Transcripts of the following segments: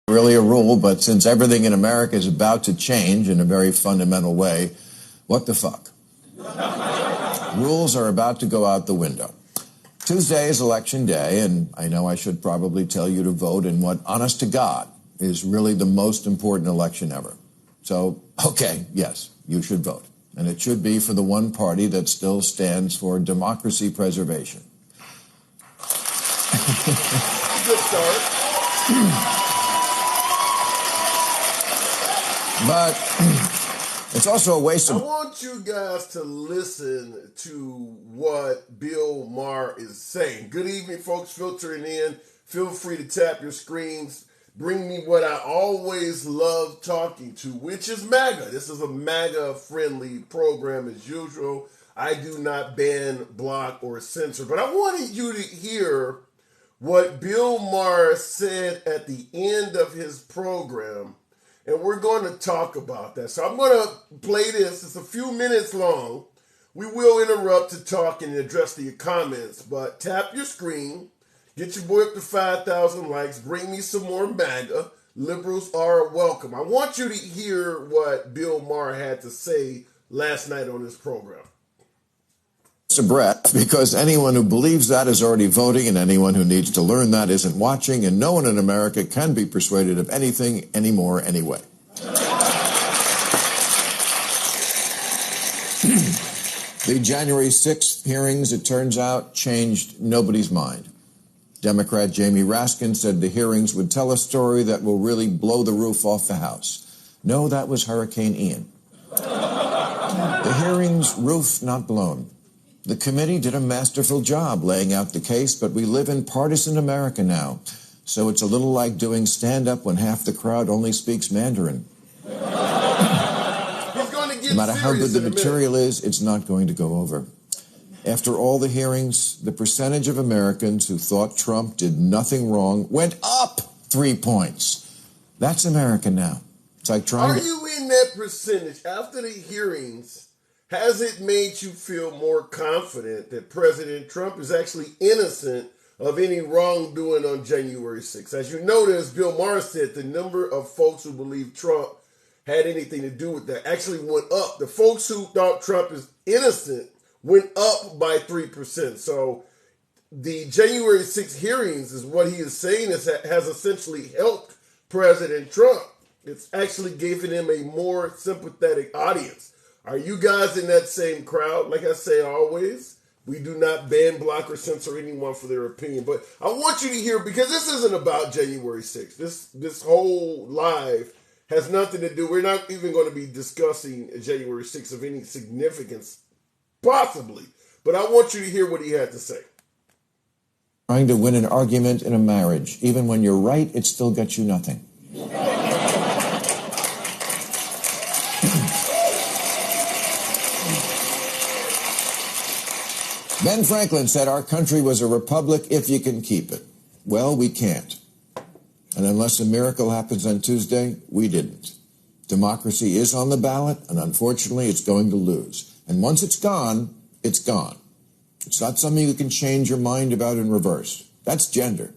Really a rule, but since everything in America is about to change in a very fundamental way, what the fuck? Rules are about to go out the window. Tuesday is Election Day, and I know I should probably tell you to vote in what, honest to God, is really the most important election ever. So, okay, yes, you should vote. And it should be for the one party that still stands for democracy preservation. Good start. But it's also a waste of... I want you guys to listen to what Bill Maher is saying. Good evening, folks filtering in. Feel free to tap your screens. Bring me what I always love talking to, which is MAGA. This is a MAGA-friendly program as usual. I do not ban, block, or censor. But I wanted you to hear what Bill Maher said at the end of his program. And we're going to talk about that. So I'm going to play this. It's a few minutes long. We will interrupt to talk and address the comments, but tap your screen, get your boy up to 5,000 likes, bring me some more MAGA. Liberals are welcome. I want you to hear what Bill Maher had to say last night on this program. It's a breath, because anyone who believes that is already voting, and anyone who needs to learn that isn't watching, and no one in America can be persuaded of anything anymore anyway. The January 6th hearings, it turns out, changed nobody's mind. Democrat Jamie Raskin said the hearings would tell a story that will really blow the roof off the House. No, that was Hurricane Ian. The hearings, roof not blown. The committee did a masterful job laying out the case, but we live in partisan America now, so it's a little like doing stand-up when half the crowd only speaks Mandarin. He's going to get No matter how good the serious in a material is, it's not going to go over. After all the hearings, the percentage of Americans who thought Trump did nothing wrong went up 3 points. That's America now. It's like trying Are you in that percentage after the hearings? Has it made you feel more confident that President Trump is actually innocent of any wrongdoing on January 6th? As you notice, Bill Maher said the number of folks who believe Trump had anything to do with that actually went up. The folks who thought Trump is innocent went up by 3%. So the January 6th hearings is what he is saying has essentially helped President Trump. It's actually given him a more sympathetic audience. Are you guys in that same crowd? Like I say always, we do not ban, block, or censor anyone for their opinion. But I want you to hear, because this isn't about January 6th. This whole live has nothing to do. We're not even going to be discussing January 6th of any significance, possibly. But I want you to hear what he had to say. trying to win an argument in a marriage. Even when you're right, it still gets you nothing. Ben Franklin said our country was a republic if you can keep it. Well, we can't. And unless a miracle happens on Tuesday, we didn't. Democracy is on the ballot, and unfortunately, it's going to lose. And once it's gone, it's gone. It's not something you can change your mind about in reverse. That's gender.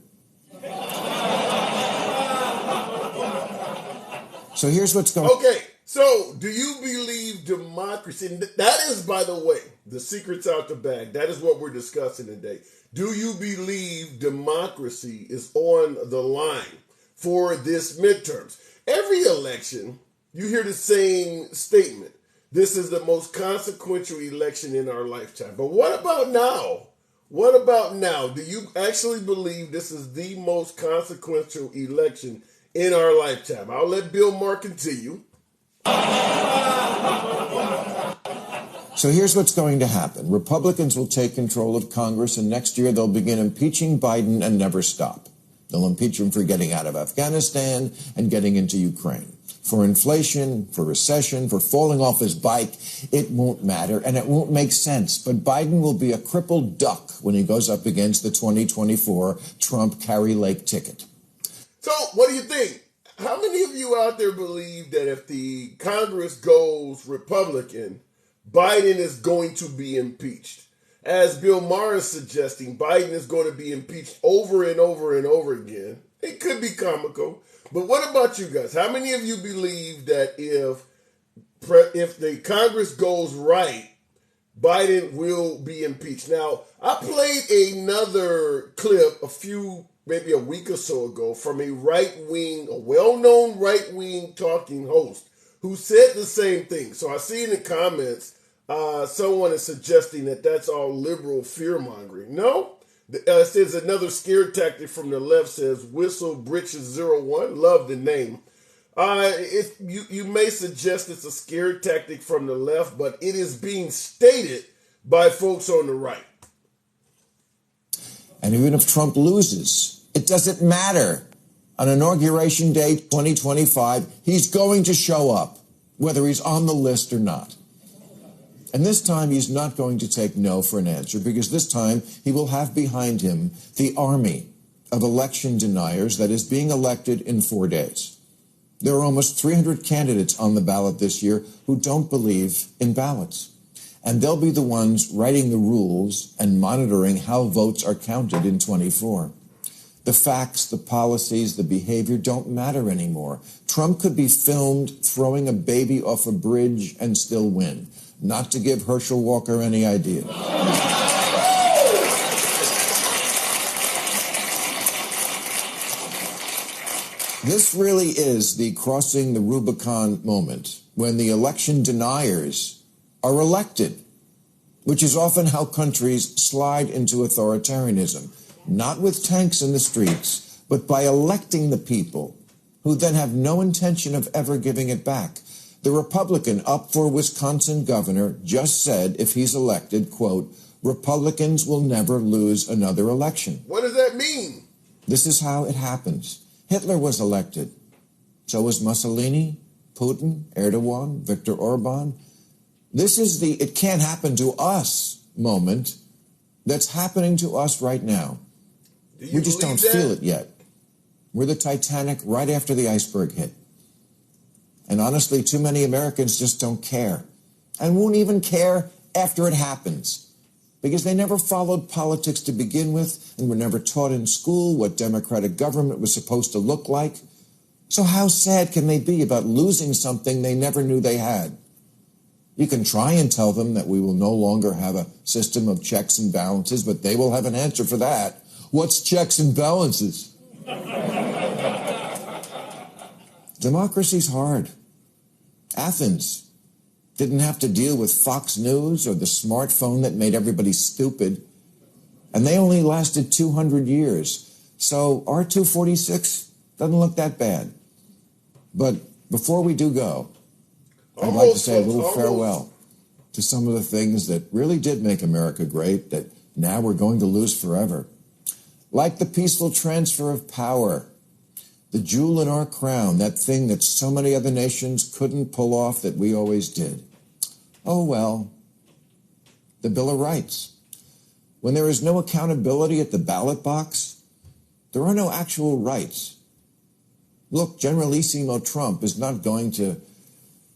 So here's what's going on. Okay, so do you believe democracy? And that is, by the way, the secret's out the bag. That is what we're discussing today. Do you believe democracy is on the line for this midterms? Every election, you hear the same statement. This is the most consequential election in our lifetime. But what about now? What about now? Do you actually believe this is the most consequential election in our lifetime? I'll let Bill Maher continue. So here's what's going to happen. Republicans will take control of Congress, and next year they'll begin impeaching Biden and never stop. They'll impeach him for getting out of Afghanistan and getting into Ukraine. For inflation, for recession, for falling off his bike, it won't matter and it won't make sense. But Biden will be a crippled duck when he goes up against the 2024 Trump Kari Lake ticket. So what do you think? How many of you out there believe that if the Congress goes Republican, Biden is going to be impeached? As Bill Maher is suggesting, Biden is going to be impeached over and over and over again. It could be comical, But what about you guys? How many of you believe that if the Congress goes right, Biden will be impeached? Now, I played another clip maybe a week or so ago from a well-known right-wing talking host who said the same thing. So I see in the comments, someone is suggesting that that's all liberal fear-mongering. No. It says another scare tactic from the left says Whistle Britches 01. Love the name. You may suggest it's a scare tactic from the left, but it is being stated by folks on the right. And even if Trump loses, it doesn't matter. On Inauguration Day 2025, he's going to show up, whether he's on the list or not. And this time, he's not going to take no for an answer, because this time he will have behind him the army of election deniers that is being elected in 4 days. There are almost 300 candidates on the ballot this year who don't believe in ballots. And they'll be the ones writing the rules and monitoring how votes are counted in 24. The facts, the policies, the behavior don't matter anymore. Trump could be filmed throwing a baby off a bridge and still win. Not to give Herschel Walker any idea. This really is the crossing the Rubicon moment, when the election deniers are elected, which is often how countries slide into authoritarianism, not with tanks in the streets, but by electing the people who then have no intention of ever giving it back. The Republican up for Wisconsin governor just said if he's elected, quote, Republicans will never lose another election. What does that mean? This is how it happens. Hitler was elected. So was Mussolini, Putin, Erdogan, Viktor Orban. This is the it can't happen to us moment that's happening to us right now. We just don't feel it yet. We're the Titanic right after the iceberg hit. And honestly, too many Americans just don't care, and won't even care after it happens, because they never followed politics to begin with and were never taught in school what democratic government was supposed to look like. So how sad can they be about losing something they never knew they had? You can try and tell them that we will no longer have a system of checks and balances, but they will have an answer for that. What's checks and balances? Democracy's hard. Athens didn't have to deal with Fox News or the smartphone that made everybody stupid. And they only lasted 200 years. So our 246 doesn't look that bad. But before we do go, I'd like to say a little farewell to some of the things that really did make America great that now we're going to lose forever. Like the peaceful transfer of power, the jewel in our crown, that thing that so many other nations couldn't pull off that we always did. Oh, well, the Bill of Rights. When there is no accountability at the ballot box, there are no actual rights. Look, Generalissimo Trump is not going to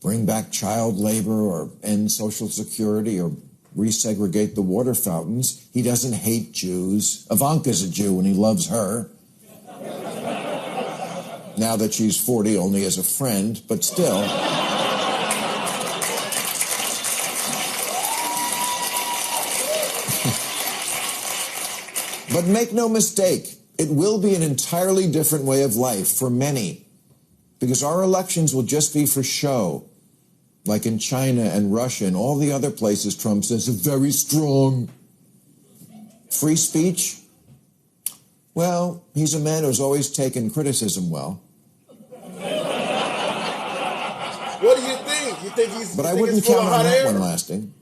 bring back child labor or end Social Security or resegregate the water fountains. He doesn't hate Jews. Ivanka's a Jew and he loves her. Now that she's 40, only as a friend, but still. But make no mistake, it will be an entirely different way of life for many, because our elections will just be for show, like in China and Russia and all the other places Trump says are very strong. Free speech? Well, he's a man who's always taken criticism well. What do you think? You think he's? But I wouldn't count on that one lasting.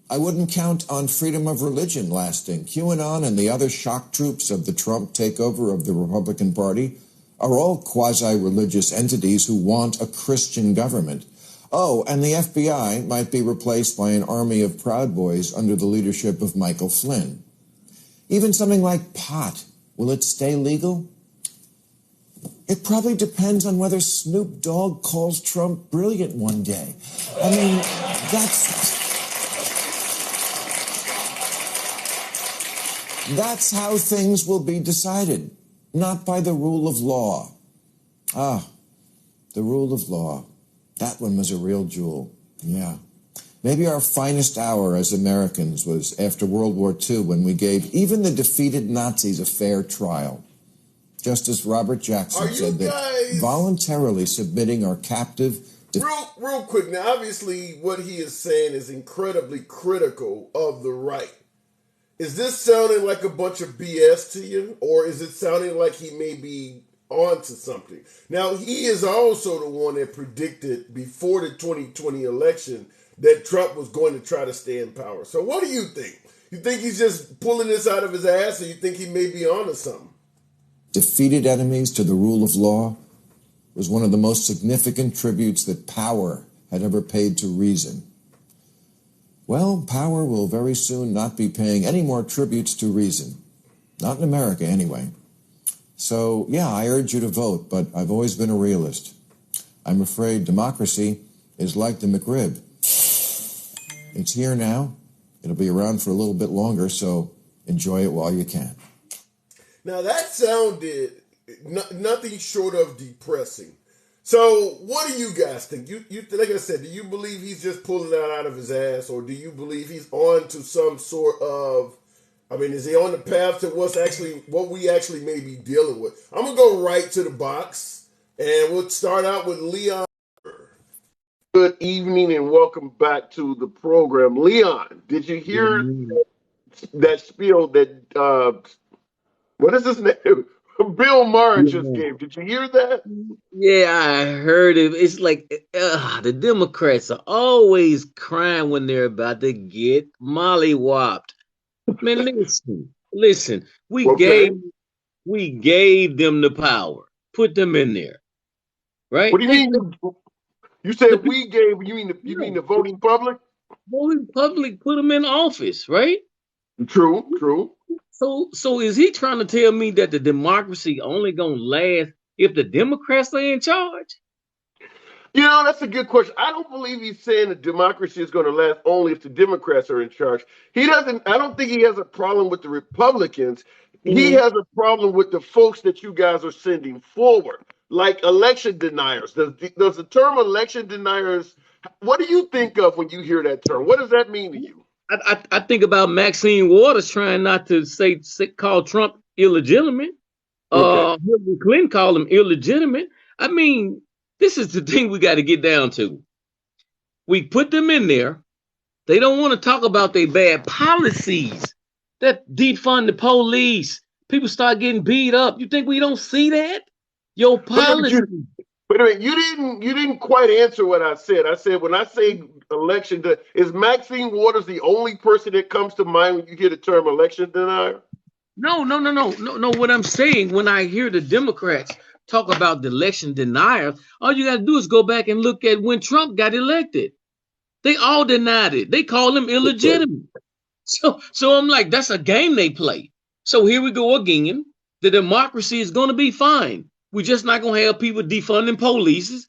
I wouldn't count on freedom of religion lasting. QAnon and the other shock troops of the Trump takeover of the Republican Party are all quasi-religious entities who want a Christian government. Oh, and the FBI might be replaced by an army of Proud Boys under the leadership of Michael Flynn. Even something like pot, will it stay legal? It probably depends on whether Snoop Dogg calls Trump brilliant one day. I mean, that's how things will be decided, not by the rule of law. Ah, the rule of law. That one was a real jewel. Yeah. Maybe our finest hour as Americans was after World War II when we gave even the defeated Nazis a fair trial. Justice Robert Jackson said that voluntarily submitting our captive... Real quick, now obviously what he is saying is incredibly critical of the right. Is this sounding like a bunch of BS to you, or is it sounding like he may be onto something? Now, he is also the one that predicted before the 2020 election that Trump was going to try to stay in power. So what do you think? You think he's just pulling this out of his ass, or you think he may be onto something? Defeated enemies to the rule of law was one of the most significant tributes that power had ever paid to reason. Well, power will very soon not be paying any more tributes to reason. Not in America, anyway. So, yeah, I urge you to vote, but I've always been a realist. I'm afraid democracy is like the McRib. It's here now. It'll be around for a little bit longer, so enjoy it while you can. Now, that sounded nothing short of depressing. So, what do you guys think? You like I said, do you believe he's just pulling that out of his ass, or do you believe he's on to some sort of, I mean, is he on the path to what we actually may be dealing with? I'm gonna go right to the box, and we'll start out with Leon. Good evening, and welcome back to the program. Leon, did you hear that spiel that what is his name? Bill Maher just gave? Did you hear that? Yeah, I heard it. It's like the Democrats are always crying when they're about to get mollywopped. Man, listen. We gave them the power. Put them in there, right? What do you mean? You said we gave. You mean the voting public? Voting public put them in office, right? True. So is he trying to tell me that the democracy only gonna last if the Democrats are in charge? You know, that's a good question. I don't believe he's saying that democracy is going to last only if the Democrats are in charge. I don't think he has a problem with the Republicans. He has a problem with the folks that you guys are sending forward, like election deniers. Does the term election deniers, what do you think of when you hear that term? What does that mean to you? I think about Maxine Waters trying not to call Trump illegitimate. Hillary Clinton called him illegitimate. I mean, this is the thing we got to get down to. We put them in there. They don't want to talk about their bad policies that defund the police. People start getting beat up. You think we don't see that? Your policy. Wait a minute, you didn't quite answer what I said. I said when I say election, is Maxine Waters the only person that comes to mind when you hear the term election denier? No. What I'm saying, when I hear the Democrats talk about the election deniers, all you got to do is go back and look at when Trump got elected. They all denied it. They called him illegitimate. So I'm like, that's a game they play. So here we go again. The democracy is going to be fine. We're just not going to have people defunding police,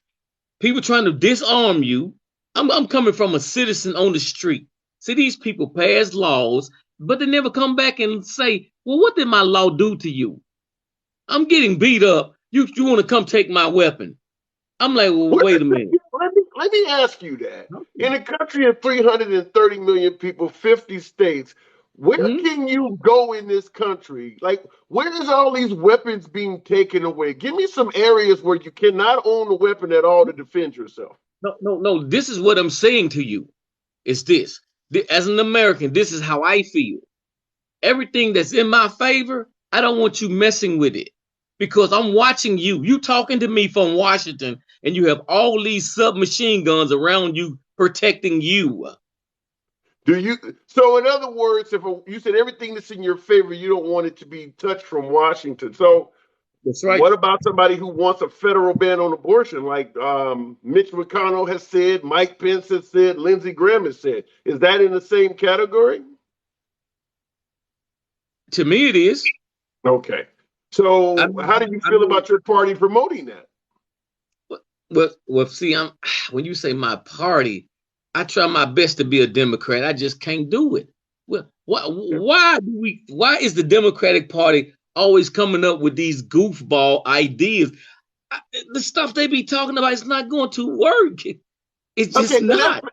people trying to disarm you. I'm coming from a citizen on the street. See, these people pass laws, but they never come back and say, well, what did my law do to you? I'm getting beat up. You want to come take my weapon? I'm like, well, wait a minute. Let me ask you that. In a country of 330 million people, 50 states, where can you go in this country? Like, where is all these weapons being taken away? Give me some areas where you cannot own a weapon at all to defend yourself. No. This is what I'm saying to you. It's this. As an American, this is how I feel. Everything that's in my favor, I don't want you messing with it. Because I'm watching you. You talking to me from Washington, and you have all these submachine guns around you protecting you. So in other words, if you said everything that's in your favor, you don't want it to be touched from Washington. So that's right. What about somebody who wants a federal ban on abortion, like Mitch McConnell has said, Mike Pence has said, Lindsey Graham has said? Is that in the same category? To me, it is. Okay. So how do you feel about your party promoting that? Well, see, when you say my party, I try my best to be a Democrat. I just can't do it. Well, why is the Democratic Party always coming up with these goofball ideas? The stuff they be talking about is not going to work. It's just Okay, and not.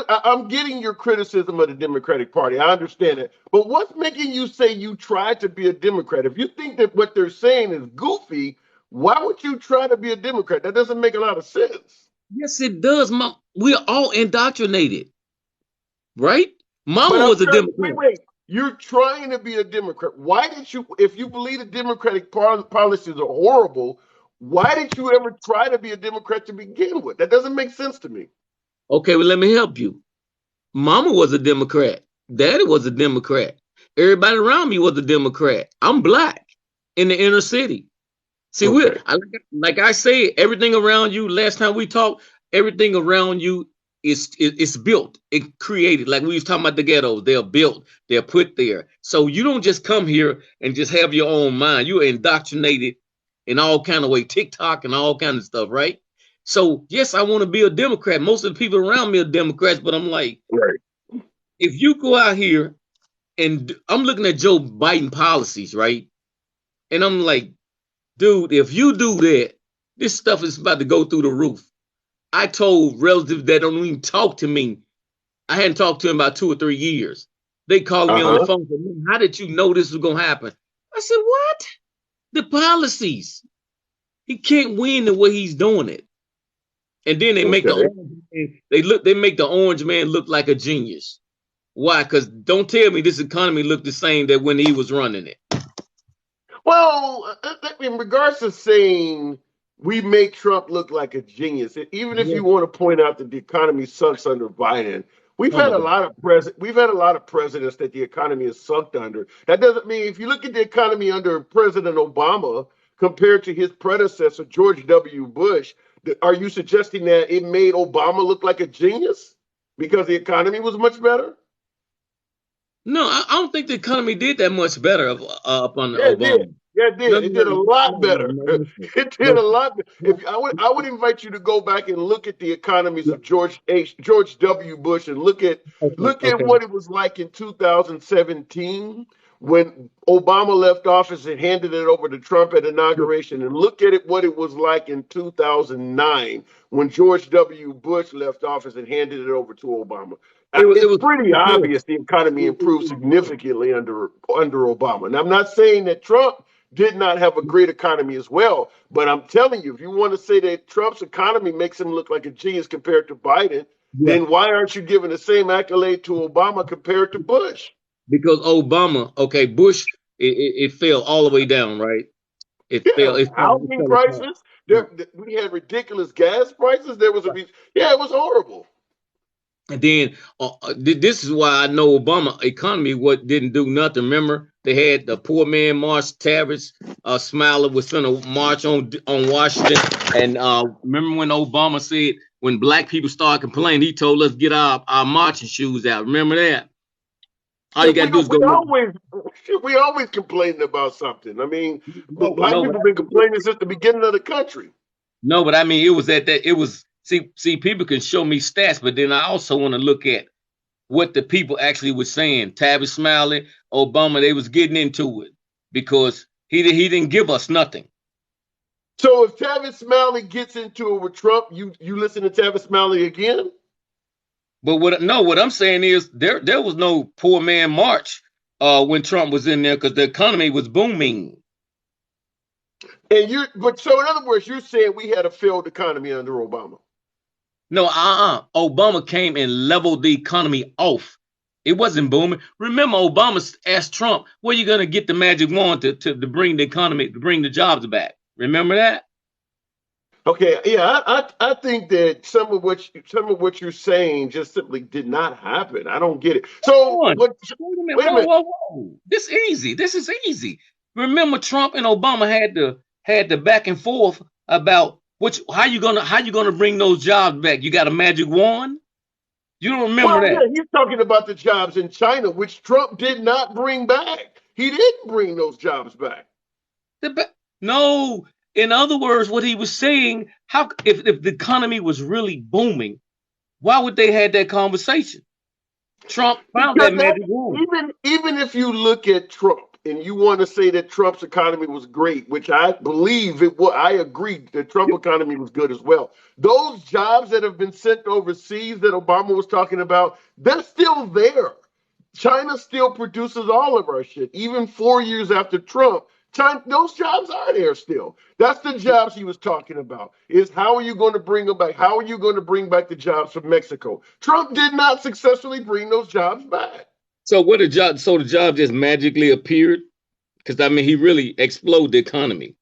I'm getting your criticism of the Democratic Party. I understand it. But what's making you say you tried to be a Democrat? If you think that what they're saying is goofy, why would you try to be a Democrat? That doesn't make a lot of sense. Yes, it does. We're all indoctrinated, right? But Mama I'm was a trying, wait, Democrat. wait. You're trying to be a Democrat. Why did you, if you believe the Democratic policies are horrible, why did you ever try to be a Democrat to begin with? That doesn't make sense to me. Okay, well, let me help you. Mama was a Democrat. Daddy was a Democrat. Everybody around me was a Democrat. I'm black in the inner city. See, Okay. like I said, everything around you. Last time we talked, everything around you is built. It created. Like we was talking about the ghettos. They're built. They're put there. So you don't just come here and just have your own mind. You're indoctrinated in all kind of way, TikTok and all kind of stuff, right? So yes, I want to be a Democrat. Most of the people around me are Democrats, but I'm like, Right. if you go out here and I'm looking at Joe Biden policies, right? And I'm like, dude, if you do that, this stuff is about to go through the roof. I told relatives that don't even talk to me. I hadn't talked to him about 2 or 3 years. They called me on the phone. Said, how did you know this was going to happen? I said, what? The policies. He can't win the way he's doing it. And then they make the Okay. orange man, they make the orange man look like a genius. Why? Because don't tell me this economy looked the same that when he was running it. Well, in regards to saying we make Trump look like a genius, even if Yeah. you want to point out that the economy sucks under Biden, we've Oh had my a God. lot of presidents that the economy has sucked under. That doesn't mean if you look at the economy under President Obama compared to his predecessor George W. Bush, are you suggesting that it made Obama look like a genius because the economy was much better? No, I don't think the economy did that much better up under Yeah, it did. Obama. Yeah, it No, did. It no, did a no, lot no, better. no, listen. It did a No, lot. If I would invite you to go back and look at the economies of George W. Bush and okay, look at okay. what it was like in 2017 when Obama left office and handed it over to Trump at inauguration, and look at what it was like in 2009 when George W. Bush left office and handed it over to Obama. It It's was pretty close. obvious the economy improved significantly under Obama. And I'm not saying that Trump did not have a great economy as well, but I'm telling you, if you want to say that Trump's economy makes him look like a genius compared to Biden, Yeah, then why aren't you giving the same accolade to Obama compared to Bush? because Obama, okay, Bush, it fell all the way down, right? Yeah, It housing fell apart. prices. We had ridiculous gas prices. Yeah, it was horrible. And then this is why I know Obama economy didn't do nothing. Remember, they had the poor man march. Tavis Smiley was going to march on Washington. And remember when Obama said when black people started complaining, he told us get our marching shoes out. Remember that? All Yeah, you got to do is go look. we always complaining about something. I mean, No, black no, people have been complaining since the beginning of the country. no, but I mean, it was at that. It was see, people can show me stats, but then I also want to look at what the people actually were saying. Tavis Smiley, Obama, they was getting into it because he didn't give us nothing. So if Tavis Smiley gets into it with Trump, you listen to Tavis Smiley again? But what I'm saying is there was no poor man march when Trump was in there because the economy was booming. So in other words, you're saying we had a failed economy under Obama. No, Obama came and leveled the economy off. It wasn't booming. Remember, Obama asked Trump, "Where you gonna get the magic wand to bring the economy, to bring the jobs back?" Remember that? Okay, yeah, I think that some of what you're saying just simply did not happen. I don't get it. So On. what? Wait a minute. Wait a Whoa, minute. whoa, whoa. This easy. This is easy. Remember, Trump and Obama had the back and forth about how you gonna bring those jobs back? You got a magic wand? You don't remember Well, that? yeah, he's talking about the jobs in China, which Trump did not bring back. He didn't bring those jobs back. No. In other words, what he was saying, how if the economy was really booming, why would they had that conversation? Trump found Because that magic wand. even if you look at Trump, and you want to say that Trump's economy was great, which I believe it was, I agree that Trump economy was good as well. Those jobs that have been sent overseas that Obama was talking about, they're still there. China still produces all of our shit, even 4 years after Trump. China, those jobs are there still. That's the jobs he was talking about. Is how are you going to bring them back? How are you going to bring back the jobs from Mexico? Trump did not successfully bring those jobs back. So what a job? So the job just magically appeared? Because I mean, he really exploded the economy.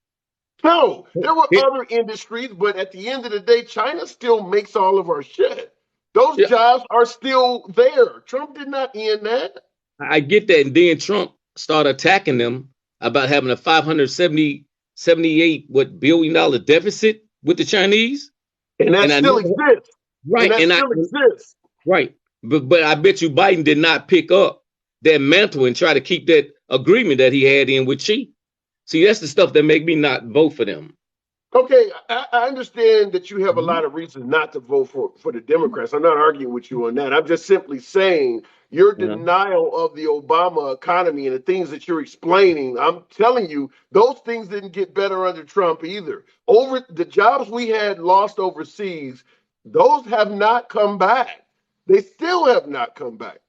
No, there were other industries, but at the end of the day, China still makes all of our shit. Those jobs are still there. Trump did not end that. I get that. And then Trump started attacking them about having a 578 billion dollar deficit with the Chinese. And that still exists. Right. And that still exists. Right. But I bet you Biden did not pick up that mantle and try to keep that agreement that he had in with Xi. See, that's the stuff that make me not vote for them. Okay, I understand that you have a lot of reasons not to vote for the Democrats. I'm not arguing with you on that. I'm just simply saying your denial of the Obama economy and the things that you're explaining, I'm telling you, those things didn't get better under Trump either. Over the jobs we had lost overseas, those have not come back. They still have not come back.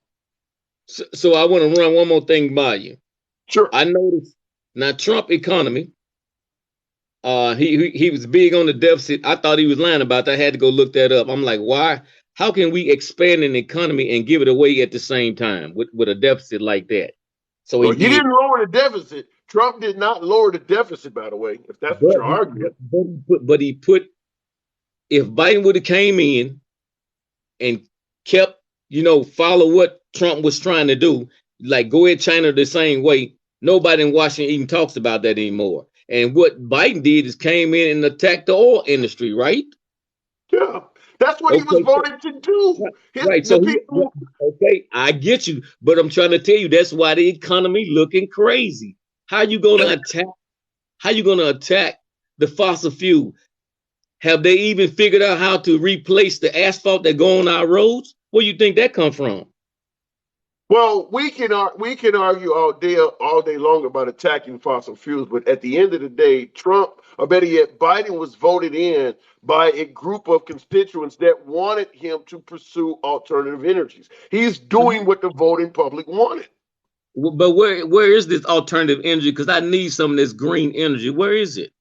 So I want to run one more thing by you. Sure. I noticed now Trump economy. He was big on the deficit. I thought he was lying about that. I had to go look that up. I'm like, why? How can we expand an economy and give it away at the same time with a deficit like that? So he didn't lower the deficit. Trump did not lower the deficit, by the way, if that's what you're arguing. But he put, if Biden would have came in and kept, follow what Trump was trying to do, like go at China the same way, nobody in Washington even talks about that anymore. And what Biden did is came in and attacked the oil industry, right? Yeah, that's what he was voted to do. Right. So okay, I get you, but I'm trying to tell you that's why the economy looking crazy. How you gonna attack? How you gonna attack the fossil fuel? Have they even figured out how to replace the asphalt that go on our roads? Where you think that come from? Well, we can argue all day long about attacking fossil fuels, but at the end of the day, Trump, or better yet, Biden was voted in by a group of constituents that wanted him to pursue alternative energies. He's doing what the voting public wanted. But where is this alternative energy? Because I need some of this green energy. Where is it?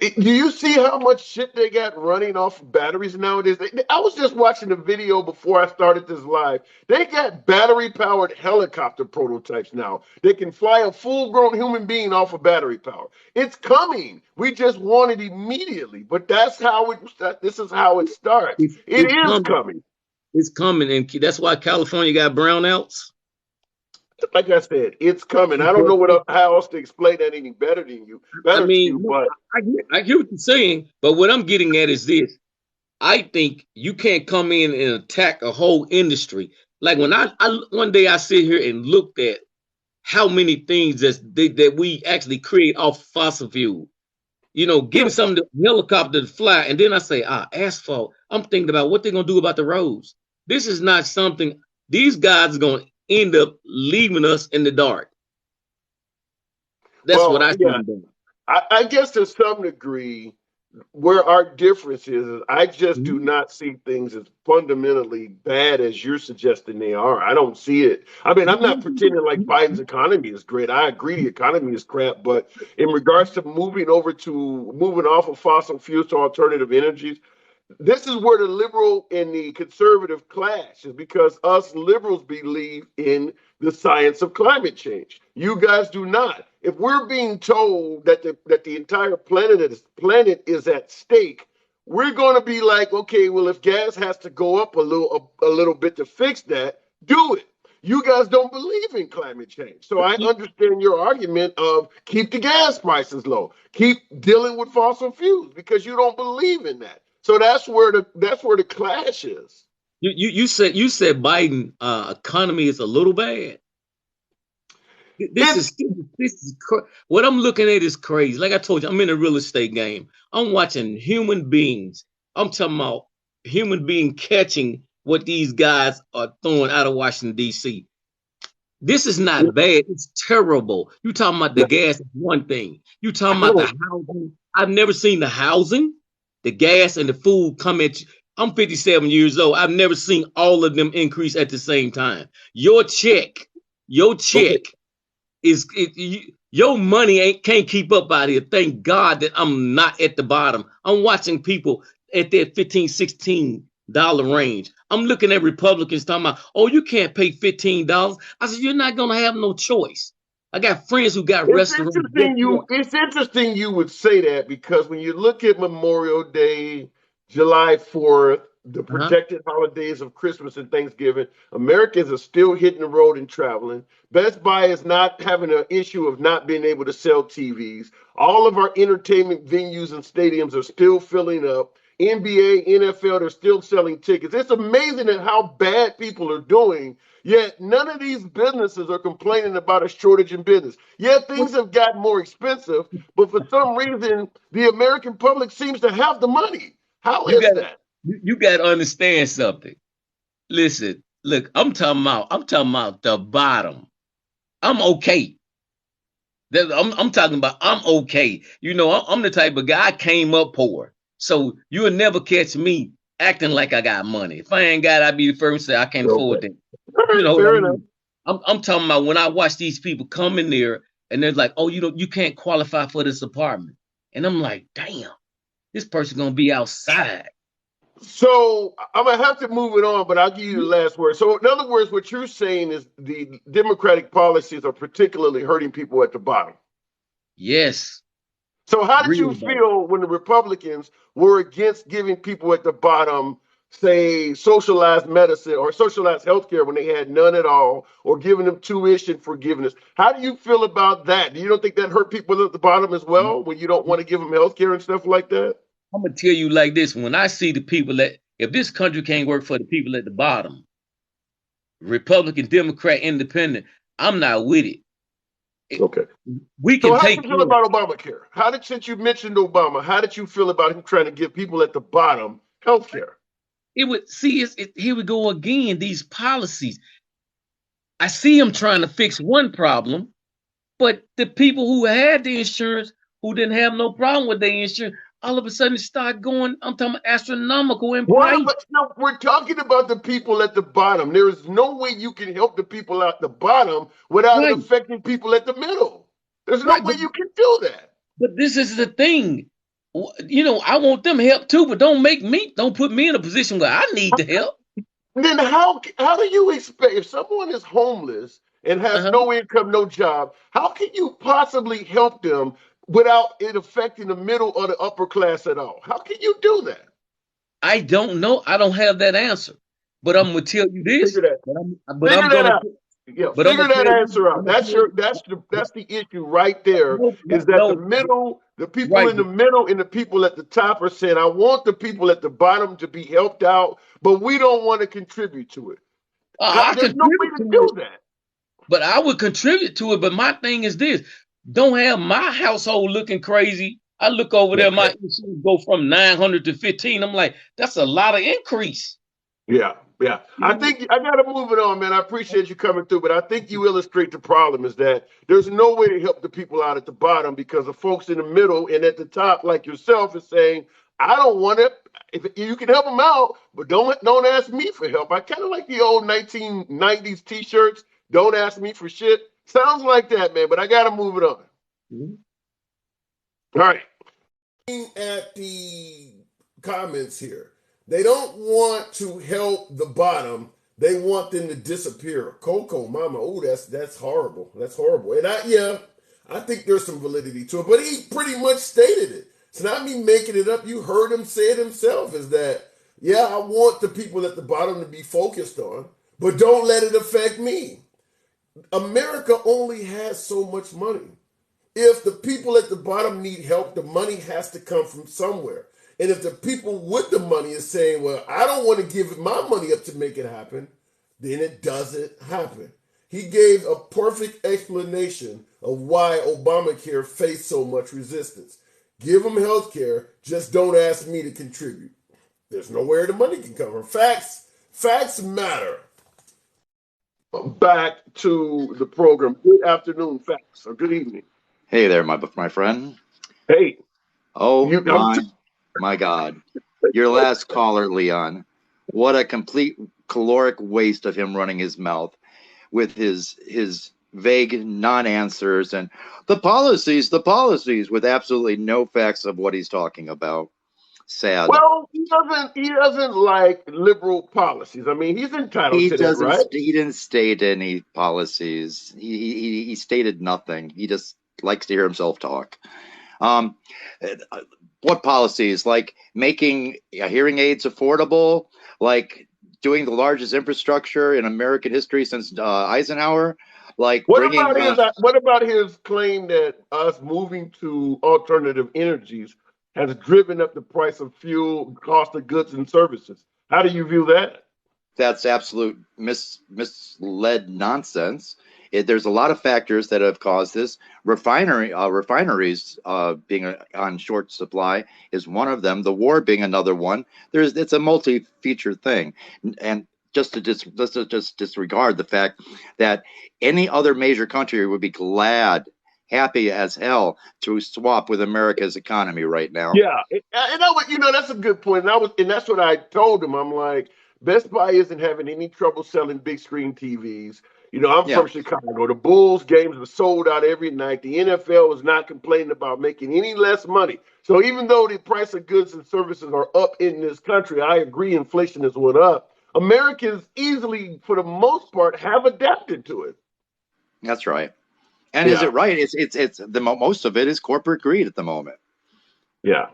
Do you see how much shit they got running off batteries nowadays? I was just watching a video before I started this live. They got battery-powered helicopter prototypes now. They can fly a full-grown human being off of battery power. It's coming. We just want it immediately. But this is how it starts. It is coming. It's coming, and that's why California got brownouts. Like I said, it's coming. I don't know how else to explain that any better than you. I hear what you're saying, but what I'm getting at is this. I think you can't come in and attack a whole industry. Like when one day I sit here and looked at how many things that we actually create off fossil fuel. Getting some helicopter to fly, and then I say, asphalt. I'm thinking about what they're gonna do about the roads. This is not something these guys are gonna end up leaving us in the dark. That's what I think. I guess to some degree, where our difference is I just do not see things as fundamentally bad as you're suggesting they are. I don't see it. I mean, I'm not pretending like Biden's economy is great. I agree the economy is crap, but in regards to moving off of fossil fuels to alternative energies, this is where the liberal and the conservative clash, is because us liberals believe in the science of climate change. You guys do not. If we're being told that the entire planet is at stake, we're going to be like, okay, well, if gas has to go up a little bit to fix that, do it. You guys don't believe in climate change. So I understand your argument of keep the gas prices low, keep dealing with fossil fuels, because you don't believe in that. So that's where the clash is. You said Biden economy is a little bad. This is what I'm looking at is crazy. Like I told you, I'm in a real estate game. I'm watching human beings. I'm talking about human being catching what these guys are throwing out of Washington D.C. This is not bad. It's terrible. You talking about the gas is one thing. You talking about the housing. I've never seen the housing, the gas, and the food come at you. I'm 57 years old. I've never seen all of them increase at the same time. Your Okay. check your money ain't can't keep up out here. Thank God that I'm not at the bottom. I'm watching people at that 15, $16 range. I'm looking at Republicans talking about, oh, you can't pay $15. I said, you're not gonna have no choice. I got friends who got restaurants. It's interesting you would say that because when you look at Memorial Day, July 4th, the Uh-huh. protected holidays of Christmas and Thanksgiving, Americans are still hitting the road and traveling. Best Buy is not having an issue of not being able to sell TVs. All of our entertainment venues and stadiums are still filling up. NBA, NFL, they're still selling tickets. It's amazing at how bad people are doing. Yet none of these businesses are complaining about a shortage in business. Yet things have gotten more expensive, but for some reason, the American public seems to have the money. How You is got that? you got to understand something. Listen, look, I'm talking about the bottom. I'm okay. I'm talking about I'm okay. I'm the type of guy I came up poor. So you'll never catch me acting like I got money. If I ain't got it, I'd be the first to say I can't afford Okay. that. All You right, know what I fair enough. mean? I'm talking about when I watch these people come in there and they're like, oh, you can't qualify for this apartment. And I'm like, damn, this person gonna be outside. So I'm gonna have to move it on, but I'll give you the last word. So in other words, what you're saying is the Democratic policies are particularly hurting people at the bottom. Yes, So how did you real bad. feel when the Republicans were against giving people at the bottom, say, socialized medicine or socialized healthcare when they had none at all, or giving them tuition forgiveness? How do you feel about that? Do you don't think that hurt people at the bottom as well when you don't want to give them healthcare and stuff like that? I'm gonna tell you like this: when I see the people that, if this country can't work for the people at the bottom, Republican, Democrat, Independent, I'm not with it. It- Okay. we So can how do you take feel care. about Obamacare? Since you mentioned Obama, how did you feel about him trying to give people at the bottom health care? It would see here we go again. These policies. I see him trying to fix one problem, but the people who had the insurance, who didn't have no problem with their insurance, all of a sudden start going. I'm talking about astronomical in What price. about, no, we're talking about the people at the bottom. There is no way you can help the people at the bottom without it Right, affecting people at the middle. There's no right. way you can do that. But this is the thing. I want them help too, but don't put me in a position where I need the help. Then how do you expect if someone is homeless and has Uh-huh. no income, no job, how can you possibly help them without it affecting the middle or the upper class at all? How can you do that? I don't know. I don't have that answer. But I'm gonna tell you this. Figure that But I'm figure that gonna out. Yeah, but I'm figure gonna that tell you. answer I'm out. gonna tell you. That's the issue right there. No, no, Is that no. the people Right. in the middle and the people at the top are saying, I want the people at the bottom to be helped out, but we don't want to contribute to it. I There's no way contribute to to it, do that. but I would contribute to it. But my thing is this: don't have my household looking crazy. I look over there, my insurance go from 900 to 15. I'm like, that's a lot of increase. Yeah, yeah. You I know? think I gotta move it on, man. I appreciate you coming through, but I think you illustrate the problem is that there's no way to help the people out at the bottom because the folks in the middle and at the top, like yourself, is saying, I don't want it. If you can help them out, but don't ask me for help. I kind of like the old 1990s t-shirts. Don't ask me for shit. Sounds like that, man, but I gotta move it on. Mhm. All right. At the comments here. They don't want to help the bottom. They want them to disappear. Coco, mama, oh, that's horrible. That's horrible. And I think there's some validity to it. But he pretty much stated it. It's not me making it up. You heard him say it himself. Is that I want the people at the bottom to be focused on, but don't let it affect me. America only has so much money. If the people at the bottom need help, the money has to come from somewhere. And if the people with the money is saying, well, I don't want to give my money up to make it happen, then it doesn't happen. He gave a perfect explanation of why Obamacare faced so much resistance. Give them health care, just don't ask me to contribute. There's nowhere the money can come from. Facts matter. back to the program. Good afternoon, facts, or good evening. Hey there, my friend. Hey, Oh you. my God. Your last caller, Leon. What a complete caloric waste of him running his mouth with his vague non-answers and the policies with absolutely no facts of what he's talking about. Sad. Well, he doesn't like liberal policies. I mean, he's entitled to that, right? He didn't state any policies. He stated nothing. He just likes to hear himself talk. Um, what policies? Like making hearing aids affordable, like doing the largest infrastructure in American history since Eisenhower, like What bringing. about his claim that us moving to alternative energies has driven up the price of fuel, cost of goods and services? How do you view that? That's absolute misled nonsense. There's a lot of factors that have caused this. Refineries being on short supply is one of them. The war being another one. It's a multi-feature thing, and let's just disregard the fact that any other major country would be glad, happy as hell to swap with America's economy right now. Yeah, that's a good point. And that's what I told him. I'm like, Best Buy isn't having any trouble selling big screen TVs. I'm Yeah. from Chicago. The Bulls games are sold out every night. The NFL is not complaining about making any less money. So even though the price of goods and services are up in this country, I agree inflation has went up. Americans easily, for the most part, have adapted to it. That's right. And is it right? It's the most of it is corporate greed at the moment. Yeah,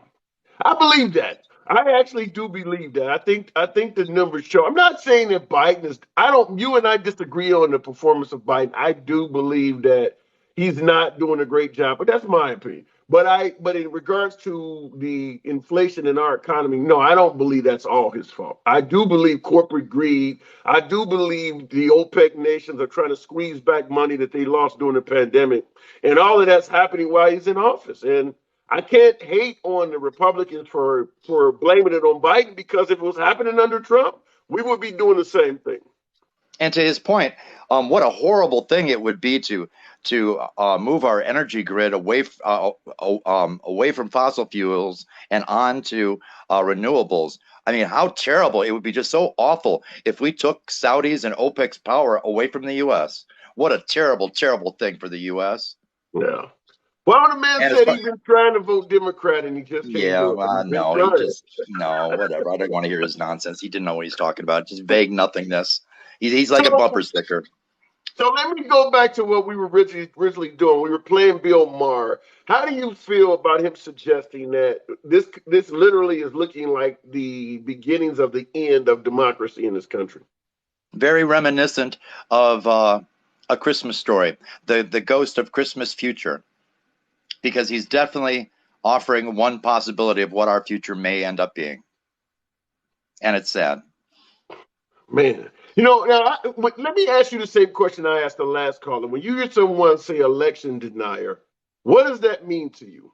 I believe that. I actually do believe that. I think the numbers show. I'm not saying that Biden is. I don't. You and I disagree on the performance of Biden. I do believe that he's not doing a great job, but that's my opinion. But in regards to the inflation in our economy, no, I don't believe that's all his fault. I do believe corporate greed. I do believe the OPEC nations are trying to squeeze back money that they lost during the pandemic, and all of that's happening while he's in office. And I can't hate on the Republicans for blaming it on Biden, because if it was happening under Trump, we would be doing the same thing. And to his point, what a horrible thing it would be to move our energy grid away from fossil fuels and onto renewables. I mean, how terrible. It would be just so awful if we took Saudis and OPEC's power away from the U.S. What a terrible, terrible thing for the U.S. Yeah. Well, the man And said he's been trying to vote Democrat and he just can't yeah, do it. whatever. I don't want to hear his nonsense. He didn't know what he's talking about. Just vague nothingness. He's like a So- bumper sticker. So let me go back to what we were originally doing. We were playing Bill Maher. How do you feel about him suggesting that this literally is looking like the beginnings of the end of democracy in this country? Very reminiscent of A Christmas Story, the ghost of Christmas future, because he's definitely offering one possibility of what our future may end up being, and it's sad. Man, now let me ask you the same question I asked the last caller. When you hear someone say election denier, what does that mean to you?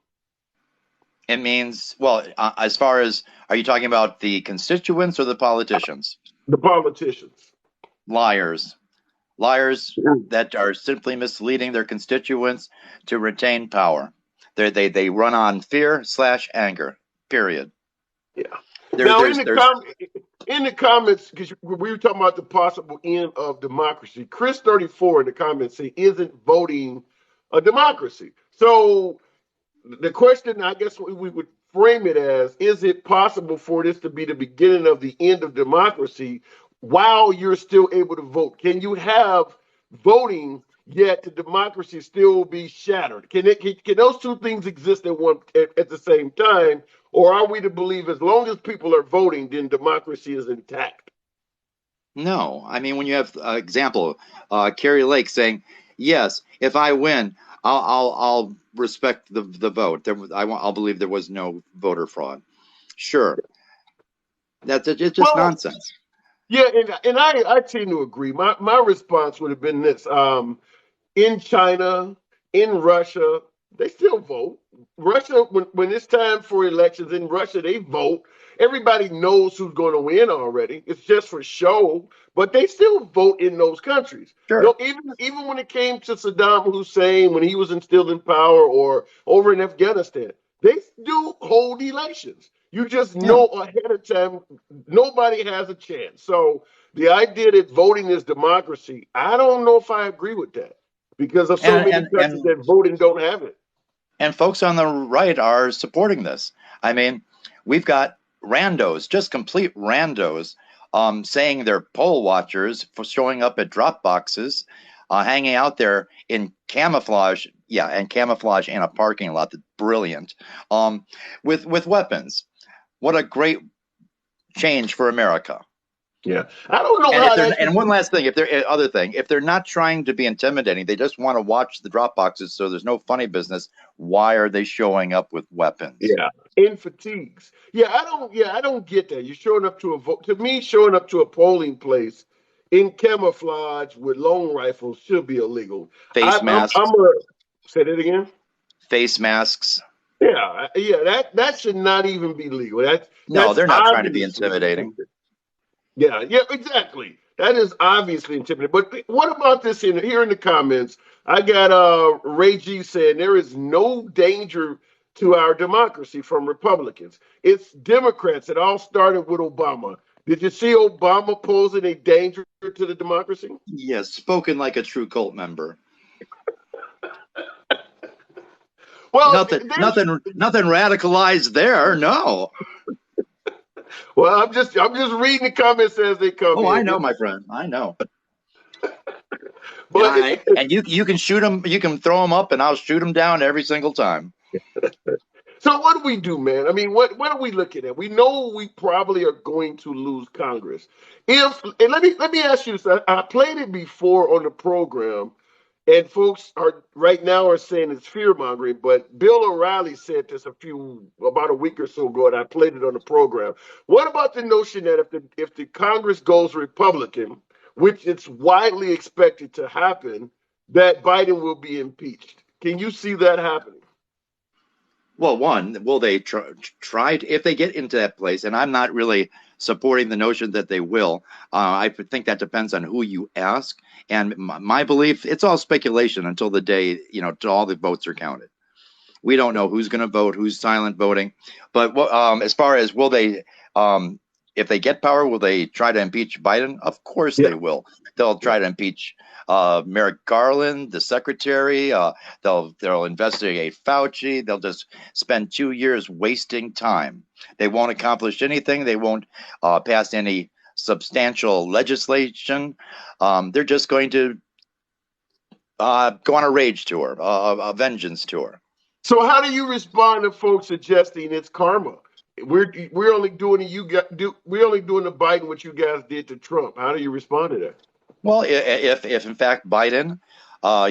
It means, well, as far as, are you talking about the constituents or the politicians? The politicians. Liars that are simply misleading their constituents to retain power. They run on fear/anger. Period. Yeah. In the comments, because we were talking about the possible end of democracy, Chris34 in the comments say, isn't voting a democracy? So the question, I guess we would frame it as, is it possible for this to be the beginning of the end of democracy while you're still able to vote? Can you have voting yet the democracy still be shattered? Can those two things exist at the same time? Or are we to believe as long as people are voting, then democracy is intact? No, I mean, when you have example, Carrie Lake saying, "Yes, if I win, I'll respect the vote. I'll believe there was no voter fraud." Sure, it's just nonsense. Yeah, and I tend to agree. My response would have been this: in China, in Russia, they still vote. Russia, when it's time for elections in Russia, they vote. Everybody knows who's going to win already. It's just for show, but they still vote in those countries. Sure. No, even when it came to Saddam Hussein, when he was instilled in power, or over in Afghanistan, they do hold elections. You just Yeah. know ahead of time nobody has a chance. So the idea that voting is democracy, I don't know if I agree with that because of so And many and countries and that vote and don't have it. and folks on the right are supporting this. I mean, we've got randos, just complete randos, saying they're poll watchers for showing up at drop boxes, hanging out there in camouflage. Yeah, and camouflage in a parking lot. That's brilliant. With weapons. What a great change for America. Yeah, I don't know And how if they're, that. and one last thing, if they're not trying to be intimidating, they just want to watch the drop boxes, so there's no funny business. Why are they showing up with weapons? Yeah, in fatigues. Yeah, I don't. Yeah, I don't get that. You're showing up to a vote. To me, showing up to a polling place in camouflage with long rifles should be illegal. Face masks, I'm a say that again. face masks. Yeah, yeah. That should not even be legal. No, That's they're not trying to be obviously intimidating. yeah, yeah, exactly. That is obviously intimidating. But what about this here in the comments? I got Ray G saying there is no danger to our democracy from Republicans. It's Democrats. It all started with Obama. Did you see Obama posing a danger to the democracy? Yes, spoken like a true cult member. Well, Nothing radicalized there. No. well, I'm just reading the comments as they come Oh, in. I know, my friend. I know. But And you can shoot them. You can throw them up, and I'll shoot them down every single time. so what do we do, man? I mean, what are we looking at? We know we probably are going to lose Congress. And let me ask you this. I played it before on the program, and folks are right now are saying it's fear mongering. But Bill O'Reilly said this about a week or so ago, and I played it on the program. What about the notion that if the Congress goes Republican, which it's widely expected to happen, that Biden will be impeached? Can you see that happening? Well, one, will they try if they get into that place? And I'm not really supporting the notion that they will. I think that depends on who you ask. And my belief, it's all speculation until the day, all the votes are counted. We don't know who's going to vote, who's silent voting. But as far as will they, if they get power, will they try to impeach Biden? Of course they will. They'll try to impeach Merrick Garland, the secretary. They'll investigate Fauci. They'll just spend 2 years wasting time. They won't accomplish anything. They won't pass any substantial legislation. They're just going to go on a rage tour, a vengeance tour. So how do you respond to folks suggesting it's karma? We're only doing we're only doing to Biden what you guys did to Trump. How do you respond to that? Well, if in fact Biden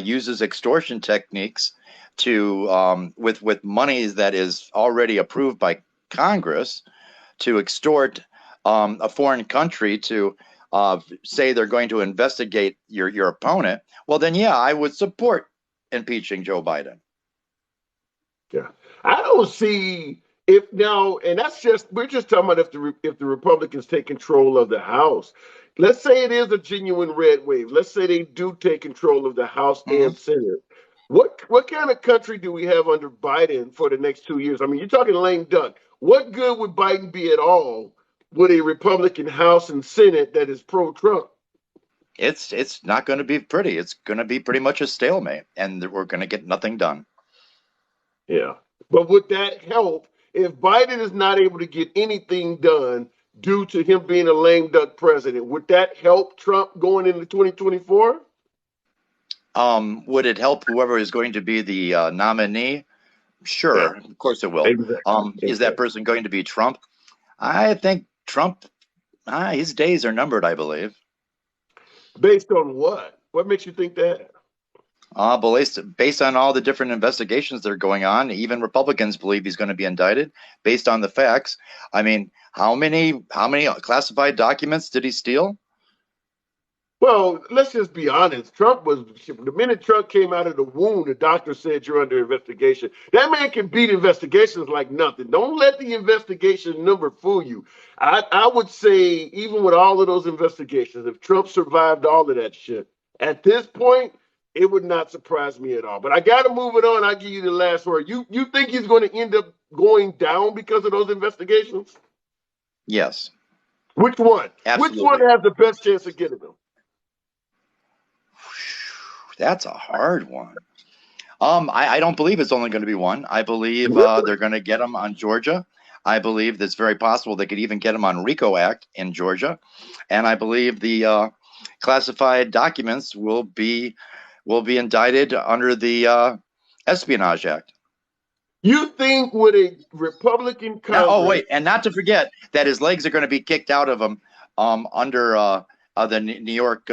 uses extortion techniques to with money that is already approved by Congress to extort a foreign country to say they're going to investigate your opponent, well then yeah, I would support impeaching Joe Biden. Yeah, I don't see if now, and we're just talking about if the Republicans take control of the House. Let's say it is a genuine red wave. Let's say they do take control of the House and Senate. What kind of country do we have under Biden for the next 2 years? I mean, you're talking lame duck. What good would Biden be at all with a Republican House and Senate that is pro-Trump? It's not going to be pretty. It's going to be pretty much a stalemate, and we're going to get nothing done. Yeah. But would that help if Biden is not able to get anything done due to him being a lame duck president? Would that help Trump going into 2024? Would it help whoever is going to be the nominee? Sure, Yeah. Of course it will. Exactly. Is that person going to be Trump? I think Trump, his days are numbered, I believe. Based on what? What makes you think that? Based on all the different investigations that are going on, even Republicans believe he's going to be indicted based on the facts. I mean, how many classified documents did he steal? Well, let's just be honest. Trump was the minute Trump came out of the womb, the doctor said you're under investigation. That man can beat investigations like nothing. Don't let the investigation number fool you. I would say, even with all of those investigations, if Trump survived all of that shit, at this point, it would not surprise me at all. But I got to move it on. I'll give you the last word. You think he's going to end up going down because of those investigations? Yes, Which one? absolutely. Which one has the best chance of getting them? That's a hard one. I don't believe it's only going to be one. I believe they're going to get him on Georgia. I believe that's very possible they could even get him on RICO Act in Georgia, and I believe the classified documents will be indicted under the Espionage Act. You think with a Republican Congress? Now, oh wait, and not to forget that his legs are going to be kicked out of him under the New York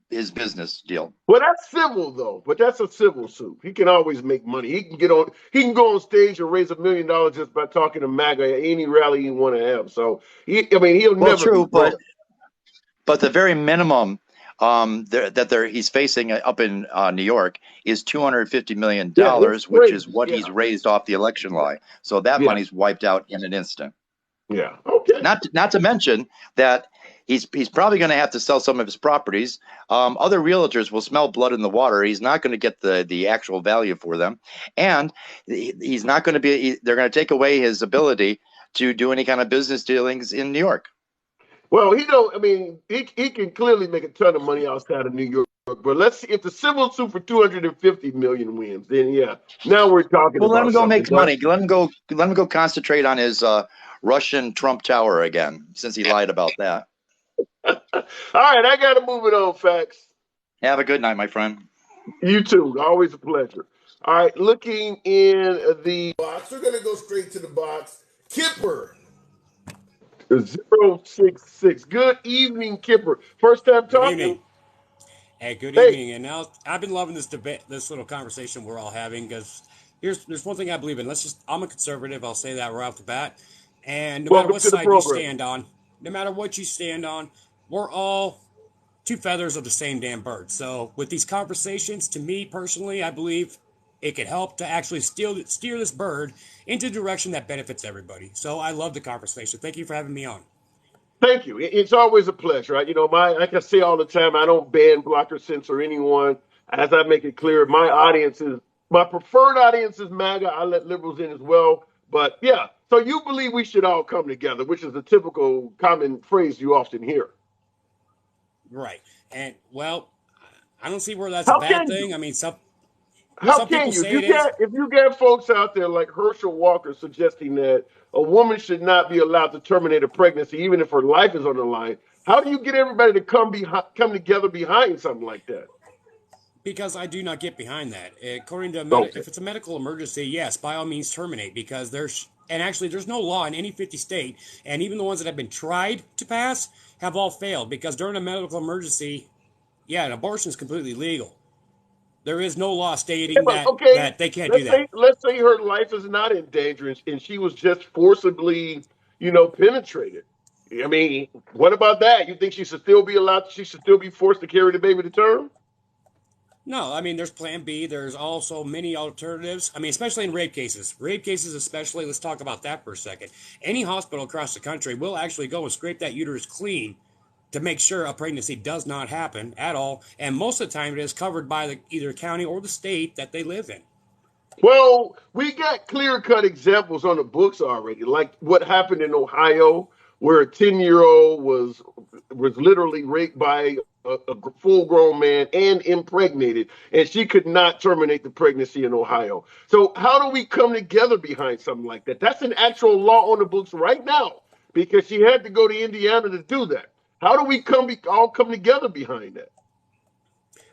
his business deal. Well, that's civil though. But that's a civil suit. He can always make money. He can get on. He can go on stage and raise $1 million just by talking to MAGA at any rally he want to have. So he'll Well, never. true, but the very minimum he's facing up in New York is $250 million, which is what he's raised off the election lie. So that money's wiped out in an instant. Yeah. Okay. Not to mention that he's probably going to have to sell some of his properties. Other realtors will smell blood in the water. He's not going to get the actual value for them, and he's not going to be. They're going to take away his ability to do any kind of business dealings in New York. Well, he don't. I mean, he can clearly make a ton of money outside of New York. But let's see if the civil suit for $250 million wins. Then now we're talking. Well, about let him go something. make money. Let him go concentrate on his Russian Trump Tower again, since he lied about that. All right, I got to move it on, Facts. Have a good night, my friend. You too. Always a pleasure. All right, looking in the box, we're going to go straight to the box. Kipper, 066. Good evening, Kipper. First time talking? Good evening. Hey, good evening. And now I've been loving this debate, this little conversation we're all having, because there's one thing I believe in. I'm a conservative. I'll say that right off the bat. And no matter what side you stand on, we're all two feathers of the same damn bird. So with these conversations, to me personally, I believe it could help to actually steer this bird into a direction that benefits everybody. So I love the conversation. Thank you for having me on. Thank you. It's always a pleasure. Right? Like I say all the time, I don't ban, block, or censor anyone. As I make it clear, my preferred audience is MAGA. I let liberals in as well. But yeah, so you believe we should all come together, which is a typical common phrase you often hear. Right. And well, I don't see where that's a bad thing. I mean, how can you? If you get folks out there like Herschel Walker suggesting that a woman should not be allowed to terminate a pregnancy, even if her life is on the line, how do you get everybody to come together behind something like that? Because I do not get behind that. According to if it's a medical emergency, yes, by all means terminate. Because there's no law in any 50 state, and even the ones that have been tried to pass have all failed. Because during a medical emergency, an abortion is completely legal. There is no law stating that they can't do that. Let's say her life is not in danger and she was just forcibly, penetrated. I mean, what about that? You think she should still be forced to carry the baby to term? No, I mean, there's Plan B. There's also many alternatives. I mean, especially in rape cases. Rape cases especially, let's talk about that for a second. Any hospital across the country will actually go and scrape that uterus clean to make sure a pregnancy does not happen at all. And most of the time it is covered by either county or the state that they live in. Well, we got clear-cut examples on the books already, like what happened in Ohio, where a 10-year-old was literally raped by a full-grown man and impregnated, and she could not terminate the pregnancy in Ohio. So how do we come together behind something like that? That's an actual law on the books right now, because she had to go to Indiana to do that. How do we all come together behind that?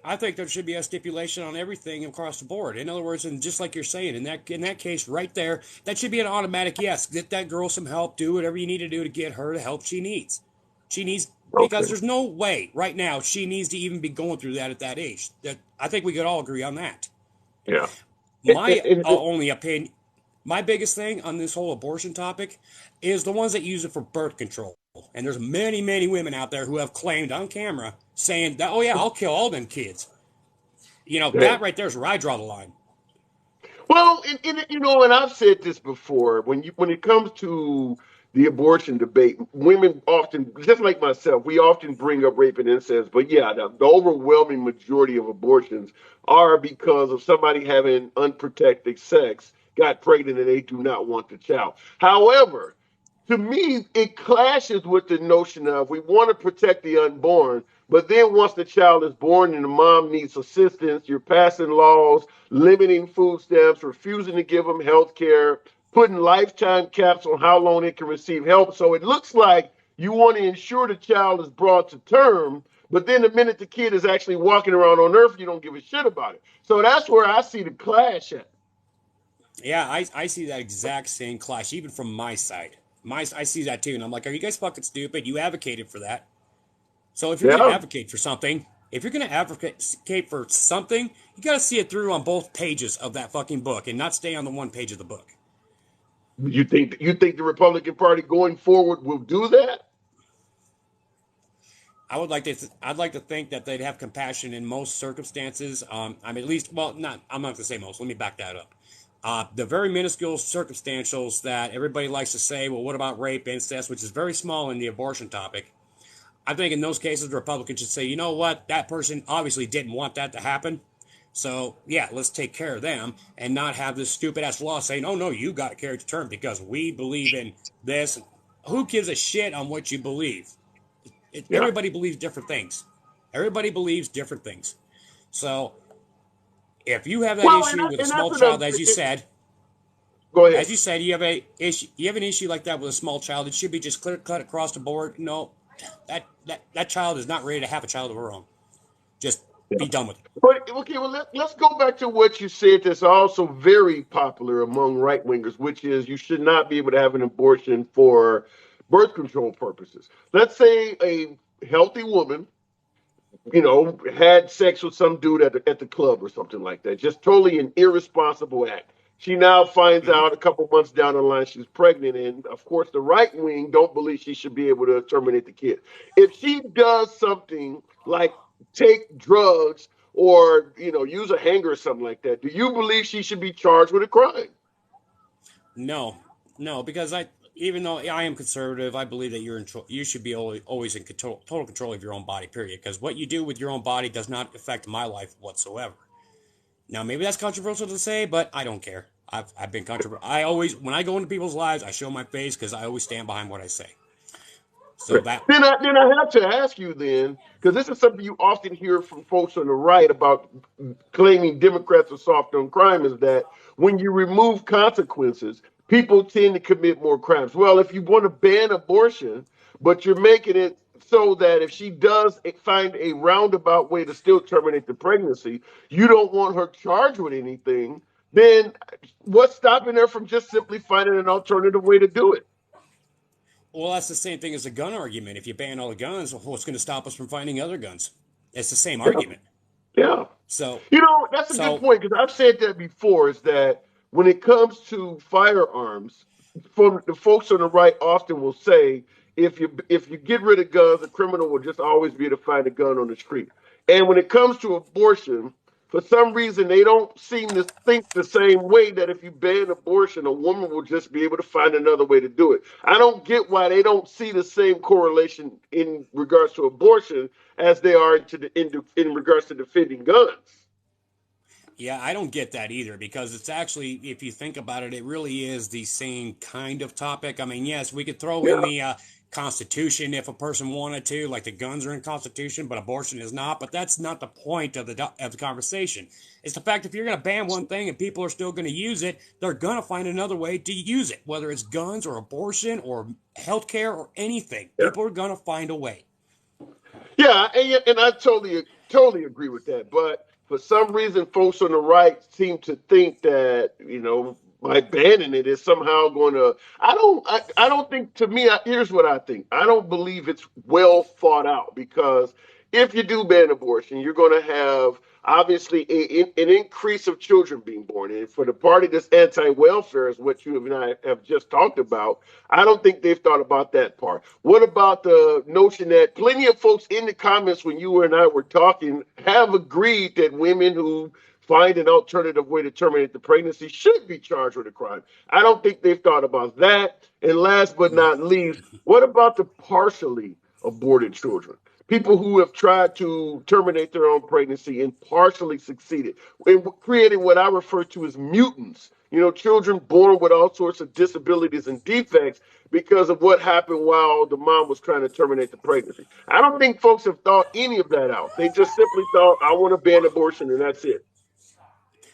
I think there should be a stipulation on everything across the board. In other words, and just like you're saying, in that case right there, that should be an automatic yes. Get that girl some help. Do whatever you need to do to get her the help she needs. Because there's no way right now she needs to even be going through that at that age. That I think we could all agree on that. Yeah. My only opinion, my biggest thing on this whole abortion topic is the ones that use it for birth control. And there's many, many women out there who have claimed on camera saying that, oh yeah, I'll kill all them kids. That right there is where I draw the line. Well, and I've said this before. When it comes to the abortion debate, women often, just like myself, we often bring up rape and incest. But yeah, the overwhelming majority of abortions are because of somebody having unprotected sex, got pregnant, and they do not want the child. However, to me, it clashes with the notion of we want to protect the unborn, but then once the child is born and the mom needs assistance, you're passing laws limiting food stamps, refusing to give them health care, putting lifetime caps on how long it can receive help. So it looks like you want to ensure the child is brought to term, but then the minute the kid is actually walking around on earth, you don't give a shit about it. So that's where I see the clash at. Yeah, I see that exact same clash, even from my side. I see that too, and I'm like, are you guys fucking stupid? You advocated for that. So if you're going to advocate for something, you got to see it through on both pages of that fucking book and not stay on the one page of the book. You think the Republican Party going forward will do that? I'd like to think that they'd have compassion in most circumstances. At least, well, not. I'm not going to say most. Let me back that up. The very minuscule circumstantials that everybody likes to say, well, what about rape, incest, which is very small in the abortion topic. I think in those cases, the Republicans should say, you know what, that person obviously didn't want that to happen. So, yeah, let's take care of them and not have this stupid-ass law saying, oh, no, you got to carry it to term because we believe in this. Who gives a shit on what you believe? Everybody believes different things. Everybody believes different things. So, if you have that issue with a small child, as you said, go ahead. As you said, you have an issue like that with a small child. It should be just clear cut across the board. No, that child is not ready to have a child of her own. Just be done with it. But okay, well let's go back to what you said. That's also very popular among right wingers, which is you should not be able to have an abortion for birth control purposes. Let's say a healthy woman, had sex with some dude at the club or something like that. Just totally an irresponsible act. She now finds out a couple months down the line she's pregnant, and of course the right wing don't believe she should be able to terminate the kid. If she does something like take drugs or use a hanger or something like that, do you believe she should be charged with a crime? No, because even though I am conservative, I believe that you should be always in total control of your own body, period. Because what you do with your own body does not affect my life whatsoever. Now, maybe that's controversial to say, but I don't care. I've been controversial. When I go into people's lives, I show my face because I always stand behind what I say. So then I have to ask you then, because this is something you often hear from folks on the right about claiming Democrats are soft on crime, is that when you remove consequences, people tend to commit more crimes. Well, if you want to ban abortion, but you're making it so that if she does find a roundabout way to still terminate the pregnancy, you don't want her charged with anything, then what's stopping her from just simply finding an alternative way to do it? Well, that's the same thing as a gun argument. If you ban all the guns, what's going to stop us from finding other guns? It's the same argument. Yeah. So that's a good point, because I've said that before, is that when it comes to firearms, from the folks on the right often will say, if you get rid of guns, a criminal will just always be able to find a gun on the street. And when it comes to abortion, for some reason, they don't seem to think the same way, that if you ban abortion, a woman will just be able to find another way to do it. I don't get why they don't see the same correlation in regards to abortion as they are in regards to defending guns. Yeah, I don't get that either, because it's actually, if you think about it, it really is the same kind of topic. I mean, yes, we could throw in the Constitution if a person wanted to, like the guns are in Constitution, but abortion is not. But that's not the point of the conversation. It's the fact if you're going to ban one thing and people are still going to use it, they're going to find another way to use it, whether it's guns or abortion or healthcare or anything. Yeah. People are going to find a way. Yeah, and I totally agree with that. But for some reason, folks on the right seem to think that, by banning it is somehow going to. I don't think. To me, here's what I think. I don't believe it's well thought out, because if you do ban abortion, you're going to have obviously an increase of children being born. And for the party that's anti-welfare, is what you and I have just talked about, I don't think they've thought about that part. What about the notion that plenty of folks in the comments when you and I were talking have agreed that women who find an alternative way to terminate the pregnancy should be charged with a crime? I don't think they've thought about that. And last but not least, what about the partially aborted children? People who have tried to terminate their own pregnancy and partially succeeded, and creating what I refer to as mutants. You know, children born with all sorts of disabilities and defects because of what happened while the mom was trying to terminate the pregnancy. I don't think folks have thought any of that out. They just simply thought, I want to ban abortion, and that's it.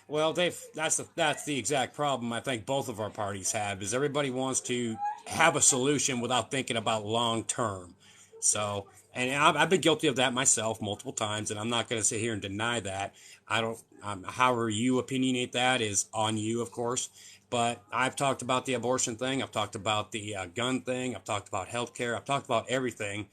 Well, Dave, that's the exact problem I think both of our parties have, is everybody wants to have a solution without thinking about long term. So, and I've been guilty of that myself multiple times, and I'm not going to sit here and deny that. I don't. However you opinionate that is on you, of course. But I've talked about the abortion thing. I've talked about the gun thing. I've talked about healthcare. I've talked about everything.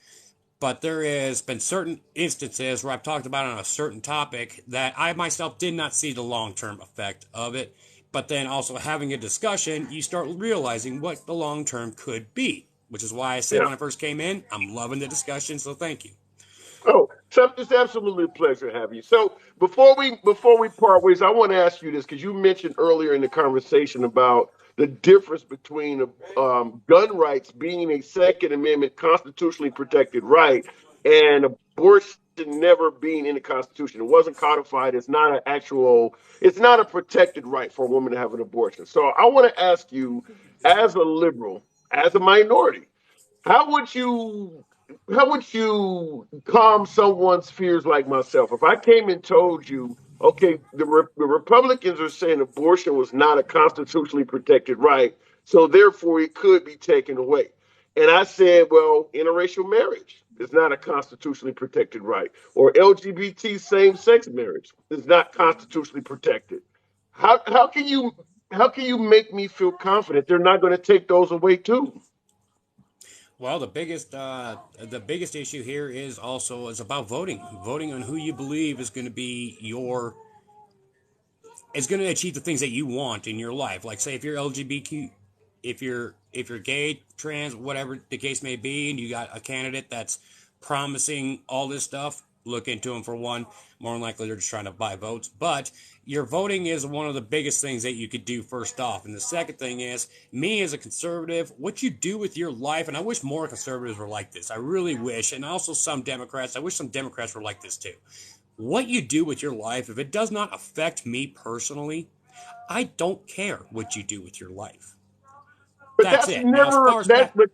But there has been certain instances where I've talked about on a certain topic that I myself did not see the long-term effect of it. But then also having a discussion, you start realizing what the long-term could be, which is why I said when I first came in, I'm loving the discussion, so thank you. Oh, so it's absolutely a pleasure to have you. So before we part ways, I want to ask you this because you mentioned earlier in the conversation about the difference between gun rights being a Second Amendment constitutionally protected right and abortion never being in the Constitution. It wasn't codified. It's not an actual. It's not a protected right for a woman to have an abortion. So I want to ask you, as a liberal, as a minority, how would you how would you calm someone's fears like myself if I came and told you, okay, the Republicans are saying abortion was not a constitutionally protected right, so therefore it could be taken away. And I said, well, interracial marriage is not a constitutionally protected right, or LGBT same-sex marriage is not constitutionally protected. How can you make me feel confident they're not going to take those away too? Well, the biggest issue here is about voting on who you believe is going to be is going to achieve the things that you want in your life. Like, say, if you're LGBTQ, if you're gay, trans, whatever the case may be, and you got a candidate that's promising all this stuff, look into them. For one, more than likely they're just trying to buy votes. But your voting is one of the biggest things that you could do first off. And the second thing is, me as a conservative, what you do with your life, and I wish more conservatives were like this. I really wish, and also some Democrats, I wish some Democrats were like this too. What you do with your life, if it does not affect me personally, I don't care what you do with your life. But That's that's it. Now, as never far as that. that, But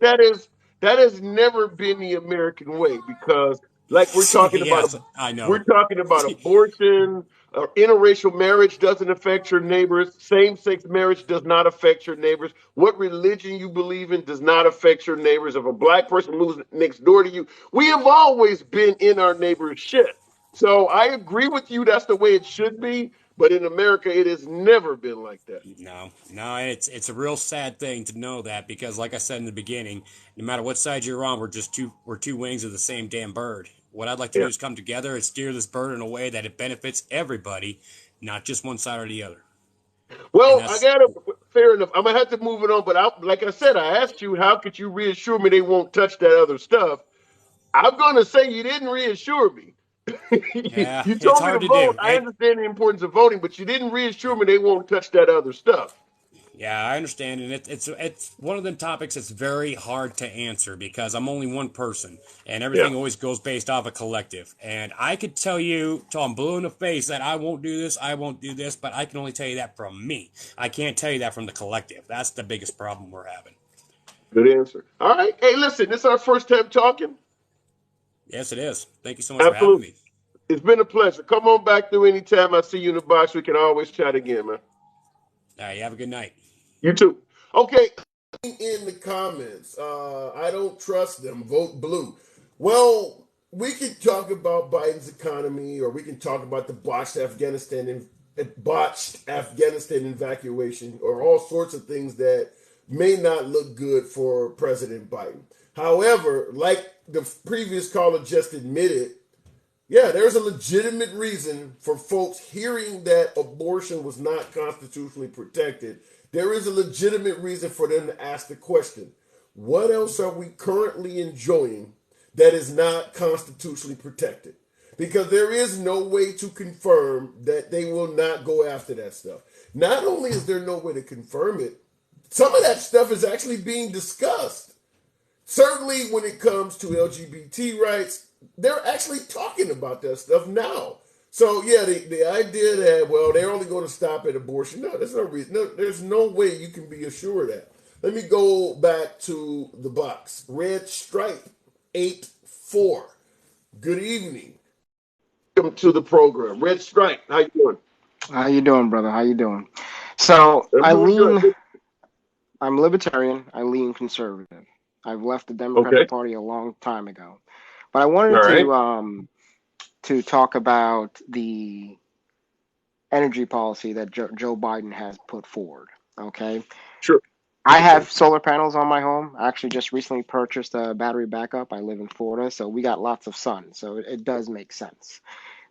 that has never been the American way because, like yes, I we're know. talking about abortion. Interracial marriage doesn't affect your neighbors. Same-sex marriage does not affect your neighbors. What religion you believe in does not affect your neighbors. If a black person moves next door to you, we have always been in our neighbor's shit. So I agree with you. That's the way it should be. But in America, it has never been like that. No, it's a real sad thing to know that, because, like I said in the beginning, no matter what side you're on, we're two wings of the same damn bird. What I'd like to do Yeah. is come together and steer this bird in a way that it benefits everybody, not just one side or the other. And Well, I that's gotta fair enough. I'm gonna have to move it on, but like I said, I asked you how could you reassure me they won't touch that other stuff. I'm gonna say you didn't reassure me. yeah, You it's told me to hard to vote. do. I understand the importance of voting, but you didn't reassure me they won't touch that other stuff. Yeah, I understand, and it's one of the topics that's very hard to answer because I'm only one person, and Yeah. everything always goes based off a collective. And I could tell you till I'm blue in the face that I won't do this, I won't do this, but I can only tell you that from me. I can't tell you that from the collective. That's the biggest problem we're having. Good answer. All right. Hey, listen, this is our first time talking. Yes, it is. Thank you so much for having Absolutely. me. It's been a pleasure. Come on back through anytime I see you in the box. We can always chat again, man. All right, you have a good night. You too. Okay. In the comments, I don't trust them. Vote blue. Well, we can talk about Biden's economy, or we can talk about the botched Afghanistan evacuation, or all sorts of things that may not look good for President Biden. However, like the previous caller just admitted, Yeah, there's a legitimate reason for folks hearing that abortion was not constitutionally protected. There is a legitimate reason for them to ask the question, what else are we currently enjoying that is not constitutionally protected? Because there is no way to confirm that they will not go after that stuff. Not only is there no way to confirm it, some of that stuff is actually being discussed. Certainly, when it comes to LGBT rights, they're actually talking about that stuff now. So yeah, the idea that well they're only going to stop at abortion, no, there's no reason. No, there's no way you can be assured that. Let me go back to the box. Red Stripe 8-4. Good evening. Welcome to the program. Red Stripe, how you doing? How you doing, brother? How you doing? So I'm doing good. I'm libertarian. I lean conservative. I've left the Okay. Democratic Party a long time ago, but I All wanted right. to talk about the energy policy that Joe Biden has put forward. Okay, Sure. I have solar panels on my home. I actually just recently purchased a battery backup. I live in Florida, so we got lots of sun, so it does make sense.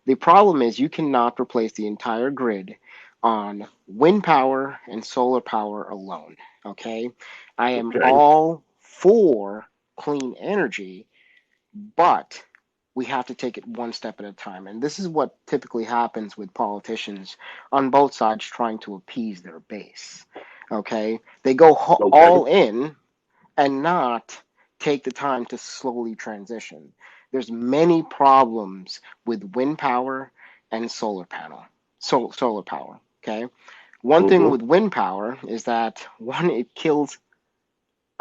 The problem is you cannot replace the entire grid on wind power and solar power alone. Okay. I am Okay. all for clean energy, but we have to take it one step at a time. And this is what typically happens with politicians on both sides trying to appease their base. Okay. They go Okay. all in and not take the time to slowly transition. There's many problems with wind power and solar power. Okay, one thing Mm-hmm. with wind power is that one, it kills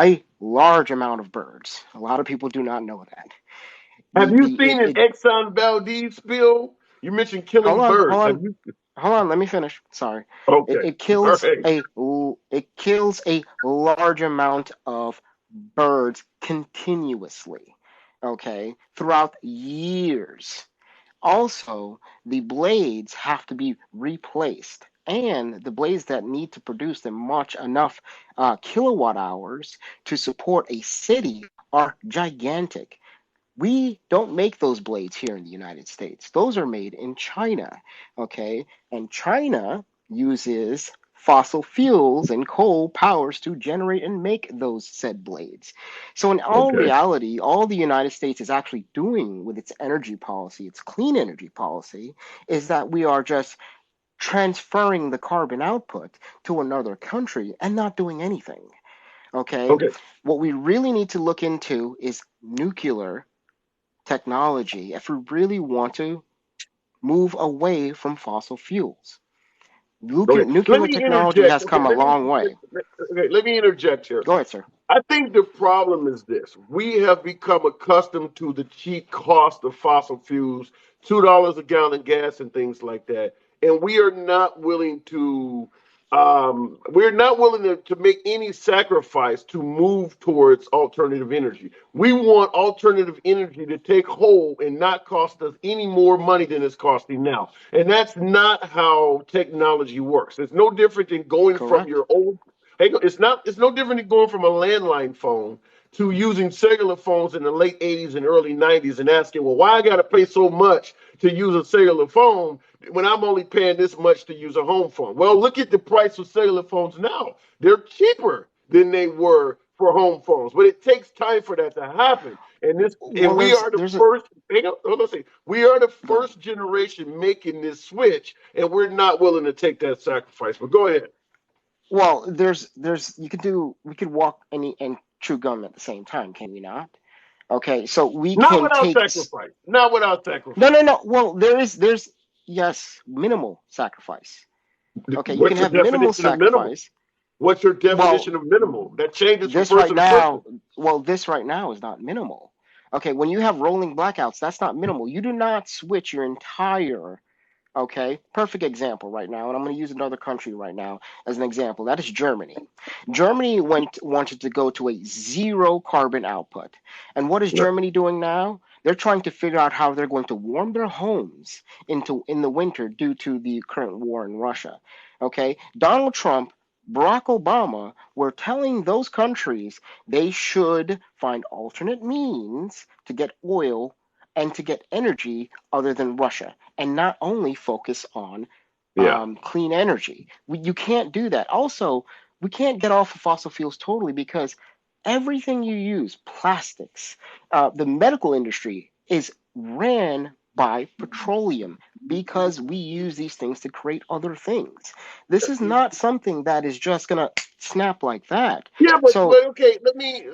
a large amount of birds. A lot of people do not know that. Have The you the seen an Exxon Valdez spill? You mentioned hold killing on, birds. Have you? hold on. Let me finish. Sorry. Okay. All right. It kills a large amount of birds continuously. Okay, throughout years. Also, the blades have to be replaced, and the blades that need to produce them much enough kilowatt hours to support a city are gigantic. We don't make those blades here in the United States. Those are made in China, okay? And China uses fossil fuels and coal powers to generate and make those said blades. So in all Okay. reality, all the United States is actually doing with its energy policy, its clean energy policy, is that we are just transferring the carbon output to another country and not doing anything. Okay? Okay. What we really need to look into is nuclear technology if we really want to move away from fossil fuels. Okay. Let Nuclear me technology interject. has Okay. come a long way. Let me interject here. Go ahead, sir. I think the problem is this. We have become accustomed to the cheap cost of fossil fuels, $2 a gallon gas and things like that. And we are not willing to to make any sacrifice to move towards alternative energy. We want alternative energy to take hold and not cost us any more money than it's costing now. And that's not how technology works. It's no different than going from Correct. your old Hey, it's no different than going from a landline phone to using cellular phones in the late 80s and early 90s and asking, well, why I got to pay so much to use a cellular phone when I'm only paying this much to use a home phone? Well, look at the price of cellular phones now. They're cheaper than they were for home phones, but it takes time for that to happen. And Well, we are the there's a first. Hang on, hold on a second. We are the go ahead. first generation making this switch, and we're not willing to take that sacrifice. But go ahead. Well, there's we could walk and chew gum at the same time, can we not? Okay, so we Not can without take sacrifice. Not without no, sacrifice. no, no. Well, there's yes, minimal sacrifice. Okay, you can What's your have minimal definition of minimal? sacrifice. What's your Well, definition of minimal? That changes from this right person to person. now, this right now is not minimal. Okay, when you have rolling blackouts, that's not minimal. You do not switch your entire, okay, perfect example right now, and I'm going to use another country right now as an example. That is Germany. Germany wanted to go to a zero carbon output. And what is No. Germany doing now? They're trying to figure out how they're going to warm their homes in the winter due to the current war in Russia. Okay? Donald Trump, Barack Obama were telling those countries they should find alternate means to get oil and to get energy other than Russia, and not only focus on Yeah. clean energy. You can't do that. Also, we can't get off of fossil fuels totally because everything you use, plastics, the medical industry is ran by petroleum because we use these things to create other things. This is not something that is just gonna snap like that. Yeah, So, but okay, let me.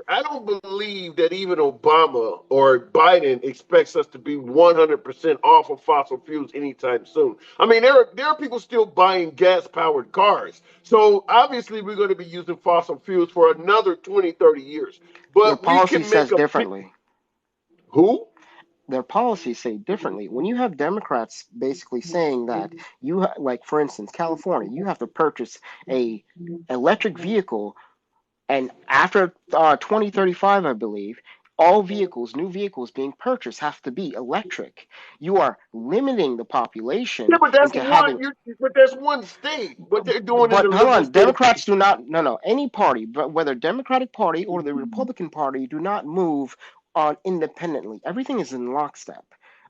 I don't believe that even Obama or Biden expects us to be 100% off of fossil fuels anytime soon. I mean, there are people still buying gas powered cars, so obviously we're going to be using fossil fuels for another 20, 30 years. their But we policy can make says a big differently. who? Their policies say differently. When you have Democrats basically saying that like for instance, California, you have to purchase a electric vehicle, and after 2035, I believe, all vehicles, new vehicles being purchased have to be electric. You are limiting the Yeah, population but that's into having. one state. What they're doing in the But hold liberal on, state of Democrats do not. No, no, any party, but whether Democratic Party or the Republican Party, do not move on independently. Everything is in lockstep.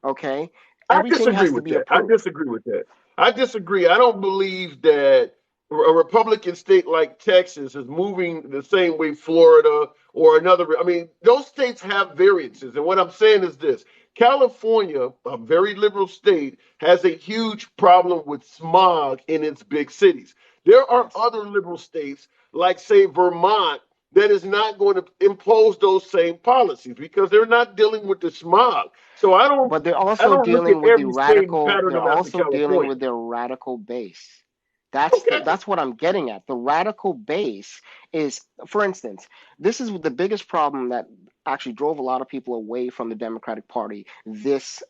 Okay, I everything disagree has to with be that. I approved. disagree with that. I disagree. I don't believe that a Republican state like Texas is moving the same way Florida or another. I mean, those states have variances. And what I'm saying is this: California, a very liberal state, has a huge problem with smog in its big cities. There are Yes, other liberal states, like, say, Vermont, that is not going to impose those same policies because they're not dealing with the smog. So I don't but they're I also don't look at dealing with the every state and radical. pattern They're them after also dealing California. with their radical base. Okay. That's what I'm getting at. The radical base is, for instance, this is the biggest problem that actually drove a lot of people away from the Democratic Party this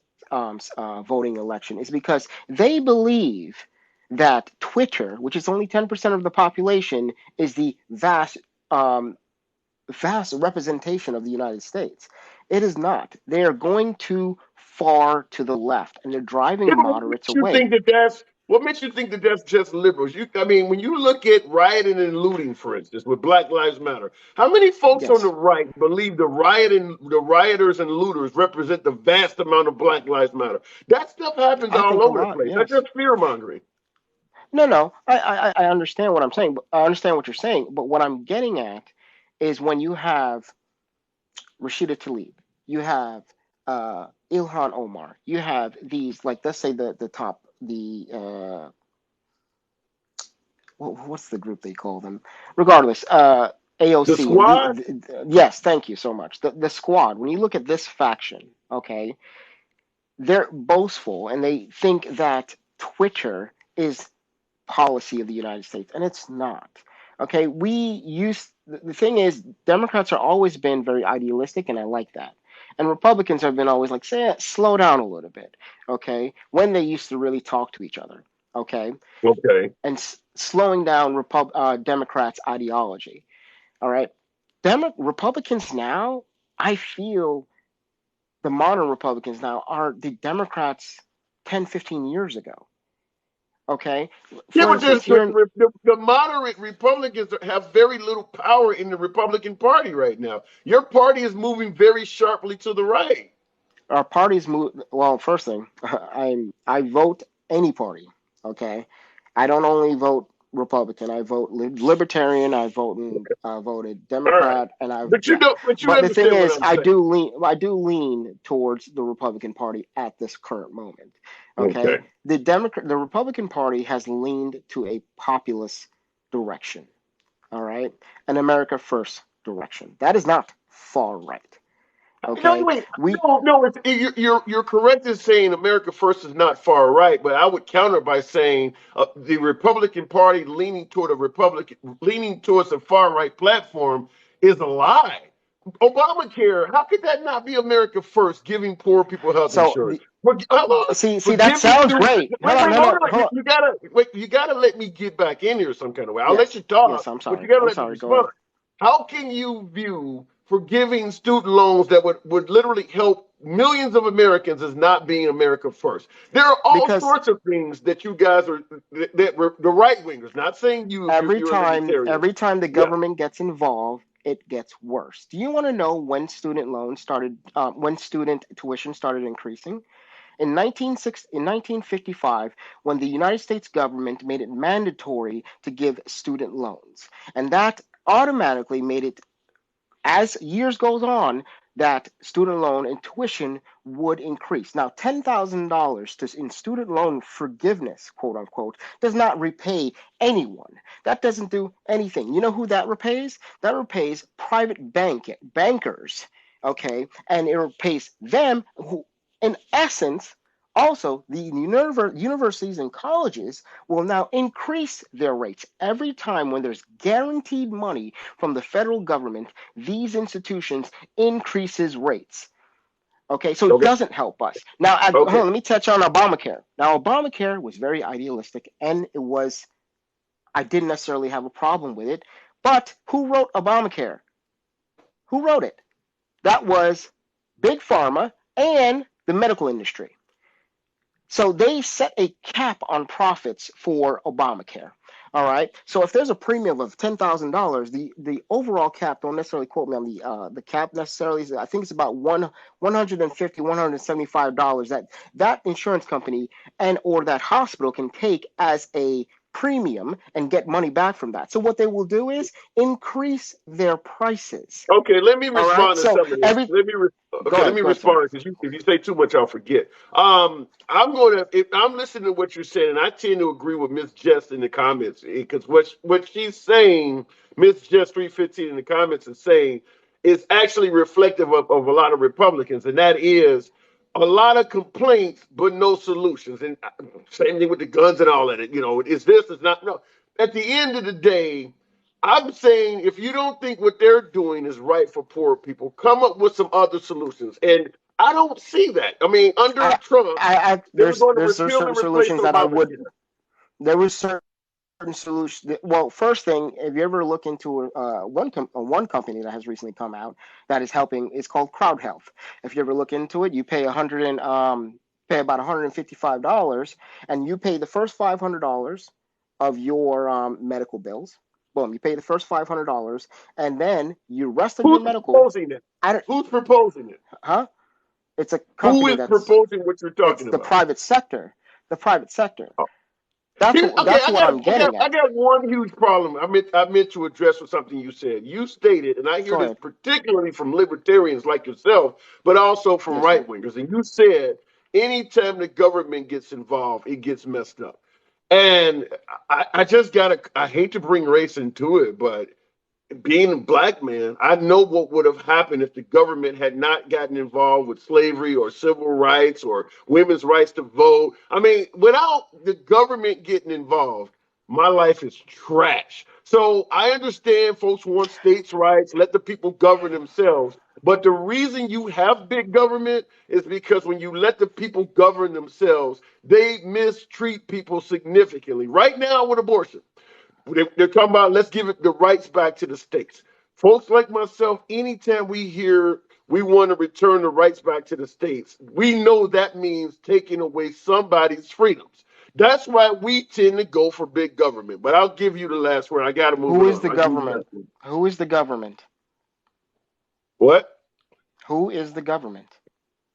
voting election is because they believe that Twitter, which is only 10% of the population, is the um, vast representation of the United States. It is not. They are going too far to the left, and they're Yeah, driving but moderates away. what makes you think that that's just liberals? I mean, when you look at rioting and looting, for instance, with Black Lives Matter, how many folks on the Yes, right believe the rioters and looters represent the vast amount of Black Lives Matter? That stuff happens I all think a over the lot. place. That's Yes. just fear mongering. No, no. I understand what I'm saying. I understand what you're saying. But what I'm getting at is when you have Rashida Tlaib, you have Ilhan Omar, you have these, like, let's say the top, the what's the group they call them? Regardless, The AOC and squad. yes, thank you so much. The squad. When you look at this faction, okay, they're boastful and they think that Twitter is policy of the United States, and it's not. Okay, the thing is, Democrats have always been very idealistic, and I like that. And Republicans have been always like, say, slow down a little bit, okay, when they used to really talk to each other, okay, Okay. and slowing down Democrats' ideology. All right, Republicans now, I feel the modern Republicans now are the Democrats 10, 15 years ago. Okay, Yeah, for but instance, here in the moderate Republicans have very little power in the Republican Party right now. Your party is moving very sharply to the right. our parties move. Well, first thing, I vote any party. Okay, I don't only vote Republican. I vote Libertarian. Voted All right, Democrat, and but you yeah. know, but you But the thing understand what is, I'm saying. I do lean towards the Republican Party at this current moment. Okay, Okay. The Republican Party has leaned to a populist direction. All right, an America First direction. That is not far right. No, Okay, wait, we no. You're correct in saying America First is not far right, but I would counter by saying the Republican Party leaning towards a far right platform is a lie. Obamacare, how could that not be America First, giving poor people health so insurance? the For see that giving sounds students. great. Wait, wait, Hold hold on, on. hold on. You gotta let me get back in here some kind of way. I'll let Yes, you yes. talk, I'm but you sorry. gotta I'm let me sorry. Go respond. ahead. How can you view forgiving student loans that would literally help millions of Americans as not being America First? There are all Because sorts of things that you guys are that were the right wingers. Not saying you, you're a libertarian. every time the Yeah. government gets involved, it gets worse. Do you want to know when student loans started, when student tuition started increasing? In 1955, when the United States government made it mandatory to give student loans. And that automatically made it, as years goes on, that student loan and tuition would increase. Now, $10,000 in student loan forgiveness, quote unquote, does not repay anyone. That doesn't do anything. You know who that repays? That repays private bankers, okay? And it repays them who, in essence, also, the universities and colleges will now increase their rates. Every time when there's guaranteed money from the federal government, these institutions increases rates. Okay, so it doesn't help us. Now, let me touch on Obamacare. Now, Obamacare was very idealistic, and I didn't necessarily have a problem with it. But who wrote Obamacare? Who wrote it? That was Big Pharma and the medical industry. So they set a cap on profits for Obamacare. All right. So if there's a premium of $10,000, the overall cap, don't necessarily quote me on the cap necessarily. I think it's about $150, $175 that insurance company and or that hospital can take as a premium and get money back from that. So what they will do is increase their prices. Okay, let me respond to some of this. Let me respond, because if you say too much, I'll forget. I'm listening to what you're saying, and I tend to agree with Miss Jess in the comments, because what she's saying, Miss Jess 315 in the comments is saying, is actually reflective of a lot of Republicans, and that is a lot of complaints, but no solutions. And same thing with the guns and all that. Is this, is not. No. At the end of the day, I'm saying if you don't think what they're doing is right for poor people, come up with some other solutions. And I don't see that. I mean, under Trump, there's certain solutions that I would. There was certain solutions. Well, first thing, if you ever look into one company that has recently come out that is helping, it's called Crowd Health. If you ever look into it, you pay about $155, and you pay the first $500 of your medical bills. Boom, you pay the first $500, and then you rest of your medical. Who's proposing it? Huh? It's a company. Who is proposing what you're talking about? The private sector. The private sector. Oh. That's what I'm getting at. I got one huge problem I meant to address with something you said. You stated, and I hear this particularly from libertarians like yourself, but also from right-wingers, and you said anytime the government gets involved, it gets messed up. And I hate to bring race into it, but being a black man, I know what would have happened if the government had not gotten involved with slavery or civil rights or women's rights to vote. I mean, without the government getting involved, my life is trash. So I understand folks want states' rights, let the people govern themselves. But the reason you have big government is because when you let the people govern themselves, they mistreat people significantly. Right now with abortion, they're talking about let's give it the rights back to the states. Folks like myself, anytime we hear we want to return the rights back to the states, we know that means taking away somebody's freedoms. That's why we tend to go for big government. But I'll give you the last word. I got to move on. Who is the government? Who is the government? What? Who is the government?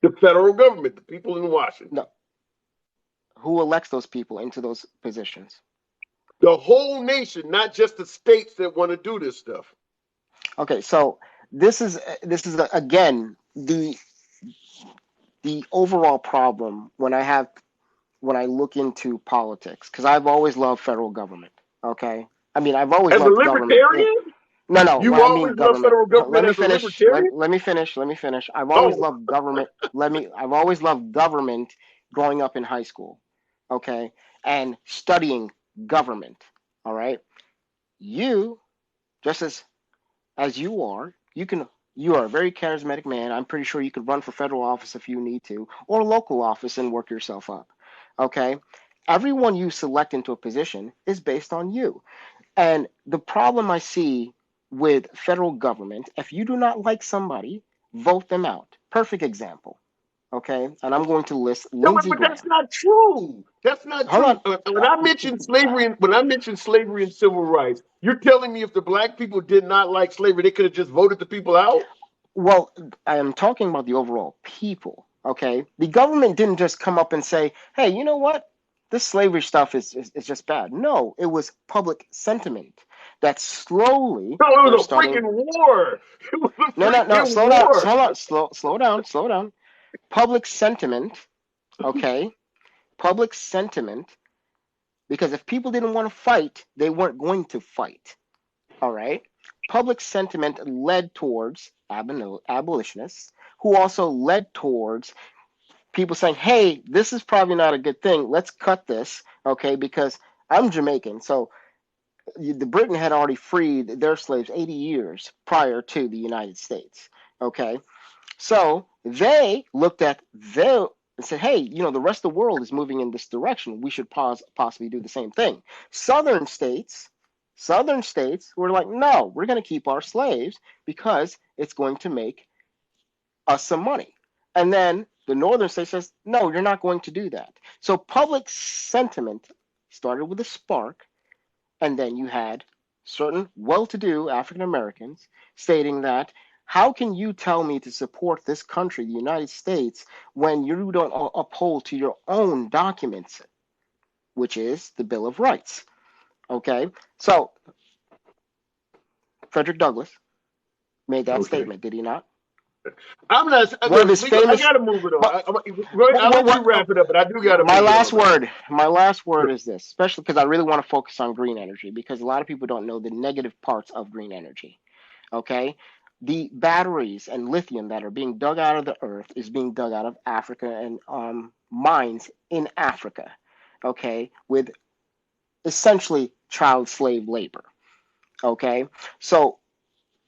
The federal government, the people in Washington. No. Who elects those people into those positions? The whole nation, not just the states that want to do this stuff. Okay, so this is again the overall problem when I look into politics, because I've always loved federal government. Okay, I mean I've always loved government. As a libertarian? No. You always love federal government. Let me finish. I've always loved government. I've always loved government growing up in high school. Okay, and studying government. All right, you just as you are, you are a very charismatic man. I'm pretty sure you could run for federal office if you need to, or local office, and work yourself up. Okay, everyone you select into a position is based on you. And the problem I see with federal government, if you do not like somebody, vote them out. Perfect example. Okay, and I'm going to list No, Lindsey but that's Graham. not true. That's not Hold true. on. When I mentioned slavery and civil rights, you're telling me if the black people did not like slavery, they could have just voted the people out? Well, I am talking about the overall people. Okay, the government didn't just come up and say, "Hey, you know what? This slavery stuff is just bad." No, it was public sentiment that slowly No, it they're was a starting. freaking war. It was a No, no, no. freaking Slow down. war. Slow down. Slow down. Slow down. Public sentiment. Okay, public sentiment. Because if people didn't want to fight, they weren't going to fight. All right. Public sentiment led towards abolitionists, who also led towards people saying, "Hey, this is probably not a good thing. Let's cut this." Okay, because I'm Jamaican, so the Britain had already freed their slaves 80 years prior to the United States. Okay, so they looked at their and said, "Hey, the rest of the world is moving in this direction. We should possibly do the same thing." Southern states were like, "No, we're going to keep our slaves because it's going to make us some money." And then the northern state says, "No, you're not going to do that." So public sentiment started with a spark, and then you had certain well-to-do African Americans stating that, "How can you tell me to support this country, the United States, when you don't uphold to your own documents, which is the Bill of Rights?" Okay, so Frederick Douglass made that Okay. statement, did he not? I'm not. One of his I famous. got to move it on. But, I'll let you wrap it up, but I do got to my move last it on. word. My last word is this, especially because I really want to focus on green energy, because a lot of people don't know the negative parts of green energy. Okay, the batteries and lithium that are being dug out of the earth is being dug out of Africa and mines in Africa. Okay, with essentially child slave labor. Okay, so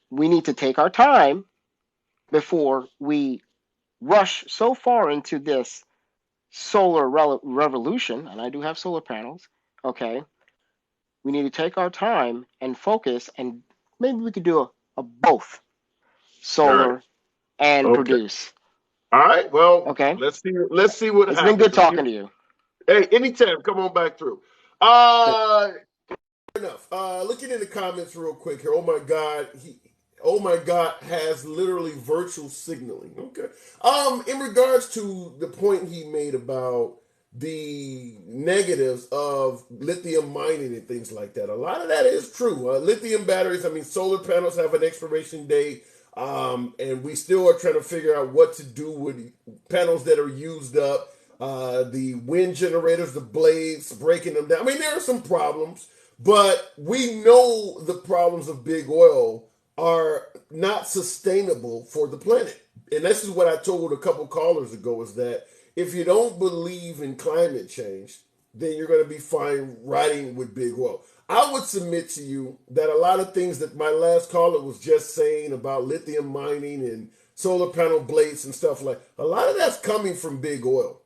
we need to take our time before we rush so far into this solar revolution, and I do have solar panels. Okay, we need to take our time and focus, and maybe we could do a both solar Right. and Okay. produce. All right. Well, Okay, let's see what it's happens. been good talking to you. Hey, anytime. Come on back through. Enough. Looking in the comments real quick here. Oh my God, has literally virtual signaling. Okay. In regards to the point he made about the negatives of lithium mining and things like that, a lot of that is true. Lithium batteries, I mean, solar panels have an expiration date. And we still are trying to figure out what to do with panels that are used up. The wind generators, the blades, breaking them down. I mean, there are some problems, but we know the problems of big oil are not sustainable for the planet. And this is what I told a couple callers ago, is that if you don't believe in climate change, then you're going to be fine riding with big oil. I would submit to you that a lot of things that my last caller was just saying about lithium mining and solar panel blades and stuff, like a lot of that's coming from big oil.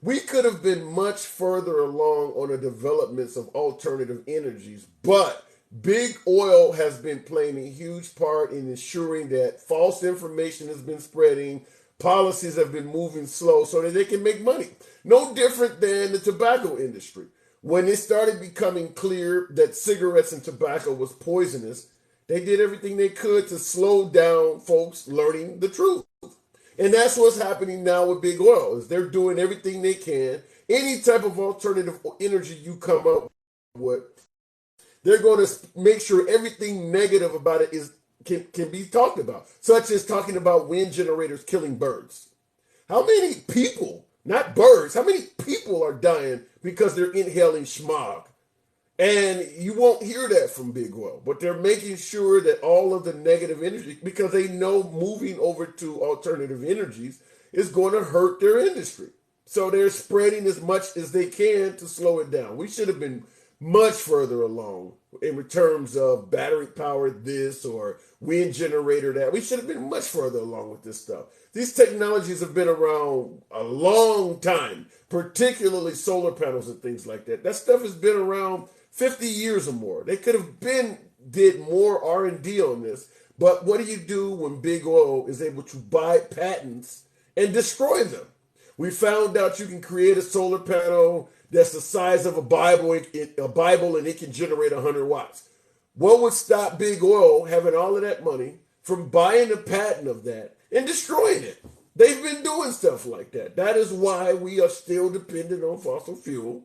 We could have been much further along on the developments of alternative energies, but big oil has been playing a huge part in ensuring that false information has been spreading, policies have been moving slow so that they can make money. No different than the tobacco industry. When it started becoming clear that cigarettes and tobacco was poisonous, they did everything they could to slow down folks learning the truth. And that's what's happening now with big oil, is they're doing everything they can. Any type of alternative energy you come up with, they're going to make sure everything negative about it can be talked about, such as talking about wind generators killing birds. How many people, not birds, how many people are dying because they're inhaling smog? And you won't hear that from big oil, but they're making sure that all of the negative energy, because they know moving over to alternative energies is going to hurt their industry. So they're spreading as much as they can to slow it down. We should have been much further along in terms of battery powered this or wind generator that. We should have been much further along with this stuff. These technologies have been around a long time, particularly solar panels and things like that. That stuff has been around 50 years or more. They could have did more R&D on this. But what do you do when big oil is able to buy patents and destroy them? We found out you can create a solar panel that's the size of a Bible, and it can generate 100 watts. What would stop Big Oil having all of that money from buying a patent of that and destroying it? They've been doing stuff like that. That is why we are still dependent on fossil fuel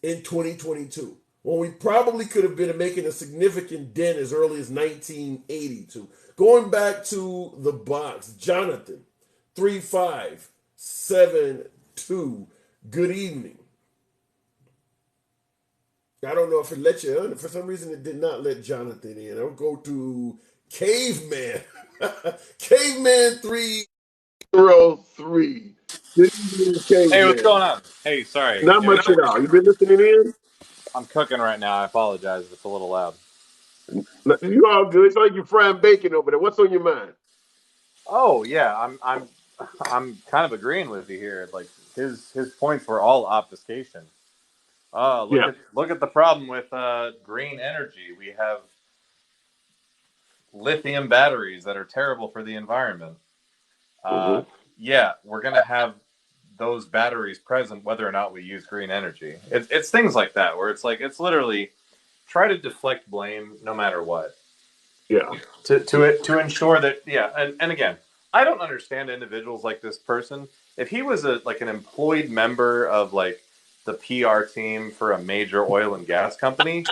in 2022, when we probably could have been making a significant dent as early as 1982. Going back to the box, Jonathan, 3572, good evening. I don't know if it let you in. For some reason, it did not let Jonathan in. I'll go to Caveman. Caveman 303. Good evening, Caveman. Hey, what's going on? Hey, sorry. Not much at all. You been listening in? I'm cooking right now. I apologize if it's a little loud. You all good? It's like you're frying bacon over there. What's on your mind? Oh yeah, I'm kind of agreeing with you here. Like his points were all obfuscation. Look at the problem with green energy. We have lithium batteries that are terrible for the environment. Yeah, we're gonna have those batteries present whether or not we use green energy. It's things like that where it's like it's literally try to deflect blame no matter what. Yeah. To ensure that and again, I don't understand individuals like this person. If he was an employed member of like the PR team for a major oil and gas company,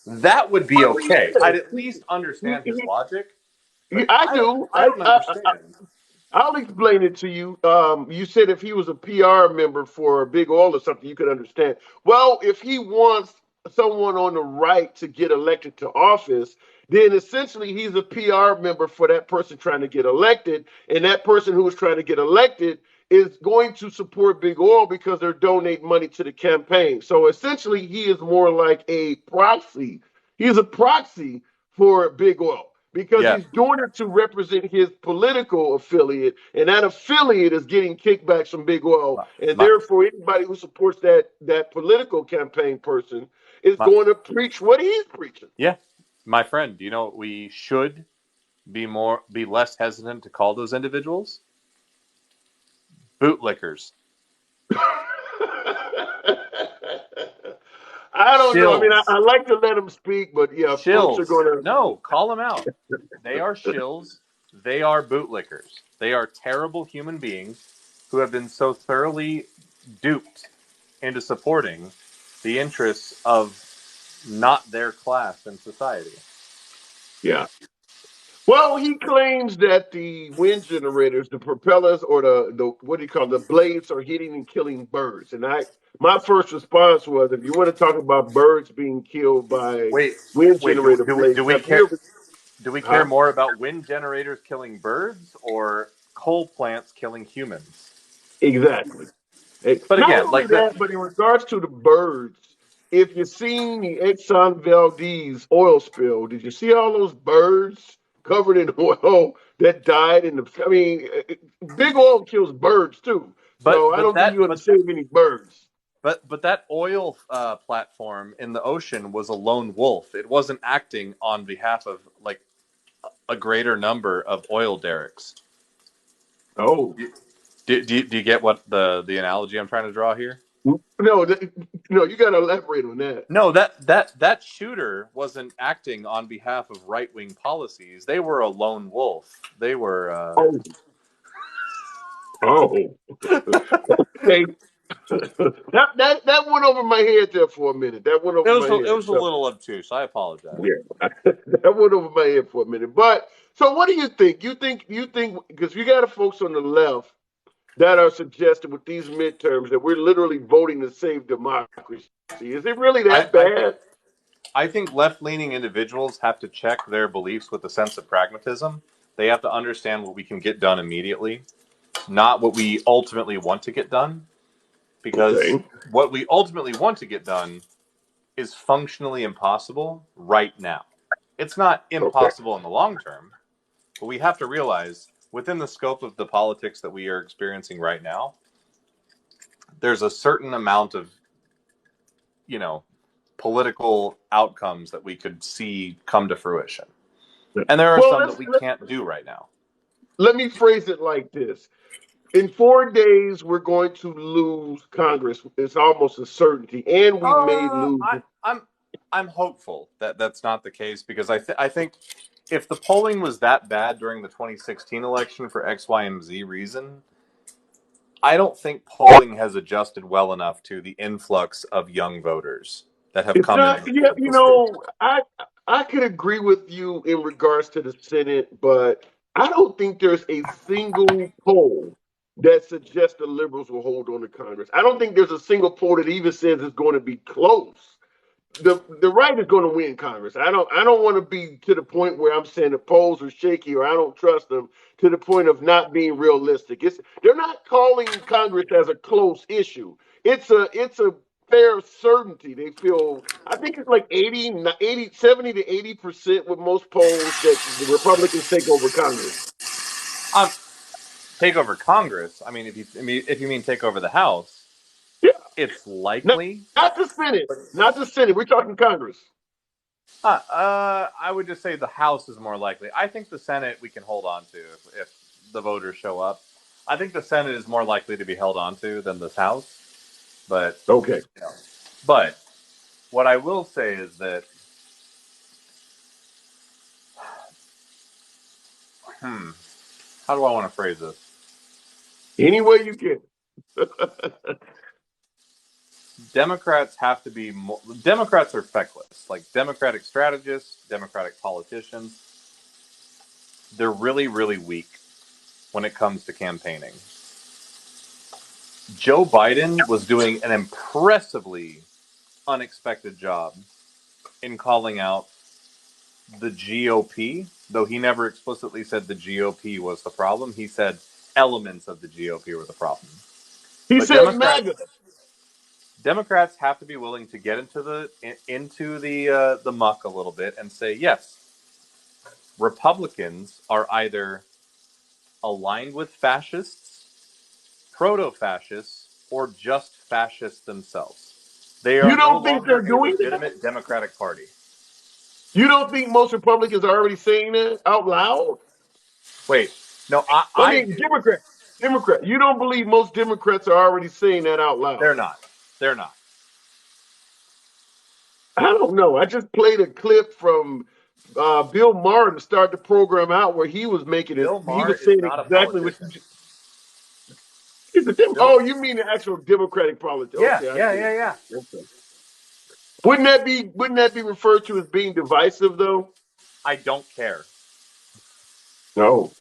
that would be okay. I'd at least understand his logic. I do. I don't understand. I'll explain it to you. You said if he was a PR member for Big Oil or something, you could understand. Well, if he wants someone on the right to get elected to office, then essentially he's a PR member for that person trying to get elected. And that person who is trying to get elected is going to support Big Oil because they're donating money to the campaign. So essentially, he is more like a proxy. He's a proxy for Big Oil, because he's doing it to represent his political affiliate, and that affiliate is getting kickbacks from Big Oil, and therefore anybody who supports that political campaign person is going to preach what he's preaching. Yeah, my friend, do you know what we should be less hesitant to call those individuals? Bootlickers. I don't know. I mean, I like to let them speak, but yeah, shills. Folks are going to... No, call them out. They are shills. They are bootlickers. They are terrible human beings who have been so thoroughly duped into supporting the interests of not their class in society. Yeah. Well, he claims that the wind generators, the propellers, or the what do you call the blades, are hitting and killing birds. And my first response was, if you want to talk about birds being killed by wind generator blades, do we care more about wind generators killing birds or coal plants killing humans? Exactly. But again, but in regards to the birds, if you've seen the Exxon Valdez oil spill, did you see all those birds covered in oil that died in the... I mean, Big Oil kills birds too. So I don't think you want to save any birds. But that oil platform in the ocean was a lone wolf. It wasn't acting on behalf of like a greater number of oil derricks. Oh. Do you get what the analogy I'm trying to draw here? No, you got to elaborate on that. No, that shooter wasn't acting on behalf of right-wing policies. They were a lone wolf. They were. Okay. That went over my head there for a minute. That went over my head. It was a little obtuse. I apologize. Yeah, that went over my head for a minute. But so, what do you think? You think because you got folks on the left that are suggesting with these midterms that we're literally voting to save democracy. Is it really that bad? I think left-leaning individuals have to check their beliefs with a sense of pragmatism. They have to understand what we can get done immediately, not what we ultimately want to get done. Because what we ultimately want to get done is functionally impossible right now. It's not impossible in the long term, but we have to realize within the scope of the politics that we are experiencing right now, there's a certain amount of, political outcomes that we could see come to fruition. And there are some that we can't do right now. Let me phrase it like this. In 4 days, we're going to lose Congress. It's almost a certainty, and we may lose. I'm hopeful that that's not the case because I think if the polling was that bad during the 2016 election for X, Y, and Z reason, I don't think polling has adjusted well enough to the influx of young voters that have It's come not. into the Yeah, political stage. I could agree with you in regards to the Senate, but I don't think there's a single poll that suggests the liberals will hold on to Congress. I don't think there's a single poll that even says it's going to be close. The right is going to win Congress. I don't want to be to the point where I'm saying the polls are shaky or I don't trust them to the point of not being realistic. They're not calling Congress as a close issue. It's a fair certainty. They feel I think it's like 70 to 80% with most polls that the Republicans take over Congress. Um, take over Congress. I mean, if you mean take over the House, Yeah, it's not, likely. not the Senate, not the Senate. We're talking Congress. I would just say the House is more likely. I think the Senate we can hold on to if the voters show up. I think the Senate is more likely to be held on to than the House. But Okay. you know, but what I will say is that how do I want to phrase this? Any way you can. Democrats have to be more. Democrats are feckless. Like Democratic strategists, Democratic politicians, they're really, really weak when it comes to campaigning. Joe Biden was doing an impressively unexpected job in calling out the GOP, though he never explicitly said the GOP was the problem. He said elements of the GOP were the problem. He But said MAGA. Democrats have to be willing to get into the muck a little bit and say yes. Republicans are either aligned with fascists, proto-fascists, or just fascists themselves. They are You no don't think longer they're a doing that? legitimate Democratic Party. You don't think most Republicans are already saying that out loud? Wait, no, I I mean, do. Democrat. You don't believe most Democrats are already saying that out loud? They're not. They're not. I don't know. I just played a clip from Bill Maher to start the program out where he was making it. Bill He Maher was is saying not a exactly what politician. he's a Bill, Oh, you mean the actual Democratic politician? yeah, Okay, I yeah, see. yeah, yeah. Okay. Wouldn't that be referred to as being divisive though? I don't care. No.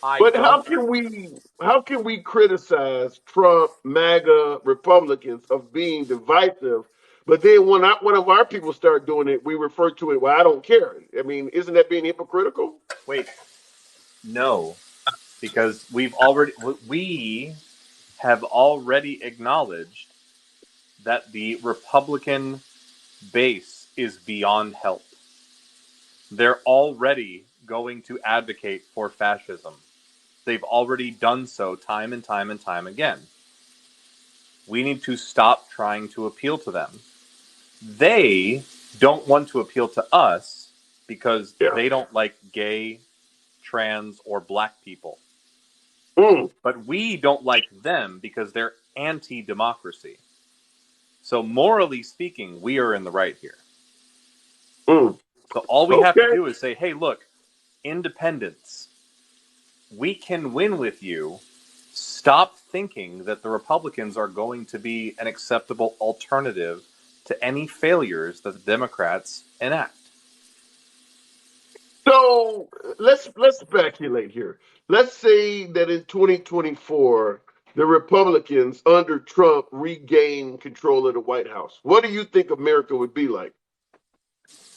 I But don't. how can we criticize Trump, MAGA, Republicans of being divisive? But then when one of our people start doing it, we refer to it. Well, I don't care. I mean, isn't that being hypocritical? Wait, no, because we have already acknowledged that the Republican base is beyond help. They're already going to advocate for fascism. They've already done so time and time and time again. We need to stop trying to appeal to them. They don't want to appeal to us because Yeah. they don't like gay, trans, or black people. Mm, But we don't like them because they're anti-democracy. So morally speaking, we are in the right here. mm. So all we have to Okay. do is say, hey, look, independents, we can win with you. Stop thinking that the Republicans are going to be an acceptable alternative to any failures that the Democrats enact. So let's speculate here. Let's say that in 2024, the Republicans under Trump regain control of the White House. What do you think America would be like?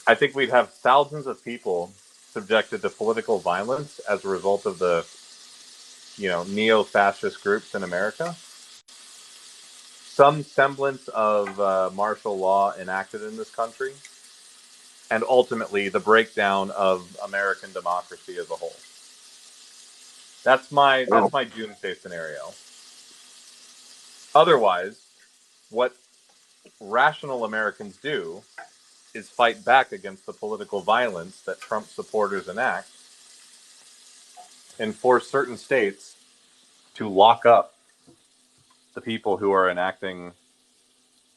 I think we'd have thousands of people subjected to political violence as a result of the, neo-fascist groups in America. Some semblance of martial law enacted in this country, and ultimately the breakdown of American democracy as a whole. That's my doomsday scenario. Otherwise, what rational Americans do is fight back against the political violence that Trump supporters enact and force certain states to lock up the people who are enacting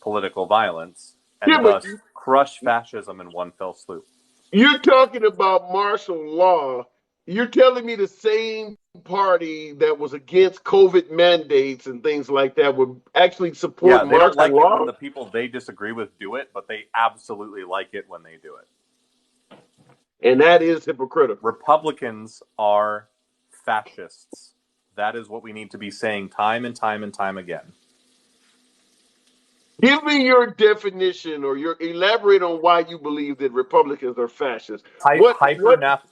political violence and Yeah, but thus crush fascism in one fell swoop. you're talking about martial law. You're telling me the same party that was against COVID mandates and things like that would actually support Yeah, they don't martial like it when law? the people they disagree with do it, but they absolutely like it when they do it. And that is hypocritical. Republicans are fascists. That is what we need to be saying time and time and time again. Give me your definition or your elaborate on why you believe that Republicans are fascists. What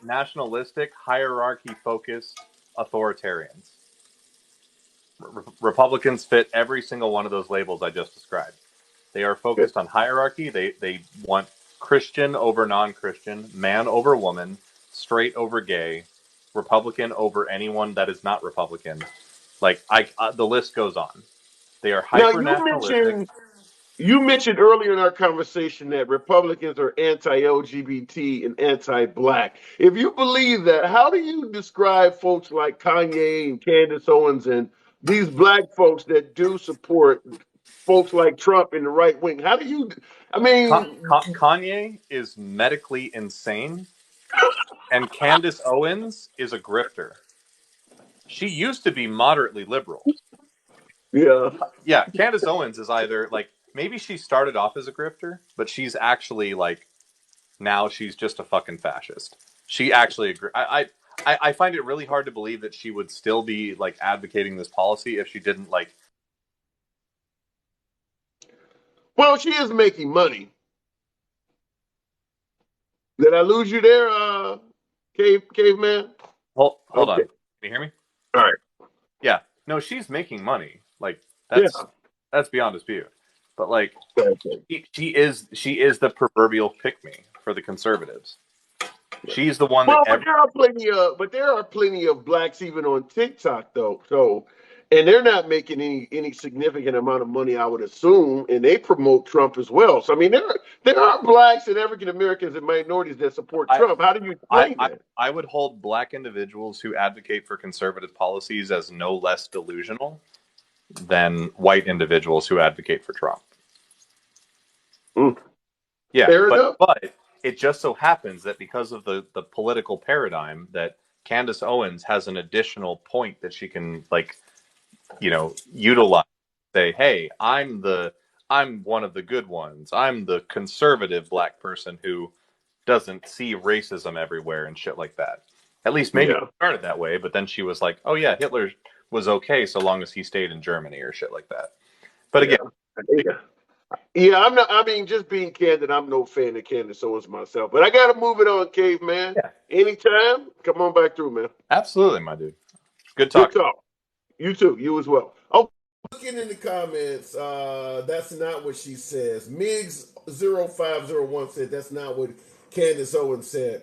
Nationalistic, hierarchy-focused authoritarians. Republicans fit every single one of those labels I just described. They are focused on hierarchy. They want Christian over non-Christian, man over woman, straight over gay, Republican over anyone that is not Republican. Like the list goes on. They are now hyper-nationalistic. you mentioned earlier in our conversation that Republicans are anti-LGBT and anti-black. If you believe that, how do you describe folks like Kanye and Candace Owens and these black folks that do support folks like Trump in the right wing? How do you? I mean, Kanye is medically insane, and Candace Owens is a grifter. She used to be moderately liberal. yeah. Candace Owens is either like maybe she started off as a grifter, but she's actually like now she's just a fucking fascist. She actually I find it really hard to believe that she would still be like advocating this policy if she didn't like. Well, she is making money. Did I lose you there, caveman? Hold on. Okay. Can you hear me? All right. Yeah. No, she's making money. Like that's beyond dispute. But like she is the proverbial pick-me for the conservatives. She's the one that there are plenty of blacks even on TikTok though. So and they're not making any significant amount of money, I would assume, and they promote Trump as well. So I mean there are blacks and African Americans and minorities that support Trump. How do you explain that? I would hold black individuals who advocate for conservative policies as no less delusional than white individuals who advocate for Trump. Yeah, but it just so happens that because of the political paradigm that Candace Owens has an additional point that she can utilize. Say, hey, I'm one of the good ones. I'm the conservative black person who doesn't see racism everywhere and shit like that. At least maybe it started that way, but then she was like, oh yeah, Hitler was okay so long as he stayed in Germany or shit like that. But again, I'm not. I mean, just being candid, I'm no fan of Candace Owens myself. But I got to move it on, caveman. Yeah. Anytime, come on back through, man. Absolutely, my dude. Good talk. You too. You as well. Oh, looking in the comments, that's not what she says. Migs0501 said that's not what Candace Owens said.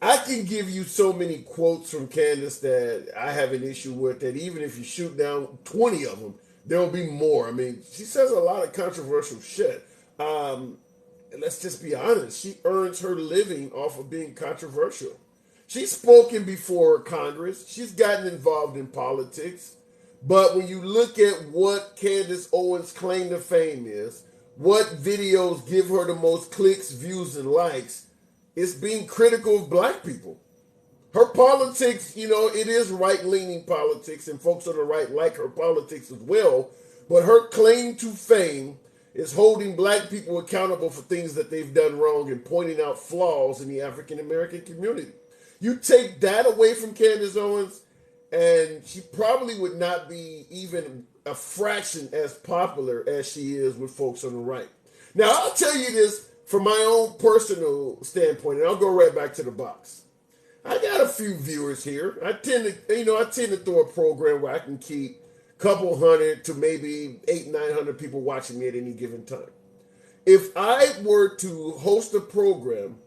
I can give you so many quotes from Candace that I have an issue with that even if you shoot down 20 of them, there will be more. I mean, she says a lot of controversial shit. Let's just be honest. She earns her living off of being controversial. She's spoken before Congress. She's gotten involved in politics. But when you look at what Candace Owens' claim to fame is, what videos give her the most clicks, views, and likes, it's being critical of black people. Her politics, it is right-leaning politics, and folks on the right like her politics as well. But her claim to fame is holding black people accountable for things that they've done wrong and pointing out flaws in the African-American community. You take that away from Candace Owens, and she probably would not be even a fraction as popular as she is with folks on the right. Now, I'll tell you this from my own personal standpoint, and I'll go right back to the box. I got a few viewers here. I tend to throw a program where I can keep a couple hundred to maybe 800-900 people watching me at any given time. If I were to host a program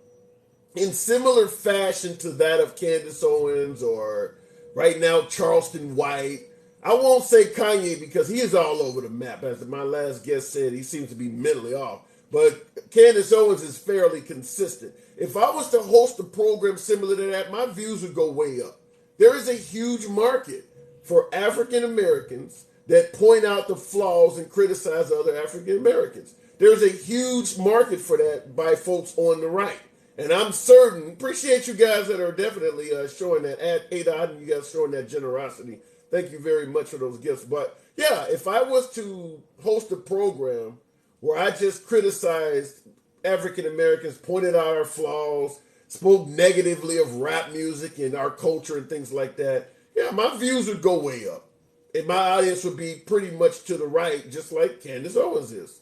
in similar fashion to that of Candace Owens or right now Charleston White, I won't say Kanye because he is all over the map. As my last guest said, he seems to be mentally off. But Candace Owens is fairly consistent. If I was to host a program similar to that, my views would go way up. There is a huge market for African Americans that point out the flaws and criticize other African Americans. There's a huge market for that by folks on the right. And I'm certain, appreciate you guys that are definitely showing that at ADOT and you guys showing that generosity. Thank you very much for those gifts. But yeah, if I was to host a program where I just criticized African Americans, pointed out our flaws, spoke negatively of rap music and our culture and things like that, yeah, my views would go way up. And my audience would be pretty much to the right, just like Candace Owens is.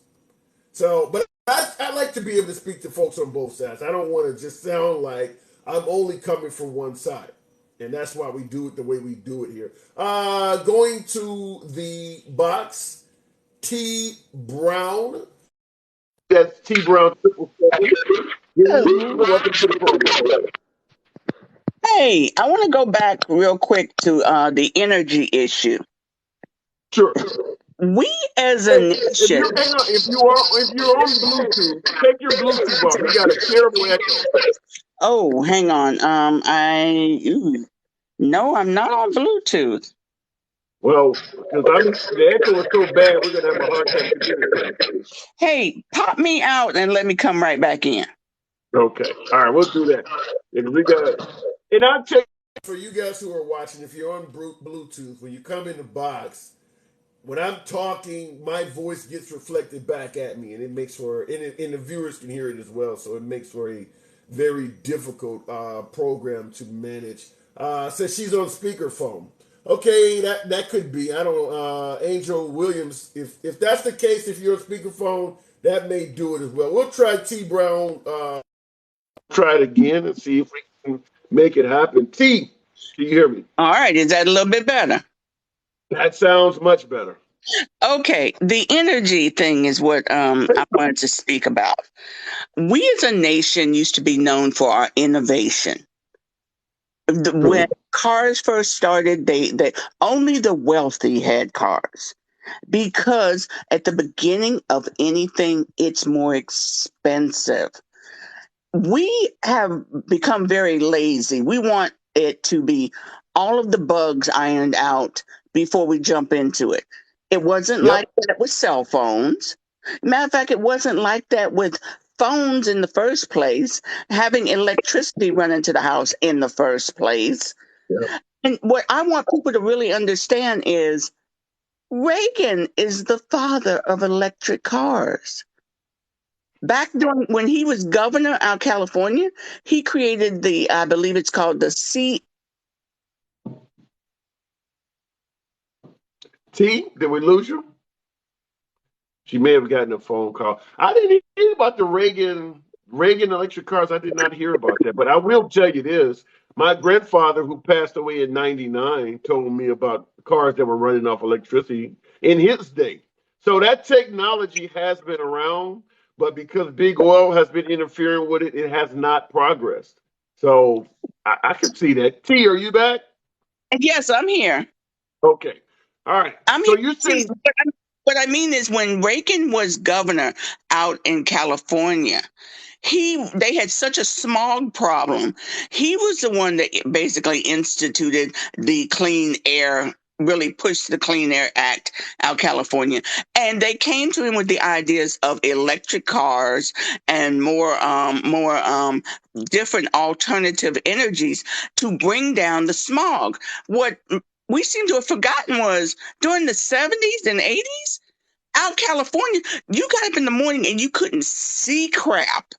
So, but I like to be able to speak to folks on both sides. I don't want to just sound like I'm only coming from one side. And that's why we do it the way we do it here. Going to the box, T Brown. That's T Brown 777. Welcome to the program. Hey, I want to go back real quick to the energy issue. Sure. We as a nation. If you're on Bluetooth, take your Bluetooth off. You got a terrible echo. Oh, hang on. No, I'm not on Bluetooth. Well, because the echo is so bad, we're gonna have a hard time getting it. Hey, pop me out and let me come right back in. Okay. All right, we'll do that. And I'll check for you guys who are watching. If you're on Bluetooth, when you come in the box, when I'm talking, my voice gets reflected back at me, and it makes for and the viewers can hear it as well. So it makes for a very difficult program to manage. Says she's on speakerphone. Okay, that could be. I don't. Angel Williams. If that's the case, if you're on speakerphone, that may do it as well. We'll try T Brown. Try it again and see if we can make it happen. T, can you hear me? All right, is that a little bit better? That sounds much better. Okay, the energy thing is what I wanted to speak about. We as a nation used to be known for our innovation. When cars first started, they only the wealthy had cars, because at the beginning of anything, it's more expensive. We have become very lazy. We want it to be all of the bugs ironed out before we jump into it. It wasn't like that with cell phones. Matter of fact, it wasn't like that with phones in the first place, having electricity run into the house in the first place. And what I want people to really understand is Reagan is the father of electric cars. Back when he was governor of California, he created I believe it's called the C. T, did we lose you? She may have gotten a phone call. I didn't hear about the Reagan electric cars. I did not hear about that. But I will tell you this. My grandfather, who passed away in 99, told me about cars that were running off electricity in his day. So that technology has been around, but because big oil has been interfering with it, it has not progressed. So I can see that. T, are you back? Yes, I'm here. Okay. All right. So you see, what I mean is when Reagan was governor out in California, they had such a smog problem. He was the one that basically instituted the clean air, really pushed the Clean Air Act out of California. And they came to him with the ideas of electric cars and more different alternative energies to bring down the smog. What we seem to have forgotten was during the 70s and 80s, out California, you got up in the morning and you couldn't see crap.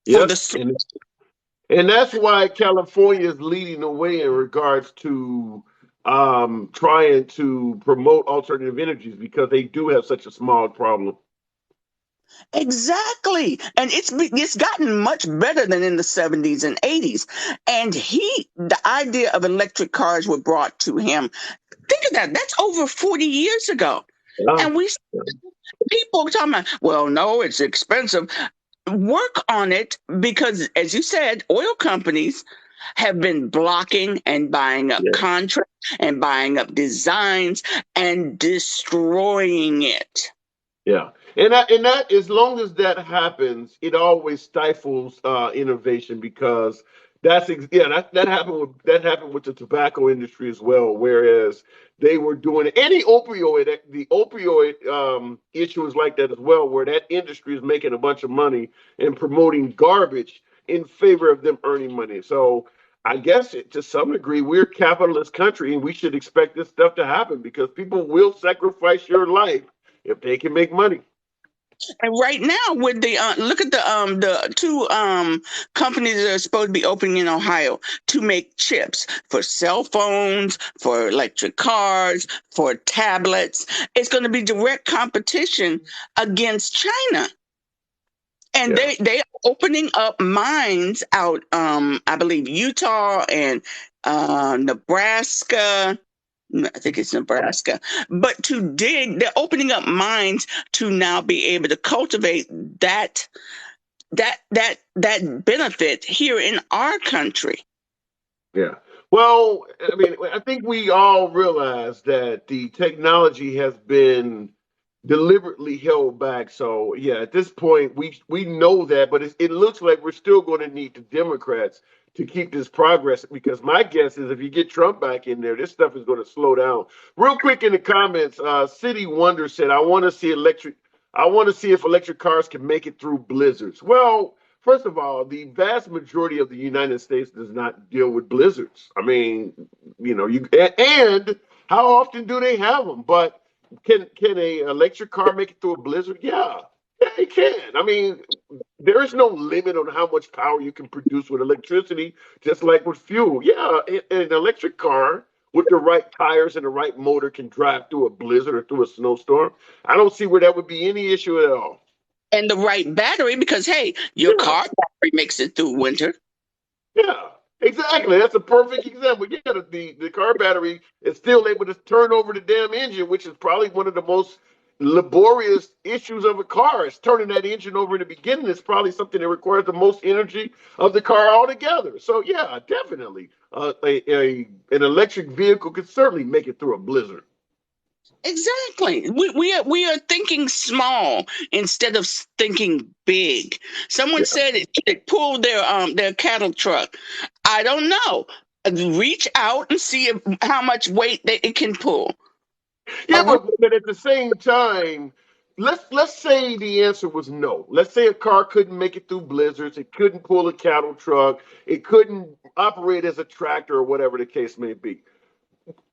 Yes, and that's why California is leading the way in regards to trying to promote alternative energies, because they do have such a smog problem. Exactly. And it's gotten much better than in the 70s and 80s. And the idea of electric cars were brought to him. Think of that. That's over 40 years ago. And people talking about, well, no, it's expensive. Work on it, because, as you said, oil companies have been blocking and buying up contracts and buying up designs and destroying it. Yeah. And that, as long as that happens, it always stifles innovation, because that happened with the tobacco industry as well. Whereas they were doing the opioid issue is like that as well, where that industry is making a bunch of money and promoting garbage in favor of them earning money. So I guess to some degree we're a capitalist country and we should expect this stuff to happen because people will sacrifice your life if they can make money. And right now, with the look at the two companies that are supposed to be opening in Ohio to make chips for cell phones, for electric cars, for tablets. It's going to be direct competition against China. And Yeah. they are opening up mines out, I believe Utah and Nebraska. I think it's Nebraska. But they're opening up mines to now be able to cultivate that benefit here in our country. Yeah. Well, I mean, I think we all realize that the technology has been deliberately held back. So, yeah, at this point, we know that, but it looks like we're still going to need the Democrats to keep this progress because my guess is if you get Trump back in there, this stuff is going to slow down. Real quick in the comments, City Wonder said, I want to see if electric cars can make it through blizzards. Well, first of all, the vast majority of the United States does not deal with blizzards. I mean, and how often do they have them? But can a electric car make it through a blizzard? Yeah, it can. I mean, there is no limit on how much power you can produce with electricity, just like with fuel. Yeah, an electric car with the right tires and the right motor can drive through a blizzard or through a snowstorm. I don't see where that would be any issue at all. And the right battery, because hey, your car battery makes it through winter. Yeah, exactly. That's a perfect example. Yeah, the car battery is still able to turn over the damn engine, which is probably one of the most laborious issues of a car. Is turning that engine over in the beginning is probably something that requires the most energy of the car altogether. So yeah, definitely, an electric vehicle could certainly make it through a blizzard. Exactly. We are thinking small instead of thinking big. Someone said it pulled their cattle truck. I don't know. Reach out and see how much weight it can pull. Yeah, but at the same time, let's say the answer was no. Let's say a car couldn't make it through blizzards, it couldn't pull a cattle truck, it couldn't operate as a tractor or whatever the case may be.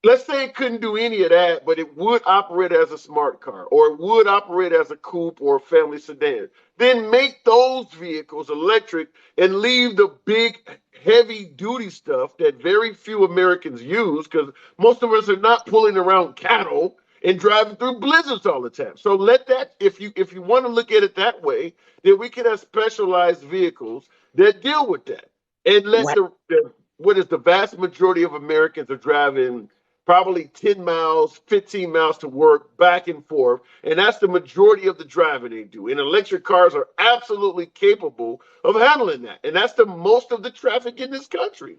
Let's say it couldn't do any of that, but it would operate as a smart car or it would operate as a coupe or a family sedan. Then make those vehicles electric and leave the big, heavy duty stuff that very few Americans use because most of us are not pulling around cattle and driving through blizzards all the time. So let that, if you want to look at it that way, then we can have specialized vehicles that deal with that. And let the vast majority of Americans are driving probably 10 miles, 15 miles to work, back and forth. And that's the majority of the driving they do. And electric cars are absolutely capable of handling that. And that's the most of the traffic in this country.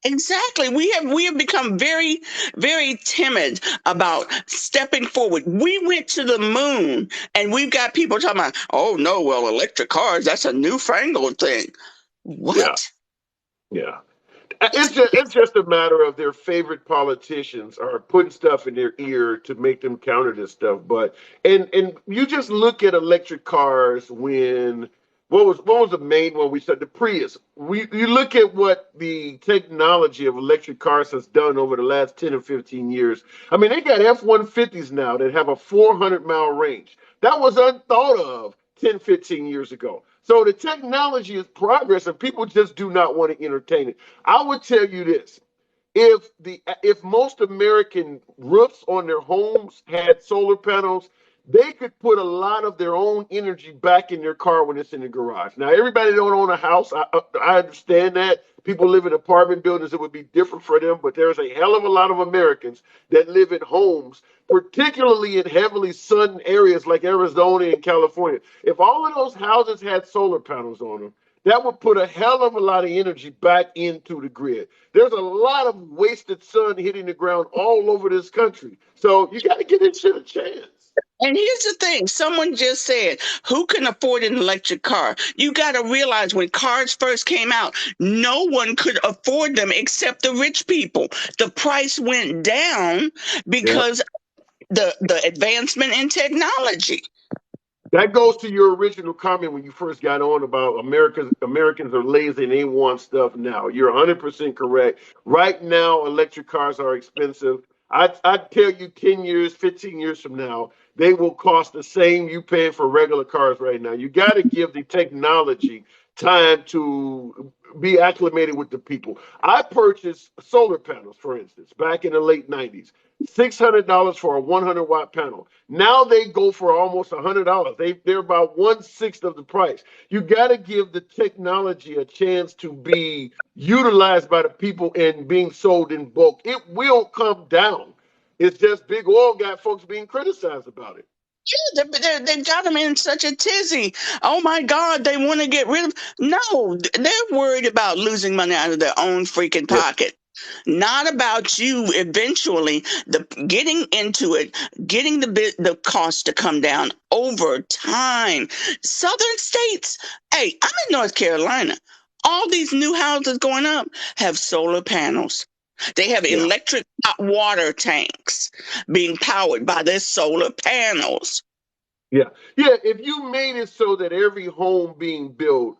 Exactly. We have become very, very timid about stepping forward. We went to the moon and we've got people talking about, oh no, well, electric cars, that's a newfangled thing. What? Yeah. It's just a matter of their favorite politicians are putting stuff in their ear to make them counter this stuff. But and you just look at electric cars when what was the main one we said, the Prius. You look at what the technology of electric cars has done over the last 10 or 15 years. I mean, they got F-150s now that have a 400-mile range. That was unthought of 10, 15 years ago. So the technology is progress and people just do not want to entertain it. I would tell you this. If most American roofs on their homes had solar panels, they could put a lot of their own energy back in their car when it's in the garage. Now, everybody don't own a house. I understand that. People live in apartment buildings. It would be different for them, but there's a hell of a lot of Americans that live in homes, particularly in heavily sun areas like Arizona and California. If all of those houses had solar panels on them, that would put a hell of a lot of energy back into the grid. There's a lot of wasted sun hitting the ground all over this country. So you got to give this shit a chance. And here's the thing, someone just said, who can afford an electric car? You got to realize when cars first came out, no one could afford them except the rich people. The price went down because the advancement in technology. That goes to your original comment when you first got on about Americans are lazy and they want stuff now. You're 100% correct. Right now, electric cars are expensive. I tell you, 10 years, 15 years from now, they will cost the same you paying for regular cars right now. You got to give the technology time to be acclimated with the people. I purchased solar panels, for instance, back in the late 90s. $600 for a 100-watt panel. Now they go for almost $100. They're about 1/6 of the price. You got to give the technology a chance to be utilized by the people and being sold in bulk. It will come down. It's just big oil got folks being criticized about it. Yeah, they got them in such a tizzy. Oh my God, they want to get rid of. No, they're worried about losing money out of their own freaking pocket. Not about you eventually getting into it, getting the cost to come down over time. Southern states, hey, I'm in North Carolina. All these new houses going up have solar panels. They have electric hot water tanks being powered by their solar panels. Yeah. If you made it so that every home being built,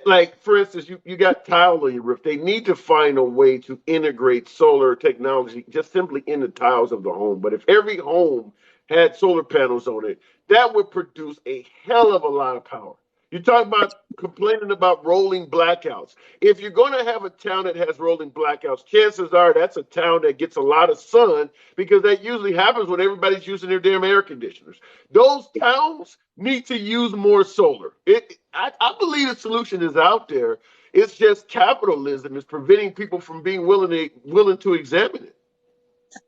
like for instance, you got tile on your roof, they need to find a way to integrate solar technology just simply in the tiles of the home. But if every home had solar panels on it, that would produce a hell of a lot of power. You talk about complaining about rolling blackouts. If you're going to have a town that has rolling blackouts, chances are that's a town that gets a lot of sun because that usually happens when everybody's using their damn air conditioners. Those towns need to use more solar. I believe the solution is out there. It's just capitalism is preventing people from being willing to examine it.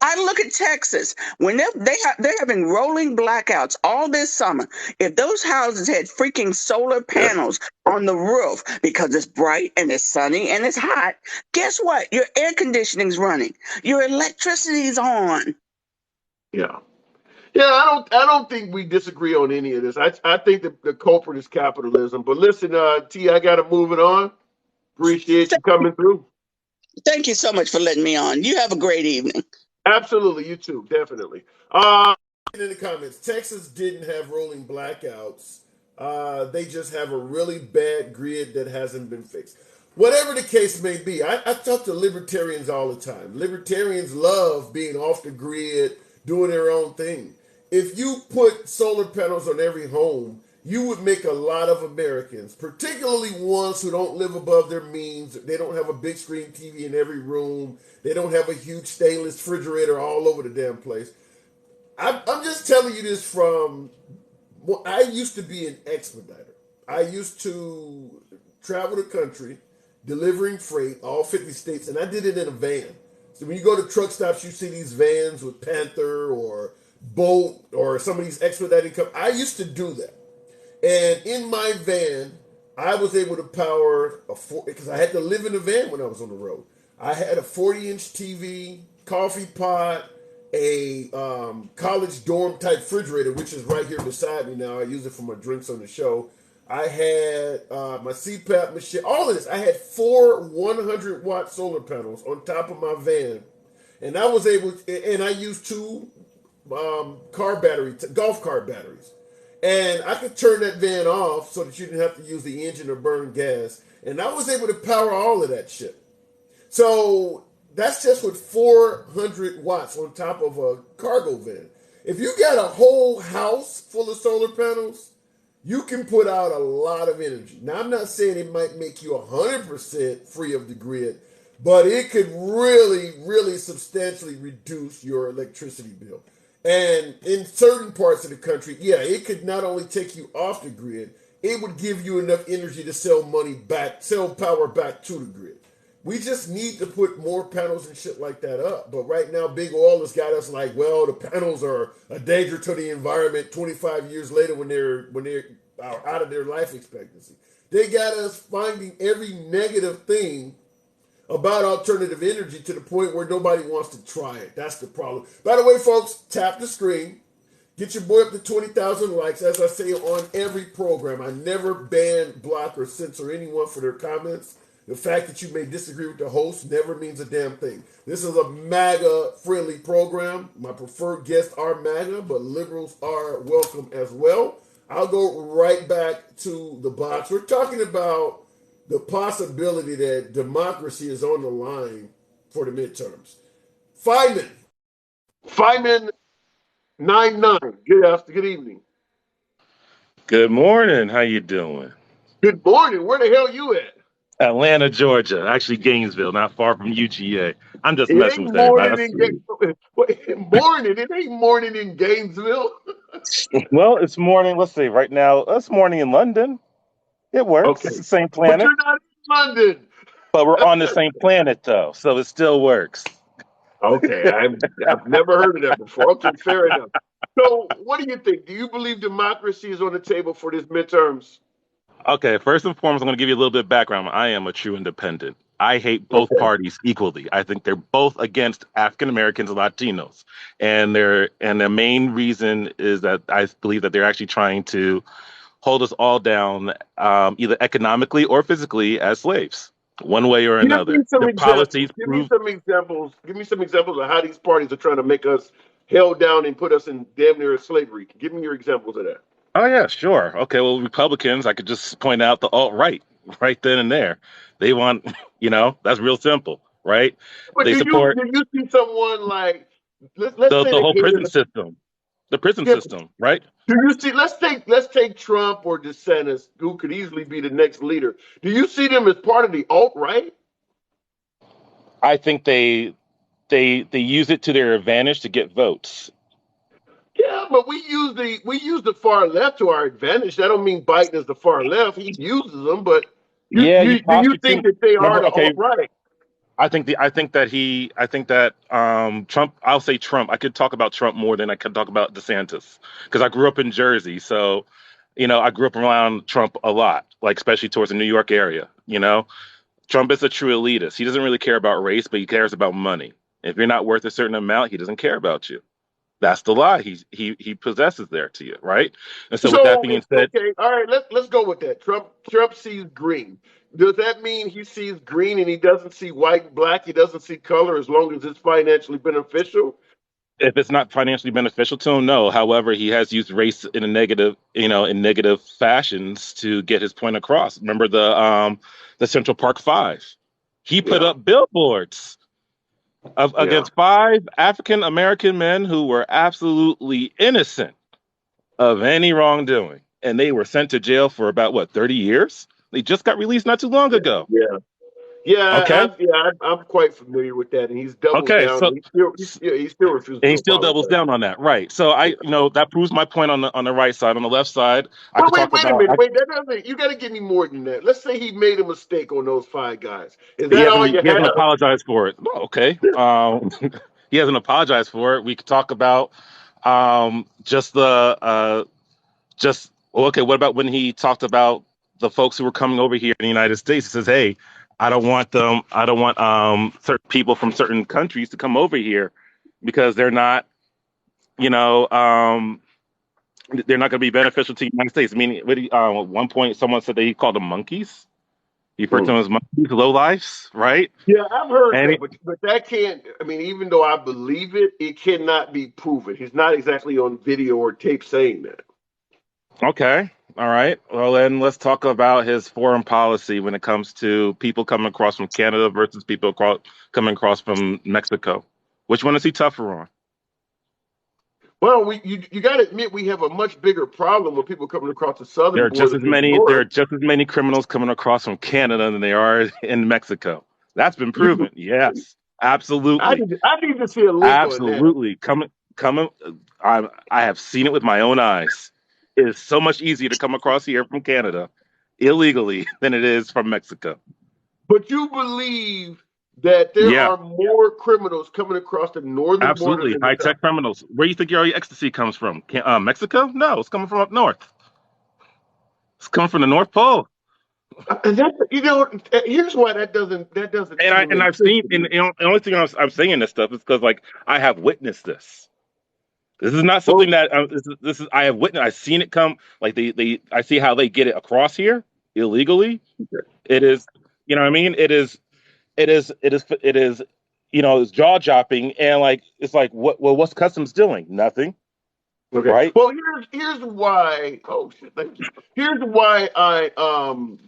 I look at Texas when they're having rolling blackouts all this summer. If those houses had freaking solar panels on the roof because it's bright and it's sunny and it's hot, guess what? Your air conditioning's running. Your electricity's on. Yeah. I don't think we disagree on any of this. I think the culprit is capitalism. But listen, T, I got to move it on. Appreciate you coming through. Thank you so much for letting me on. You have a great evening. Absolutely, you too, definitely. In the comments, Texas didn't have rolling blackouts. They just have a really bad grid that hasn't been fixed. Whatever the case may be, I talk to libertarians all the time. Libertarians love being off the grid, doing their own thing. If you put solar panels on every home, you would make a lot of Americans, particularly ones who don't live above their means. They don't have a big screen TV in every room. They don't have a huge stainless refrigerator all over the damn place. I'm just telling you this from, well, I used to be an expediter. I used to travel the country delivering freight, all 50 states, and I did it in a van. So when you go to truck stops, you see these vans with Panther or Bolt or some of these expediting companies. I used to do that. And in my van, I was able to power because I had to live in a van when I was on the road. I had a 40-inch TV, coffee pot, a college dorm type refrigerator, which is right here beside me now. I use it for my drinks on the show. I had my CPAP machine, all of this. I had 4 100-watt solar panels on top of my van. And I was able to, and I used 2 golf cart batteries. And I could turn that van off so that you didn't have to use the engine or burn gas. And I was able to power all of that shit. So that's just with 400 watts on top of a cargo van. If you got a whole house full of solar panels, you can put out a lot of energy. Now, I'm not saying it might make you 100% free of the grid, but it could really, really substantially reduce your electricity bill. And in certain parts of the country, it could not only take you off the grid, it would give you enough energy to sell power back to the grid. We just need to put more panels and shit like that up. But right now, Big Oil has got us like, well, the panels are a danger to the environment 25 years later when they're out of their life expectancy. They got us finding every negative thing about alternative energy to the point where nobody wants to try it. That's the problem. By the way, folks, tap the screen. Get your boy up to 20,000 likes. As I say on every program, I never ban, block, or censor anyone for their comments. The fact that you may disagree with the host never means a damn thing. This is a MAGA-friendly program. My preferred guests are MAGA, but liberals are welcome as well. I'll go right back to the box. We're talking about the possibility that democracy is on the line for the midterms. Feynman 99. Good evening. Good morning. How you doing? Good morning. Where the hell you at? Atlanta, Georgia. Actually, Gainesville, not far from UGA. I'm just It messing ain't with everybody. morning. It ain't morning in Gainesville. Well, it's morning. Let's see. Right now, it's morning in London. It works. Okay. It's the same But planet. you're not in London. But we're on the same planet, though, so it still works. Okay, I've never heard of that before. Okay, fair enough. So, what do you think? Do you believe democracy is on the table for this midterms? Okay, first and foremost, I'm going to give you a little bit of background. I am a true independent. I hate both parties equally. I think they're both against African Americans and Latinos, and their main reason is that I believe that they're actually trying to hold us all down, either economically or physically, as slaves, one way or another. Their policies Give me some examples of how these parties are trying to make us held down and put us in damn near slavery. Give me your examples of that. Oh, yeah, sure. Okay, well, Republicans, I could just point out the alt-right right then and there. They want, that's real simple, right? But They do support you see someone like, let's the say whole prison system. The prison system, right? Do you see? Let's take Trump or DeSantis, who could easily be the next leader. Do you see them as part of the alt-right? I think they use it to their advantage to get votes. Yeah, but we use the far left to our advantage. That don't mean Biden is the far left. He uses them, but do you think that they are the alt-right? I think that Trump. I'll say Trump. I could talk about Trump more than I could talk about DeSantis because I grew up in Jersey, so I grew up around Trump a lot, like especially towards the New York area. Trump is a true elitist. He doesn't really care about race, but he cares about money. If you're not worth a certain amount, he doesn't care about you. That's the lie he possesses there to you, right? And so with that being said, okay, all right, let's go with that. Trump sees green. Does that mean he sees green and he doesn't see white, black, he doesn't see color as long as it's financially beneficial? If it's not financially beneficial to him, no. However, he has used race in a negative, in negative fashions to get his point across. Remember the Central Park Five? He put up billboards against 5 African American men who were absolutely innocent of any wrongdoing, and they were sent to jail for about 30 years. They just got released not too long ago. I'm quite familiar with that, and he's doubled down. So he still refuses. And he still doubles down on that, right? So that proves my point on the right side. On the left side, wait a minute. You got to give me more than that. Let's say he made a mistake on those 5 guys. Is that all you have? He hasn't apologized for it. Oh, okay. He hasn't apologized for it. We could talk about what about when he talked about the folks who were coming over here in the United States? He says, "Hey, I don't want certain people from certain countries to come over here because they're not, they're not going to be beneficial to the United States." I mean, at one point, someone said that he called them monkeys. He referred to them as monkeys, lowlifes, right? Yeah, I've heard that, but that can't. I mean, even though I believe it, it cannot be proven. He's not exactly on video or tape saying that. Okay. All right. Well, then let's talk about his foreign policy when it comes to people coming across from Canada versus people coming across from Mexico. Which one is he tougher on? Well, you got to admit we have a much bigger problem with people coming across the southern border. There are just as many criminals coming across from Canada than there are in Mexico. That's been proven. Yes, absolutely. I need to see a link absolutely. On that. I have seen it with my own eyes. It is so much easier to come across here from Canada illegally than it is from Mexico. But you believe that there are more criminals coming across the northern border? Absolutely, high-tech criminals. Where do you think your ecstasy comes from? Mexico? No, it's coming from up north. It's coming from the North Pole. And here's why that doesn't. And I've seen. And the only thing I'm saying this stuff is because I have witnessed this. This is not something that this is. I have witnessed. I've seen it come. Like I see how they get it across here illegally. It is, you know what I mean. It is. It's jaw dropping, and like it's like what? Well, what's customs doing? Nothing, Okay. right? Well, here's why. Oh shit! Thank you. Here's why I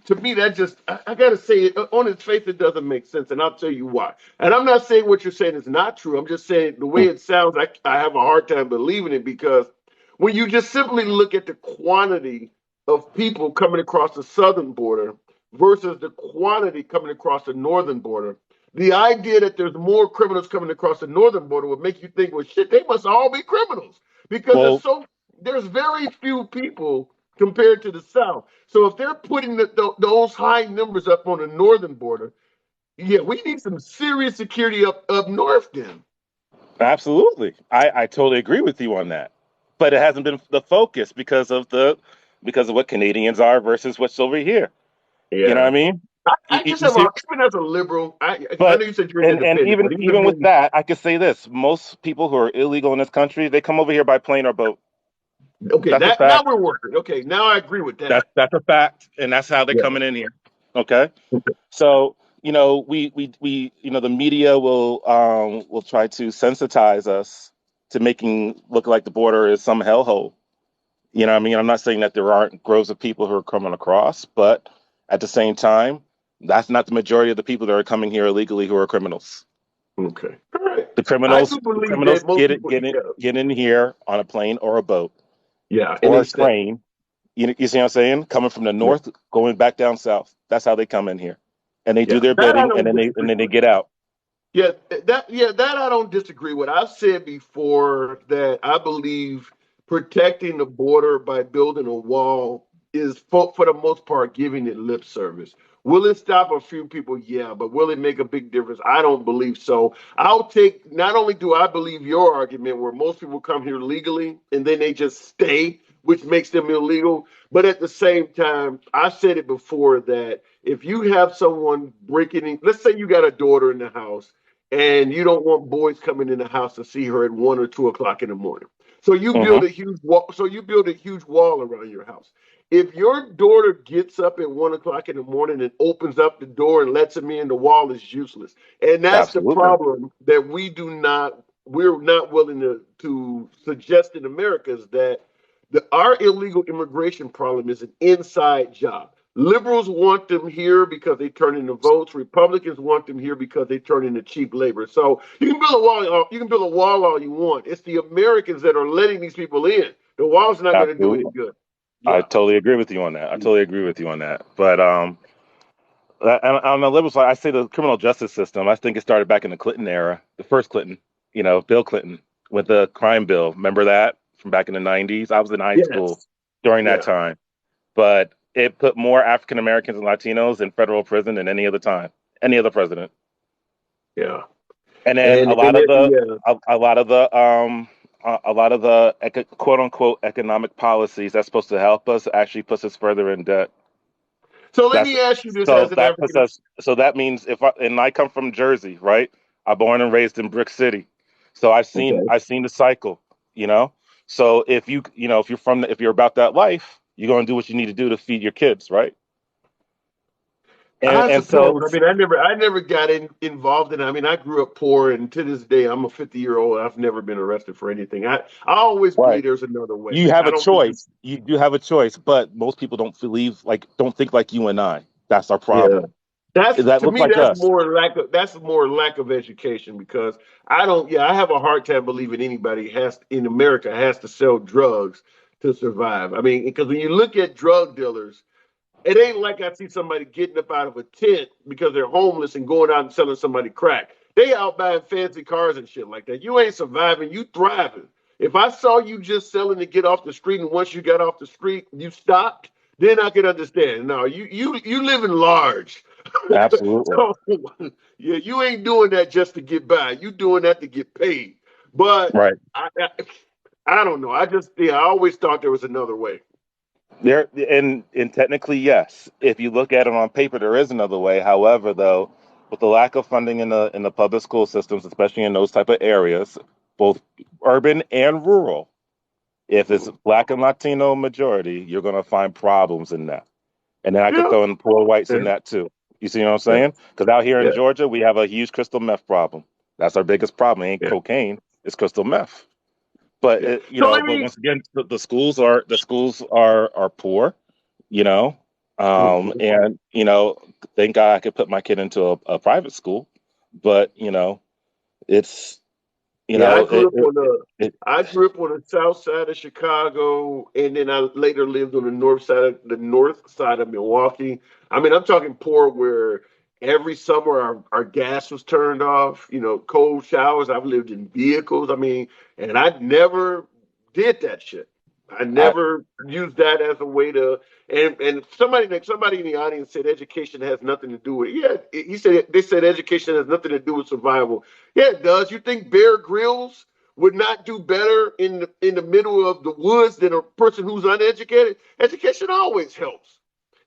to me that just I gotta say it on its face it doesn't make sense, and I'll tell you why. And I'm not saying what you're saying is not true. I'm just saying the way it sounds, I have a hard time believing it because when you just simply look at the quantity of people coming across the southern border versus the quantity coming across the northern border. The idea that there's more criminals coming across the northern border would make you think, well, shit, they must all be criminals because Well, there's very few people compared to the South. So if they're putting those high numbers up on the northern border, yeah, we need some serious security up north then. absolutely. I totally agree with you on that. But it hasn't been the focus because of what Canadians are versus what's over here. You know what I Yeah. mean? I You just have see, even as a liberal, I but know you said you're and independent, even but even with that, I could say this: most people who are illegal in this country, they come over here by plane or boat. okay, That's a that now fact. we're working. Okay, now I agree with that. That's a fact, and that's how they're Yeah. coming in here. Okay, so we the media will try to sensitize us to making look like the border is some hellhole. You know what I mean? I'm not saying that there aren't groves of people who are coming across, but at the same time, that's not the majority of the people that are coming here illegally who are criminals. Okay. All right. The I criminals, do the believe criminals that most people, get in here on a plane or a boat yeah, and or they a stay. train. You see what I'm saying? Coming from the Yeah. north, going back down south. That's how they come in here, and they do Yeah, their that I bidding, and don't disagree then they with. get out. That I don't disagree with. I've said before that I believe protecting the border by building a wall is for the most part giving it lip service. Will it stop a few people? Yeah, but will it make a big difference? I don't believe so. I'll take not only do I believe your argument where most people come here legally and then they just stay, which makes them illegal, but at the same time, I've said it before that if you have someone breaking in, let's say you got a daughter in the house and you don't want boys coming in the house to see her at 1 or 2 o'clock in the morning. So you Hmm. build a huge wall. So you build a huge wall around your house. If your daughter gets up at 1 o'clock in the morning and opens up the door and lets him in, the wall is useless. And that's the Absolutely. problem that we're not willing to suggest in America is that our illegal immigration problem is an inside job. Liberals want them here because they turn into votes. Republicans want them here because they turn into cheap labor. So you can build a wall. You can build a wall all you want. It's the Americans that are letting these people in. The wall's not going to do any Absolutely. good. I Yeah. totally agree with you on that. I totally agree with you on that. But on the liberal side, I say the criminal justice system. I think it started back in the Clinton era, the first Clinton, Bill Clinton with the crime bill. Remember that from back in the 90s? I was in high school Yes. during that Yeah. time, but it put more African Americans and Latinos in federal prison than any other time, any other president. Yeah. And then Yeah. a lot of the quote unquote economic policies that's supposed to help us actually puts us further in debt. So let That's me ask you this so as an that puts African. us. So that means and I come from Jersey, right? I'm born and raised in Brick City, so Okay. I've seen the cycle, you know. So if if you're about that life, you're gonna do what you need to do to feed your kids, right? I And so suppose. I mean, I never got involved in it. I mean, I grew up poor, and to this day, I'm a 50-year-old. I've never been arrested for anything. I always right, believe there's another way. you have I a don't think. choice. You do have a choice, but most people don't think like you and I. That's our Yeah. problem. That's That to look me. like us. That's more lack of education because I don't. Yeah, I have a hard time believing anybody has in America has to sell drugs to survive. I mean, because when you look at drug dealers. It ain't like I see somebody getting up out of a tent because they're homeless and going out and selling somebody crack. They out buying fancy cars and shit like that. You ain't surviving, you thriving. If I saw you just selling to get off the street and once you got off the street, you stopped, then I could understand. No, you living large. Absolutely. So yeah, you ain't doing that just to get by. You doing that to get paid. But Right. I don't know. I always thought there was another way. There and technically yes. If you look at it on paper, there is another way. However, though, with the lack of funding in the public school systems, especially in those type of areas, both urban and rural. If it's Black and Latino majority, you're going to find problems in that. And then I could Yeah. throw in poor whites in Yeah. that too. You see what I'm saying? Because out here in Yeah. Georgia, we have a huge crystal meth problem. That's our biggest problem. It ain't Yeah. cocaine; it's crystal meth. But Yeah. you So know, let but me. once again, the schools are poor. You know, Mhm. and you know, thank God I could put my kid into a private school. But you know, it's you Yeah, know, it I grew up on the south side of Chicago, and then I later lived on the north side of Milwaukee. I mean, I'm talking poor where every summer our gas was turned off, cold showers. I've lived in vehicles. I mean, and I never did that shit. I I, never used that as a way to. And somebody in the audience said education has nothing to do with it. Yeah, they said education has nothing to do with survival. Yeah, it does. You think Bear Grylls would not do better in the middle of the woods than a person who's uneducated? Education always helps.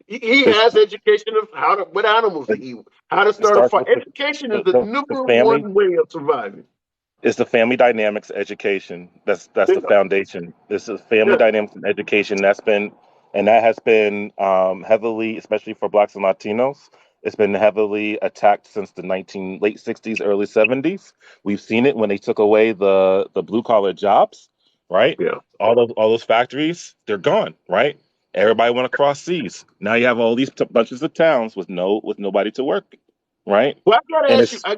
He it's, has education of what animals to eat, how to it start a starts fire. with Education is the the number family. one way of surviving. It's the family dynamics education. That's Yeah, the foundation. This is family yeah, dynamics and education. That has been heavily, especially for Blacks and Latinos. It's been heavily attacked since the late 60s, early 70s. We've seen it when they took away the blue collar jobs, right? yeah. All those factories, they're gone, right? Everybody went across seas. Now you have all these bunches of towns with nobody to work, right? Well, I gotta And ask you. it's I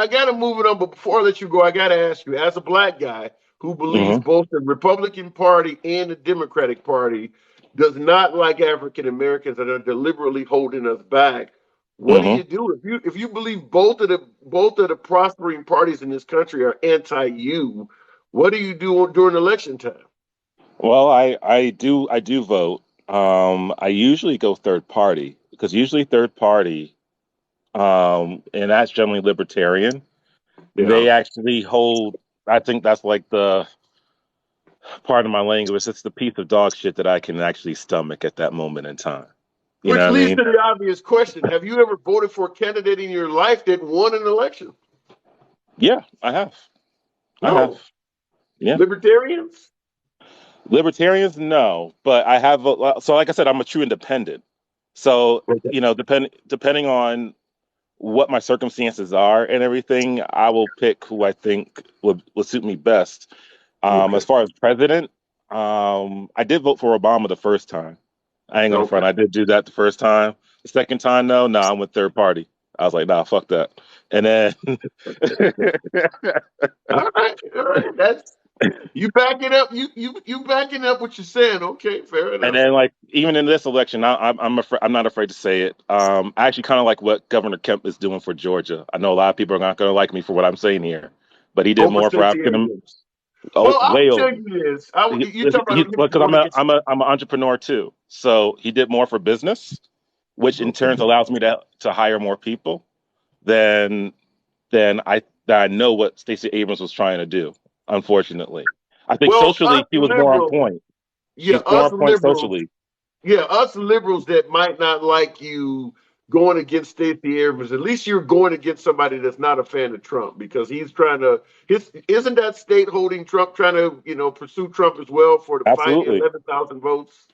gotta move it on. But before I let you go, I gotta ask you, as a black guy who believes mhm, both the Republican Party and the Democratic Party does not like African Americans and are deliberately holding us back. What do mhm. you do if you believe both of the prospering parties in this country are anti-you? What do you do during election time? Well, I do vote. I usually go third party because usually third party, and that's generally libertarian. Yeah. They actually hold. I think that's like the part of my language. It's the piece of dog shit that I can actually stomach at that moment in time. You know Which what I leads mean? to the obvious question: have you ever voted for a candidate in your life that won an election? Yeah, I have. I have. No. Yeah. Libertarians? Libertarians, no, but I have. So, like I said, I'm a true independent. So, you know, depending on what my circumstances are and everything, I will pick who I think would suit me best. As Okay. far as president, I did vote for Obama the first time. I ain't gonna Okay. front. I did do that the first time. The second time, though, no, I went third party. I was like, nah, fuck that. And then, All right. All right. That's you backing up. You backing up what you're saying. Okay. Fair and enough. then, like even in this election, I'm not afraid to say it. I actually kind of like what Governor Kemp is doing for Georgia. I know a lot of people are not gonna like me for what I'm saying here, but he did Over more for Stacey African. Abrams. Oh, Well, I'll way tell over. you this. You talk about him Because going against. I'm an entrepreneur too. So he did more for business, which in Okay. turn allows me to hire more people than I know what Stacey Abrams was trying to do. Unfortunately, I think Well, socially us she was more on liberals. point. Yeah, She's more us on point liberals. socially. Yeah, us liberals that might not like you going against Stacey Abrams. At least you're going against somebody that's not a fan of Trump because he's trying to. Isn't that state holding Trump trying to pursue Trump as well for the final Absolutely. 11,000 votes?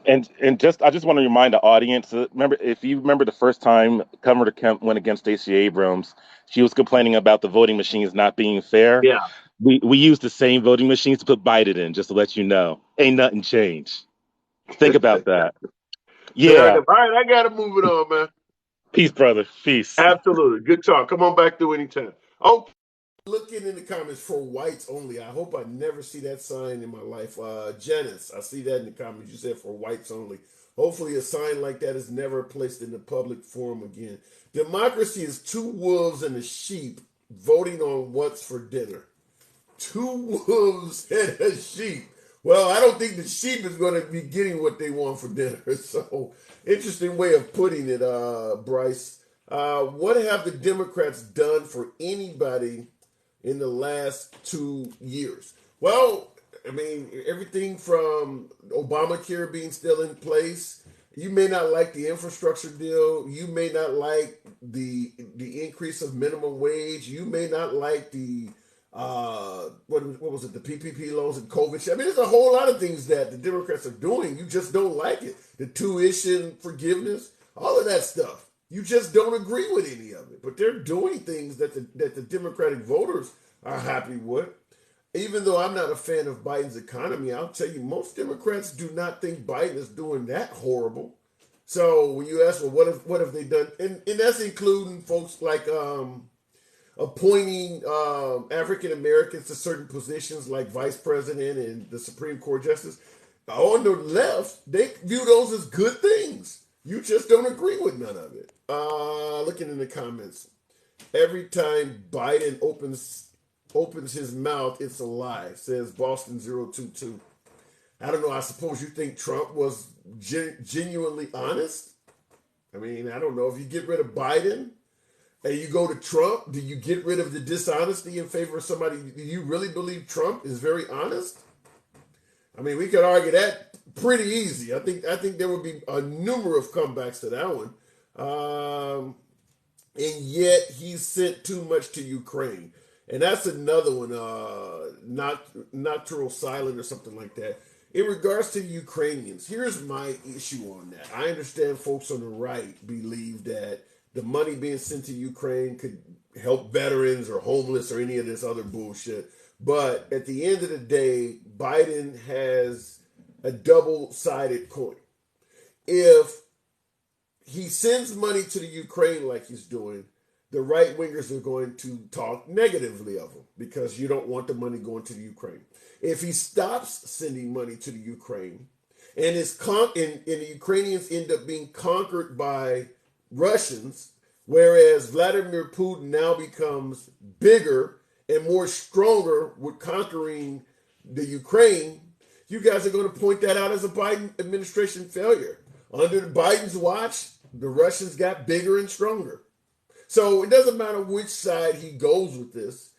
And I just want to remind the audience. Remember, if you remember the first time Governor Kemp went against Stacey Abrams, she was complaining about the voting machines not being fair. Yeah. We used the same voting machines to put Biden in, just to let you know. Ain't nothing changed. Think about that. Fair Yeah. enough. All right, I got to move it on, man. Peace, brother. Peace. Absolutely. Good talk. Come on back through anytime. Oh, looking in the comments for whites only. I hope I never see that sign in my life. Janice, I see that in the comments. You said for whites only. Hopefully, a sign like that is never placed in the public forum again. Democracy is two wolves and a sheep voting on what's for dinner. Two wolves and a sheep. Well, I don't think the sheep is going to be getting what they want for dinner. So, interesting way of putting it, Bryce. What have the Democrats done for anybody in the last 2 years? Well, I mean, everything from Obamacare being still in place. You may not like the infrastructure deal. You may not like the increase of minimum wage. You may not like the what was it? The PPP loans and COVID. I mean, there's a whole lot of things that the Democrats are doing. You just don't like it. The tuition forgiveness, all of that stuff. You just don't agree with any of it. But they're doing things that the Democratic voters are happy with. Even though I'm not a fan of Biden's economy, I'll tell you, most Democrats do not think Biden is doing that horrible. So when you ask, well, what have they done? And that's including folks like appointing African Americans to certain positions like vice president and the Supreme Court justice. On the left, they view those as good things. You just don't agree with none of it. Looking in the comments, every time Biden opens his mouth, it's a lie, says Boston022. I don't know. I suppose you think Trump was genuinely honest? I mean, I don't know. If you get rid of Biden and you go to Trump, do you get rid of the dishonesty in favor of somebody? Do you really believe Trump is very honest? I mean, we could argue that pretty easy. I think there would be a number of comebacks to that one. And yet he sent too much to Ukraine. And that's another one, nocturnal silent or something like that. In regards to the Ukrainians, here's my issue on that. I understand folks on the right believe that the money being sent to Ukraine could help veterans or homeless or any of this other bullshit. But at the end of the day, Biden has a double-sided coin. If he sends money to the Ukraine like he's doing, the right-wingers are going to talk negatively of him because you don't want the money going to the Ukraine. If he stops sending money to the Ukraine and the Ukrainians end up being conquered by Russians, whereas Vladimir Putin now becomes bigger and more stronger with conquering the Ukraine, you guys are going to point that out as a Biden administration failure. Under Biden's watch, the Russians got bigger and stronger. So it doesn't matter which side he goes with this,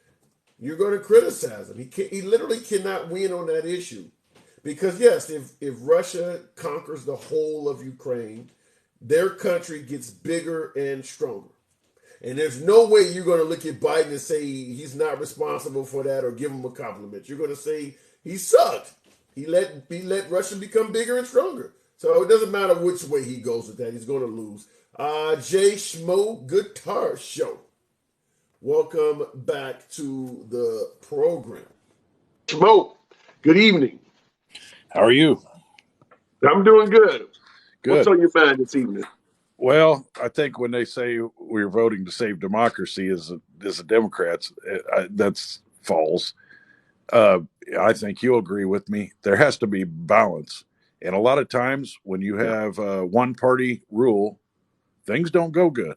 you're going to criticize him. He literally cannot win on that issue. Because yes, if Russia conquers the whole of Ukraine, their country gets bigger and stronger. And there's no way you're going to look at Biden and say he's not responsible for that or give him a compliment. You're going to say he sucked. He let Russia become bigger and stronger. So it doesn't matter which way he goes with that. He's going to lose. Jay Schmo Guitar Show. Welcome back to the program. Schmo, good evening. How are you? I'm doing good. Good. What's on your mind this evening? Well, I think when they say we're voting to save democracy as the Democrats, that's false. I think you'll agree with me. There has to be balance. And a lot of times when you have one party rule, things don't go good.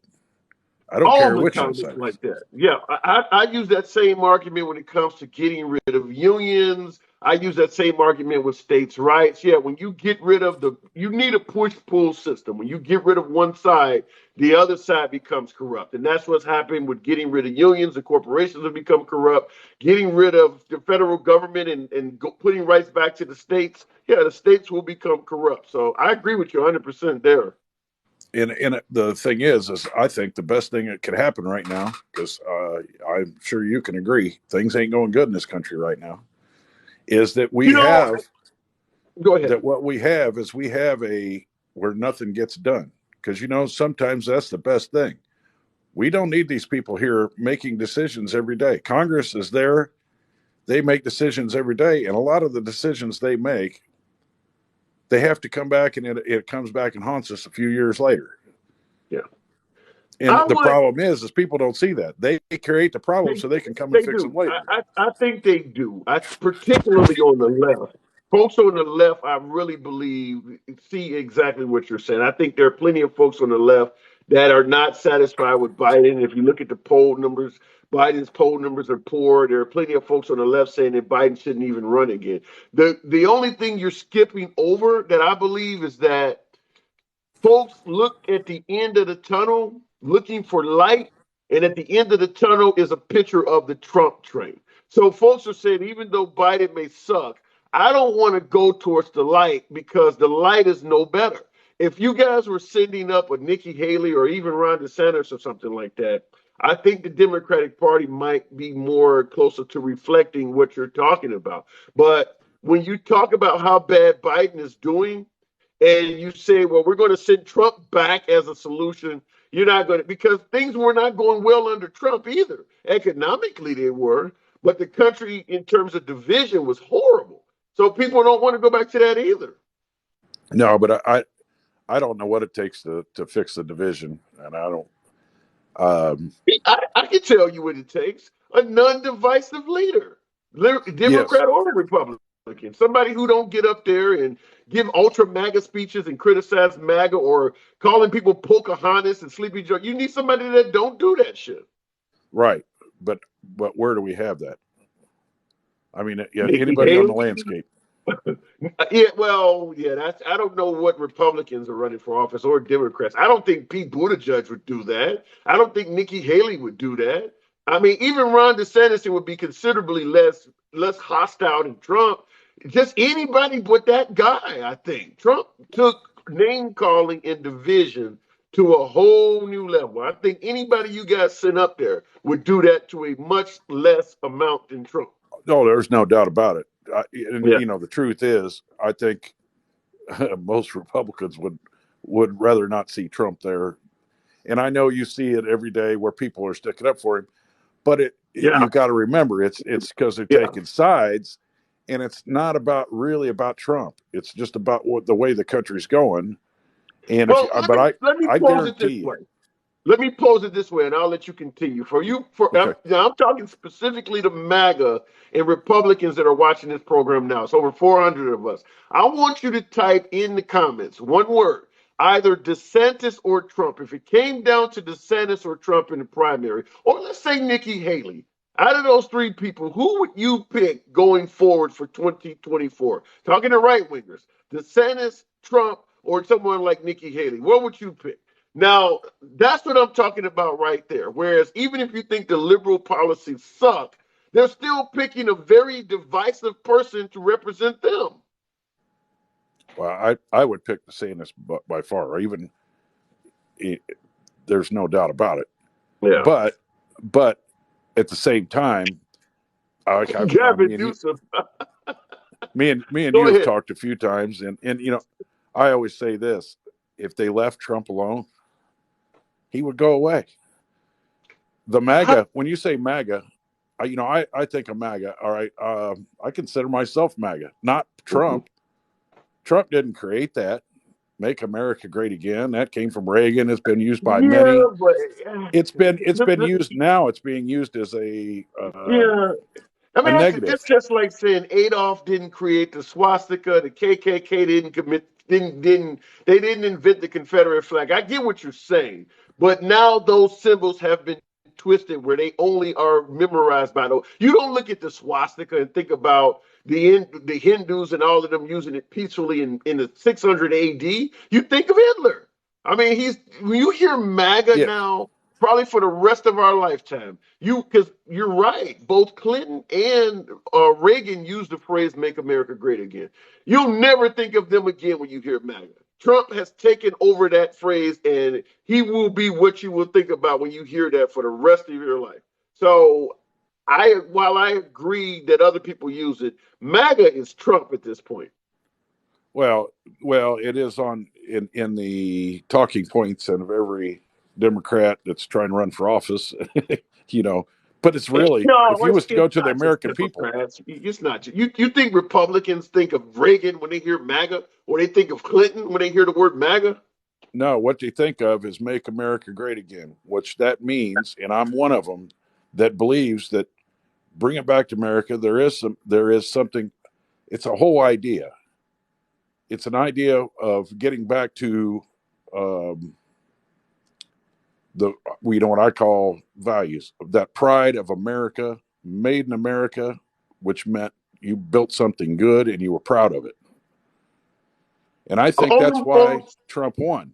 I don't care which one like that. Yeah, I use that same argument when it comes to getting rid of unions. I use that same argument with states' rights. Yeah, when you get rid of you need a push-pull system. When you get rid of one side, the other side becomes corrupt. And that's what's happened with getting rid of unions. The corporations have become corrupt. Getting rid of the federal government and putting rights back to the states. Yeah, the states will become corrupt. So I agree with you 100% there. And the thing is I think the best thing that could happen right now, because I'm sure you can agree, things ain't going good in this country right now, is that go ahead. That what we have is where nothing gets done. Because, sometimes that's the best thing. We don't need these people here making decisions every day. Congress is there. They make decisions every day. And a lot of the decisions they make, they have to come back and it comes back and haunts us a few years later. Yeah. And the problem is people don't see that. They create the problem so they can come and fix them later. I think they do. Particularly on the left. Folks on the left, I really believe, see exactly what you're saying. I think there are plenty of folks on the left that are not satisfied with Biden. If you look at the poll numbers, Biden's poll numbers are poor. There are plenty of folks on the left saying that Biden shouldn't even run again. The only thing you're skipping over that I believe is that folks look at the end of the tunnel looking for light, and at the end of the tunnel is a picture of the Trump train. So folks are saying, even though Biden may suck, I don't want to go towards the light because the light is no better. If you guys were sending up a Nikki Haley or even Ron DeSantis or something like that, I think the Democratic Party might be more closer to reflecting what you're talking about. But when you talk about how bad Biden is doing, and you say, well, we're going to send Trump back as a solution, you're not going to, because things were not going well under Trump either. Economically, they were, but the country, in terms of division, was horrible. So people don't want to go back to that either. No, but I don't know what it takes to fix the division, and I don't. I can tell you what it takes: a non-divisive leader, Democrat Yes, or Republican, somebody who don't get up there and give ultra MAGA speeches and criticize MAGA or calling people Pocahontas and Sleepy Joe. You need somebody that don't do that shit. right. But where do we have that? I mean, yeah, Nikki anybody on the Haley? landscape? Yeah, well, yeah, I don't know what Republicans are running for office or Democrats. I don't think Pete Buttigieg would do that. I don't think Nikki Haley would do that. I mean, even Ron DeSantis would be considerably less hostile than Trump. Just anybody but that guy, I think. Trump took name calling and division to a whole new level. I think anybody you guys sent up there would do that to a much less amount than Trump. No, there's no doubt about it. And Yeah. you know, the truth is, I think most Republicans would rather not see Trump there. And I know you see it every day where people are sticking up for him, but Yeah. you've got to remember it's because they're Yeah. taking sides, and it's not really about Trump. It's just about the way the country's going. And Well, let me I pose it guarantee this you. way. Let me pose it this way, and I'll let you continue. Okay. I'm talking specifically to MAGA and Republicans that are watching this program now. It's over 400 of us. I want you to type in the comments one word, either DeSantis or Trump. If it came down to DeSantis or Trump in the primary, or let's say Nikki Haley, out of those three people, who would you pick going forward for 2024? Talking to right wingers, DeSantis, Trump, or someone like Nikki Haley. What would you pick? Now, that's what I'm talking about right there. Whereas even if you think the liberal policies suck, they're still picking a very divisive person to represent them. Well, I would pick DeSantis by far. Even there's no doubt about it. Yeah. But at the same time, Gavin Newsom. me and Go you have ahead. talked a few times, and you know, I always say this: if they left Trump alone, he would go away. The MAGA, when you say MAGA, I think of MAGA. All right, I consider myself MAGA, not Trump. Trump didn't create that. Make America Great Again. That came from Reagan. It's been used by many. But It's been used now. It's being used as a I mean, negative. it's just like saying Adolf didn't create the swastika, the KKK they didn't invent the Confederate flag. I get what you're saying, but now those symbols have been twisted where they only are memorized by those. You don't look at the swastika and think about the Hindus and all of them using it peacefully in the 600 AD. You think of Hitler. I mean, when you hear MAGA now, probably for the rest of our lifetime, because you're right, both Clinton and Reagan used the phrase "Make America Great Again." You'll never think of them again when you hear MAGA. Trump has taken over that phrase, and he will be what you will think about when you hear that for the rest of your life. So, while I agree that other people use it, MAGA is Trump at this point. Well, it is in the talking points of every Democrat that's trying to run for office, you know. But it's really, if you was to go to the American people, it's not. You think Republicans think of Reagan when they hear MAGA, or they think of Clinton when they hear the word MAGA? No, what they think of is "Make America Great Again," which that means, and I'm one of them that believes that bring it back to America. There is something. It's a whole idea. It's an idea of getting back to what I call values, that pride of America, made in America, which meant you built something good and you were proud of it. And I think that's why Trump won.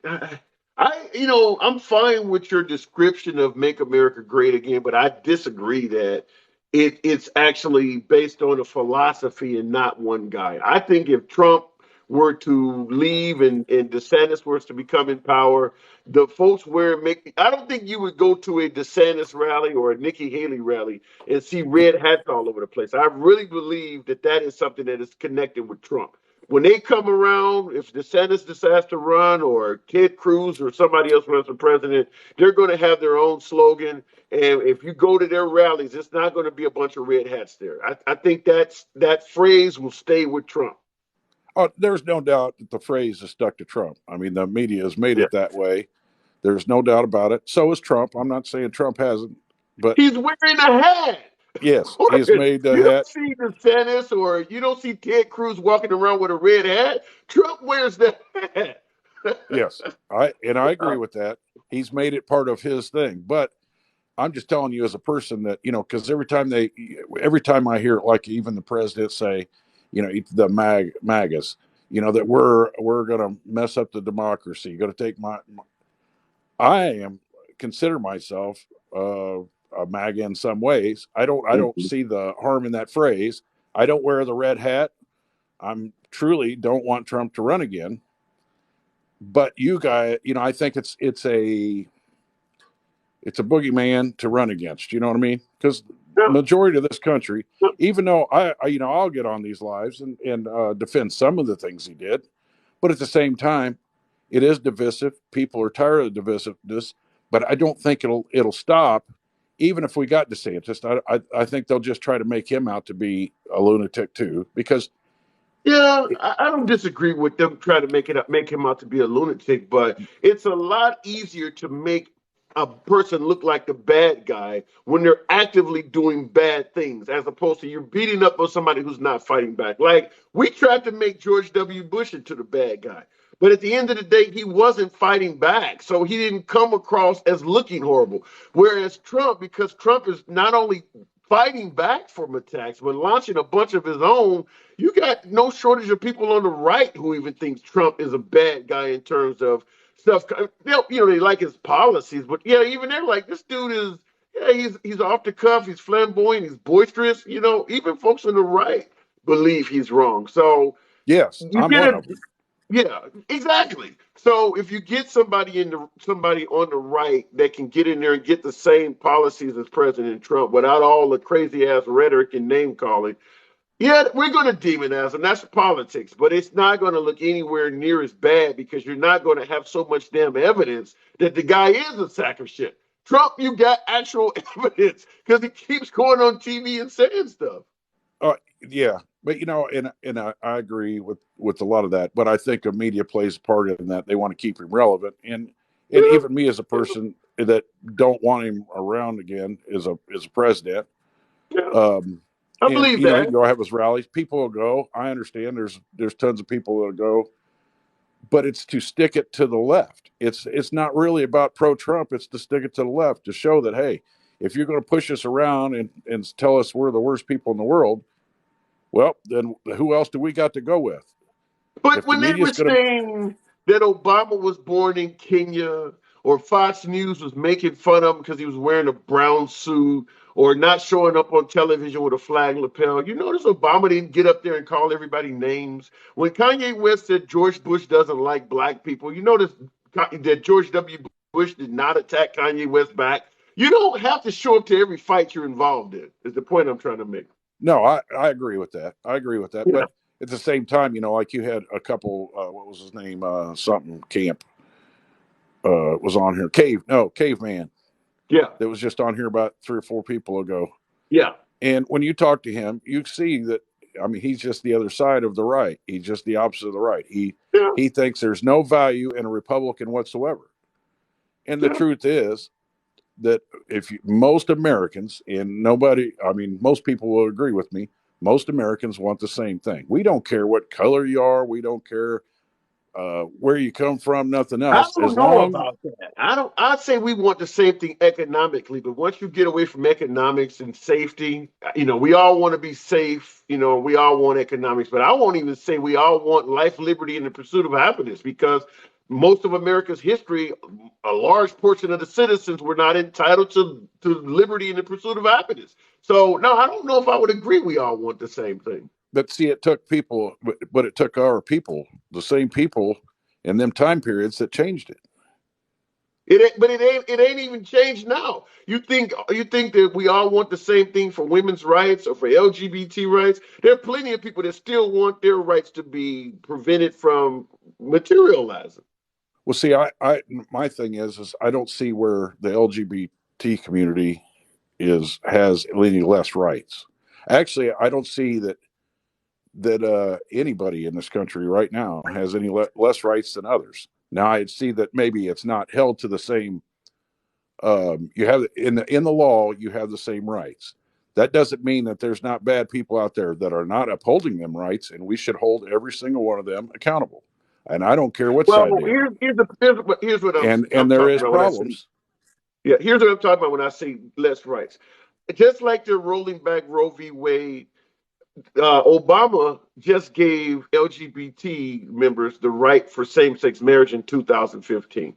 I'm fine with your description of "Make America Great Again," but I disagree that it's actually based on a philosophy and not one guy. I think if Trump were to leave and DeSantis was to become in power, the folks I don't think you would go to a DeSantis rally or a Nikki Haley rally and see red hats all over the place. I really believe that is something that is connected with Trump. When they come around, if DeSantis decides to run or Ted Cruz or somebody else runs for president, they're going to have their own slogan. And if you go to their rallies, it's not going to be a bunch of red hats there. I think that phrase will stay with Trump. Oh, there's no doubt that the phrase is stuck to Trump. I mean, the media has made it that way. There's no doubt about it. So is Trump. I'm not saying Trump hasn't, but he's wearing a hat. Yes, he's made the you hat. You don't see DeSantis or you don't see Ted Cruz walking around with a red hat. Trump wears that hat. Yes, I agree with that. He's made it part of his thing. But I'm just telling you as a person that, because every time I hear it, like even the president say, the MAGAs, that we're going to mess up the democracy. You're going to take I consider myself a MAGA in some ways. I don't see the harm in that phrase. I don't wear the red hat. I'm truly don't want Trump to run again. But you guys, I think it's a boogeyman to run against. You know what I mean? Because the majority of this country, even though I'll get on these lives and defend some of the things he did, but at the same time, it is divisive. People are tired of divisiveness, but I don't think it'll stop. Even if we got DeSantis, I think they'll just try to make him out to be a lunatic too, because. Yeah, I don't disagree with them trying to make him out to be a lunatic, but it's a lot easier to make a person look like the bad guy when they're actively doing bad things, as opposed to you're beating up on somebody who's not fighting back. Like we tried to make George W. Bush into the bad guy, but at the end of the day, he wasn't fighting back, so he didn't come across as looking horrible. Whereas Trump, because Trump is not only fighting back from attacks, but launching a bunch of his own. You got no shortage of people on the right who even thinks Trump is a bad guy in terms of stuff. They like his policies, but even they're like, this dude he's off the cuff, he's flamboyant, he's boisterous. Even folks on the right believe he's wrong. So yes, I'm one of them. Yeah, exactly. So if you get somebody on the right that can get in there and get the same policies as President Trump without all the crazy ass rhetoric and name calling, yeah, we're going to demonize them. That's politics, but it's not going to look anywhere near as bad because you're not going to have so much damn evidence that the guy is a sack of shit. Trump, you got actual evidence because he keeps going on TV and saying stuff. Yeah. But and I agree with a lot of that, but I think the media plays a part in that. They want to keep him relevant, and even me as a person that don't want him around again as a president. I believe that. You go have his rallies. People will go. I understand. There's tons of people that'll go, but it's to stick it to the left. It's not really about pro-Trump. It's to stick it to the left to show that, hey, if you're going to push us around and tell us we're the worst people in the world, well, then who else do we got to go with? But when they were saying that Obama was born in Kenya, or Fox News was making fun of him because he was wearing a brown suit or not showing up on television with a flag lapel, you notice Obama didn't get up there and call everybody names. When Kanye West said George Bush doesn't like black people, you notice that George W. Bush did not attack Kanye West back. You don't have to show up to every fight you're involved in, is the point I'm trying to make. No, I agree with that. Yeah. But at the same time, like you had a couple, what was his name? Something Camp was on here. Caveman. Yeah. That was just on here about 3 or 4 people ago. Yeah. And when you talk to him, you see that, he's just the other side of the right. He's just the opposite of the right. He thinks there's no value in a Republican whatsoever. And the truth is, that most Americans, and most people will agree with me, most Americans want the same thing. We don't care what color you are. We don't care where you come from, nothing else. I don't know about that. I'd say we want the same thing economically, but once you get away from economics and safety, we all want to be safe. We all want economics, but I won't even say we all want life, liberty, and the pursuit of happiness, because most of America's history, a large portion of the citizens were not entitled to liberty and the pursuit of happiness. So, no, I don't know if I would agree we all want the same thing. But see, it took people, but it took our people the same people in them time periods that changed it. It ain't even changed now. You think that we all want the same thing for women's rights or for LGBT rights? There are plenty of people that still want their rights to be prevented from materializing. Well, see, my thing is I don't see where the LGBT community has any less rights. Actually, I don't see that anybody in this country right now has any less rights than others. Now, I see that maybe it's not held to the same. You have in the law, you have the same rights. That doesn't mean that there's not bad people out there that are not upholding them rights, and we should hold every single one of them accountable. And I don't care what side they are. Here's what I'm and there talking is about problems. Here's what I'm talking about when I say less rights. Just like they're rolling back Roe v. Wade, Obama just gave LGBT members the right for same-sex marriage in 2015.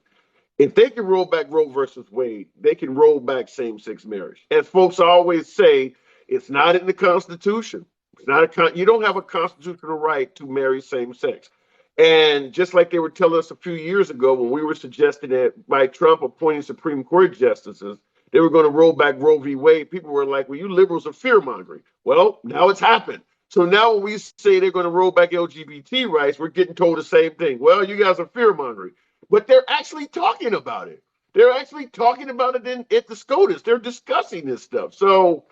If they can roll back Roe versus Wade, they can roll back same-sex marriage. As folks always say, it's not in the Constitution. It's not you don't have a constitutional right to marry same-sex. And just like they were telling us a few years ago when we were suggesting that by Trump appointing Supreme Court justices, they were going to roll back Roe v. Wade, people were like, well, you liberals are fear-mongering. Well, now it's happened. So now when we say they're going to roll back LGBT rights, we're getting told the same thing. Well, you guys are fear-mongering. But they're actually talking about it. They're actually talking about it at the SCOTUS. They're discussing this stuff. So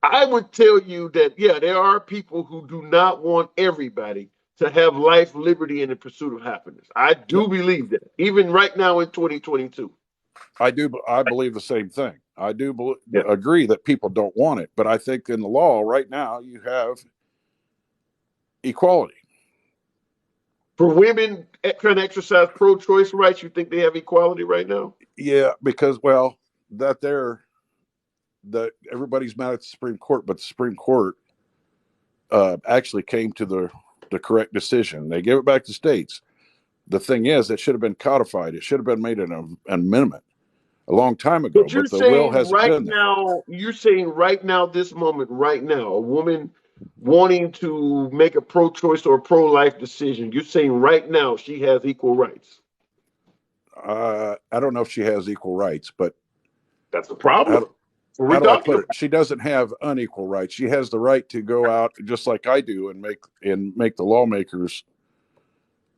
I would tell you that, yeah, there are people who do not want everybody to have life, liberty, and the pursuit of happiness. I do believe that, even right now in 2022. I believe the same thing. I do agree that people don't want it, but I think in the law right now you have equality. For women trying to exercise pro-choice rights, you think they have equality right now? Yeah, because everybody's mad at the Supreme Court, but the Supreme Court actually came to the correct decision. They gave it back to states. The thing is, it should have been codified. It should have been made an amendment a long time ago. But you're the saying will hasn't right been there. now, you're saying right now, this moment, right now, a woman wanting to make a pro-choice or pro-life decision, you're saying right now she has equal rights. I don't know if she has equal rights, but that's the problem. How do I put it? She doesn't have unequal rights. She has the right to go out just like I do and make the lawmakers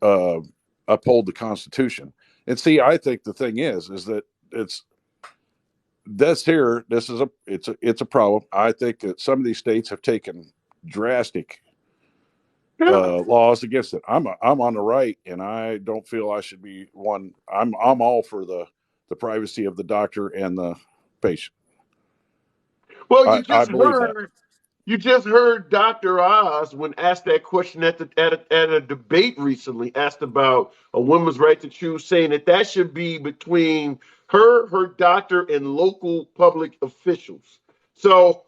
uphold the Constitution. And see, I think the thing is that it's a problem. I think that some of these states have taken drastic laws against it. I'm on the right, and I don't feel I should be one. I'm all for the privacy of the doctor and the patient. Well, you just heard Dr. Oz when asked that question at a debate recently, asked about a woman's right to choose, saying that should be between her doctor, and local public officials. So,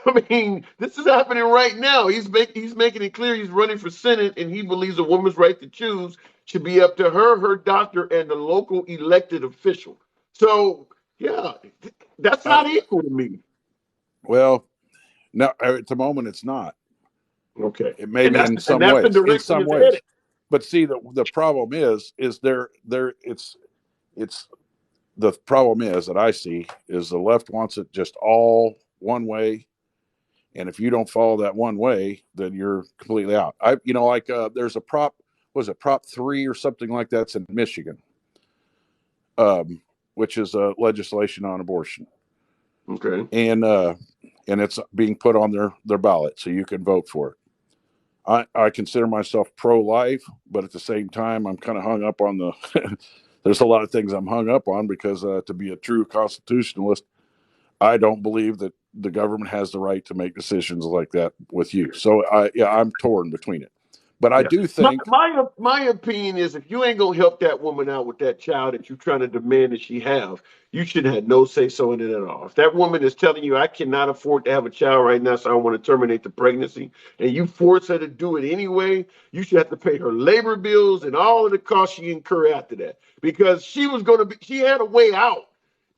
I mean, this is happening right now. He's making it clear he's running for Senate, and he believes a woman's right to choose should be up to her doctor, and the local elected official. So, yeah, that's not equal to me. Well, no, at the moment it's not. Okay. It may be in some ways. In some ways. But see, the problem is the problem is that I see is the left wants it just all one way, and if you don't follow that one way, then you're completely out. There's a Prop 3 or something like that's in Michigan, which is a legislation on abortion. Okay. And it's being put on their ballot, so you can vote for it. I consider myself pro-life, but at the same time, I'm kind of hung up on there's a lot of things I'm hung up on because to be a true constitutionalist, I don't believe that the government has the right to make decisions like that with you. So I'm torn between it. But I do think my opinion is if you ain't gonna help that woman out with that child that you're trying to demand that she have, you should have no say so in it at all. If that woman is telling you I cannot afford to have a child right now, so I want to terminate the pregnancy, and you force her to do it anyway, you should have to pay her labor bills and all of the costs she incur after that. Because she had a way out,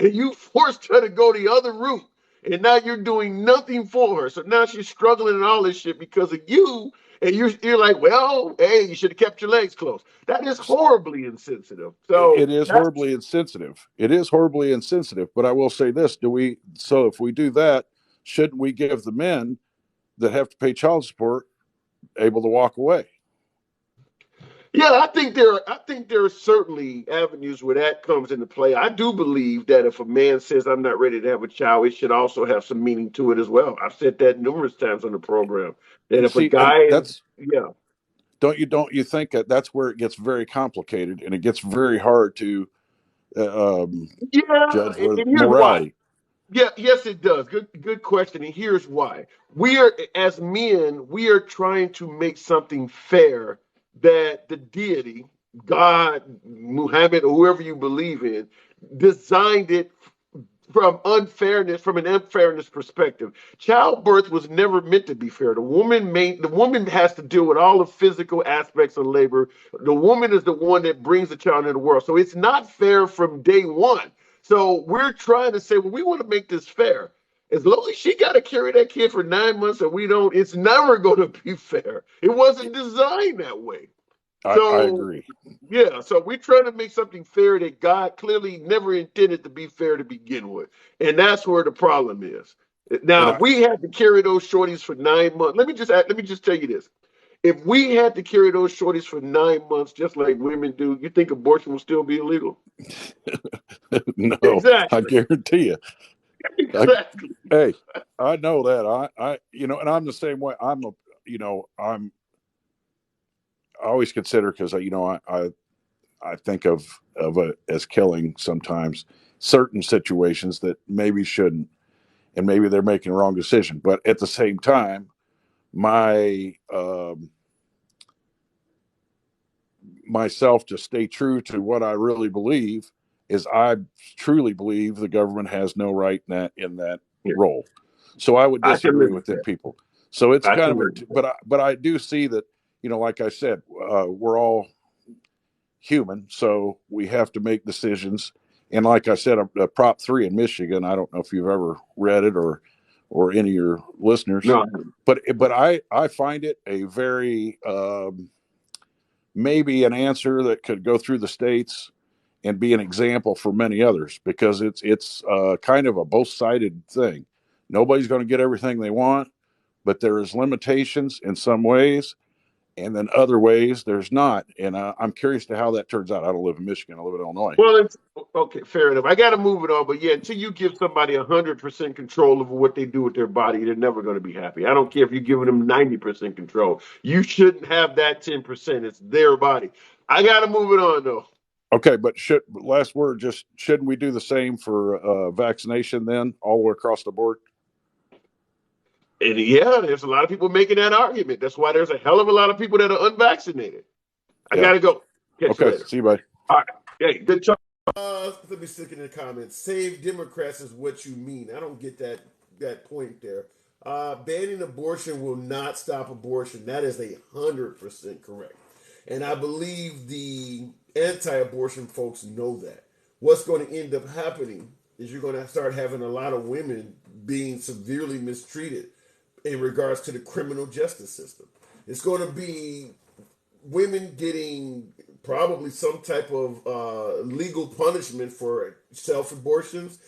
and you forced her to go the other route. and now you're doing nothing for her. So now she's struggling and all this shit because of you. And you're like, well, hey, you should have kept your legs closed. That is horribly insensitive. It So is that's horribly insensitive. It is horribly insensitive. But I will say this: so if we do that, shouldn't we give the men that have to pay child support able to walk away? yeah, I think there are certainly avenues where that comes into play. I do believe that if a man says I'm not ready to have a child, it should also have some meaning to it as well. I've said that numerous times on the program. That if a See, and guy is, that's yeah, don't you think that that's where it gets very complicated and it gets very hard to yeah, judge where and here's why. morality. Yeah, yes, it does. Good question. And here's why. We are, as men, we are trying to make something fair that the deity, God, Muhammad, or whoever you believe in, designed it from an unfairness perspective. Childbirth was never meant to be fair. The woman has to deal with all the physical aspects of labor. The woman is the one that brings the child into the world. So it's not fair from day one. So we're trying to say, well, we want to make this fair. As long as she got to carry that kid for 9 months and we don't, it's never going to be fair. It wasn't designed that way. I So agree. yeah, so we're trying to make something fair that God clearly never intended to be fair to begin with. And that's where the problem is. And Now, if we had to carry those shorties for 9 months, let me just tell you this. If we had to carry those shorties for 9 months, just like women do, you think abortion will still be illegal? no, I Exactly. guarantee you. Exactly. Hey, I know that. And I'm the same way. I always consider because I think of it as killing sometimes certain situations that maybe shouldn't, and maybe they're making a wrong decision. But at the same time, my myself to stay true to what I really believe is I truly believe the government has no right in that Yeah, role. So I would I can live disagree with with them that. people. So it's I kind can of live with that. but I do see that, like I said, we're all human, so we have to make decisions. And like I said, a Prop 3 in Michigan, I don't know if you've ever read it or any of your listeners, No, but I find it a very maybe an answer that could go through the states and be an example for many others, because it's kind of a both-sided thing. Nobody's going to get everything they want, but there is limitations in some ways, and then other ways there's not. And I'm curious to how that turns out. I don't live in Michigan; I live in Illinois. well, okay, fair enough. I got to move it on, but yeah, until you give somebody 100% control over what they do with their body, they're never going to be happy. I don't care if you're giving them 90% control. You shouldn't have that 10%. It's their body. I got to move it on though. Okay, but last word, just shouldn't we do the same for vaccination then, all the way across the board? And yeah, there's a lot of people making that argument. That's why there's a hell of a lot of people that are unvaccinated. I Yeah. got to go. Catch you Okay. later. See you, buddy. All right. Hey, good talk. Let me stick in the comments. Save Democrats is what you mean. I don't get that point there. Banning abortion will not stop abortion. That is 100% correct. And I believe the anti-abortion folks know that. What's going to end up happening is you're going to start having a lot of women being severely mistreated in regards to the criminal justice system. It's going to be women getting probably some type of legal punishment for self-abortions.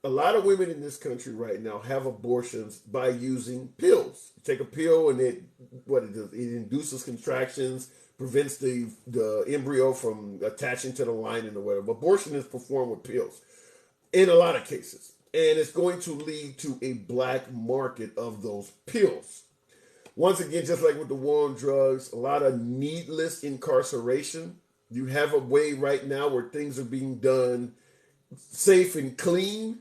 A lot of women in this country right now have abortions by using pills. You take a pill and it does, it induces contractions, prevents the embryo from attaching to the lining or whatever. Abortion is performed with pills in a lot of cases, and it's going to lead to a black market of those pills. Once again, just like with the war on drugs, a lot of needless incarceration. You have a way right now where things are being done safe and clean,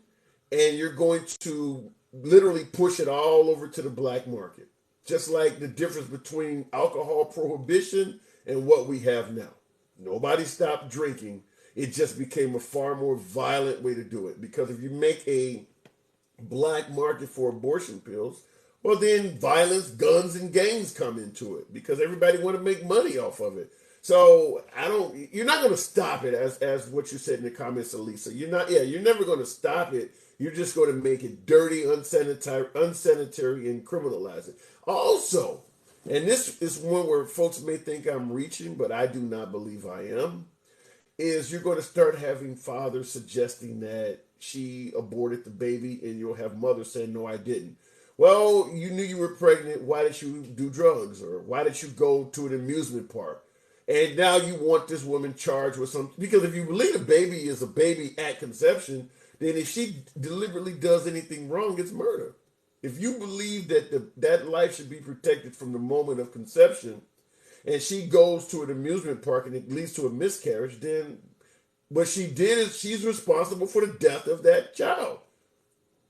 and you're going to literally push it all over to the black market. Just like the difference between alcohol prohibition and what we have now. Nobody stopped drinking. It just became a far more violent way to do it. Because if you make a black market for abortion pills, well, then violence, guns, and gangs come into it because everybody want to make money off of it. So you're not going to stop it as what you said in the comments, Elisa. You're never going to stop it. You're just going to make it dirty, unsanitary, and criminalize it. Also, and this is one where folks may think I'm reaching, but I do not believe I am, is you're going to start having fathers suggesting that she aborted the baby, and you'll have mothers saying, no, I didn't. Well, you knew you were pregnant. Why did you do drugs? Or why did you go to an amusement park? And now you want this woman charged with something. Because if you believe a baby is a baby at conception, then if she deliberately does anything wrong, it's murder. If you believe that that life should be protected from the moment of conception, and she goes to an amusement park and it leads to a miscarriage, then what she did is she's responsible for the death of that child.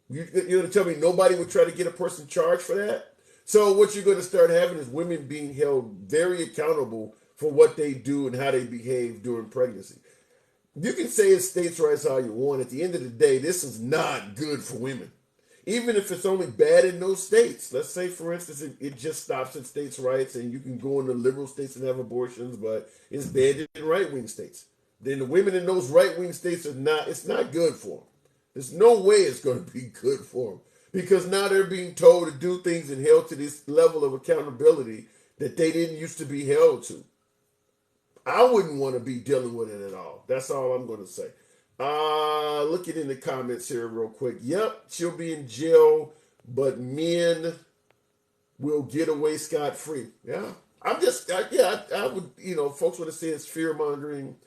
You're going to tell me nobody would try to get a person charged for that? So what you're going to start having is women being held very accountable for what they do and how they behave during pregnancy. You can say it's states' rights all you want. At the end of the day, this is not good for women. Even if it's only bad in those states. Let's say, for instance, it just stops at states' rights and you can go into liberal states and have abortions, but it's banned in right-wing states. Then the women in those right-wing states it's not good for them. There's no way it's going to be good for them. Because now they're being told to do things and held to this level of accountability that they didn't used to be held to. I wouldn't want to be dealing with it at all. That's all I'm going to say. Looking in the comments here real quick. Yep, she'll be in jail, but men will get away scot-free. Yeah. I would, folks would have said it's fear-mongering.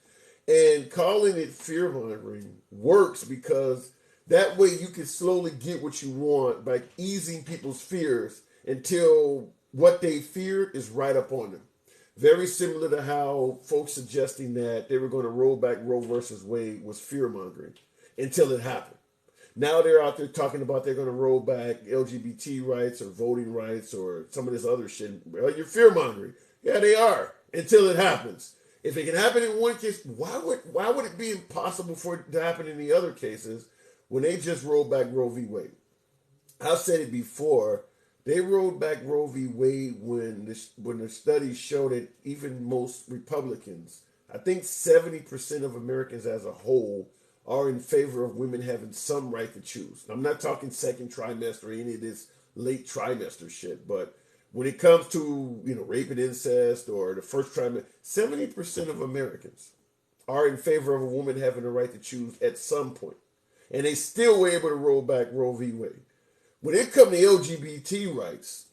And calling it fear-mongering works because that way you can slowly get what you want by easing people's fears until what they feared is right up on them. Very similar to how folks suggesting that they were going to roll back Roe versus Wade was fear-mongering until it happened. Now they're out there talking about they're going to roll back LGBT rights or voting rights or some of this other shit. Well, you're fear-mongering. Yeah, they are until it happens. If it can happen in one case, why would it be impossible for it to happen in the other cases when they just rolled back Roe v. Wade? I've said it before. They rolled back Roe v. Wade when the studies showed that even most Republicans, I think 70% of Americans as a whole, are in favor of women having some right to choose. I'm not talking second trimester or any of this late trimester shit, but when it comes to rape and incest or the first trimester, 70% of Americans are in favor of a woman having the right to choose at some point. And they still were able to roll back Roe v. Wade. When it comes to LGBT rights,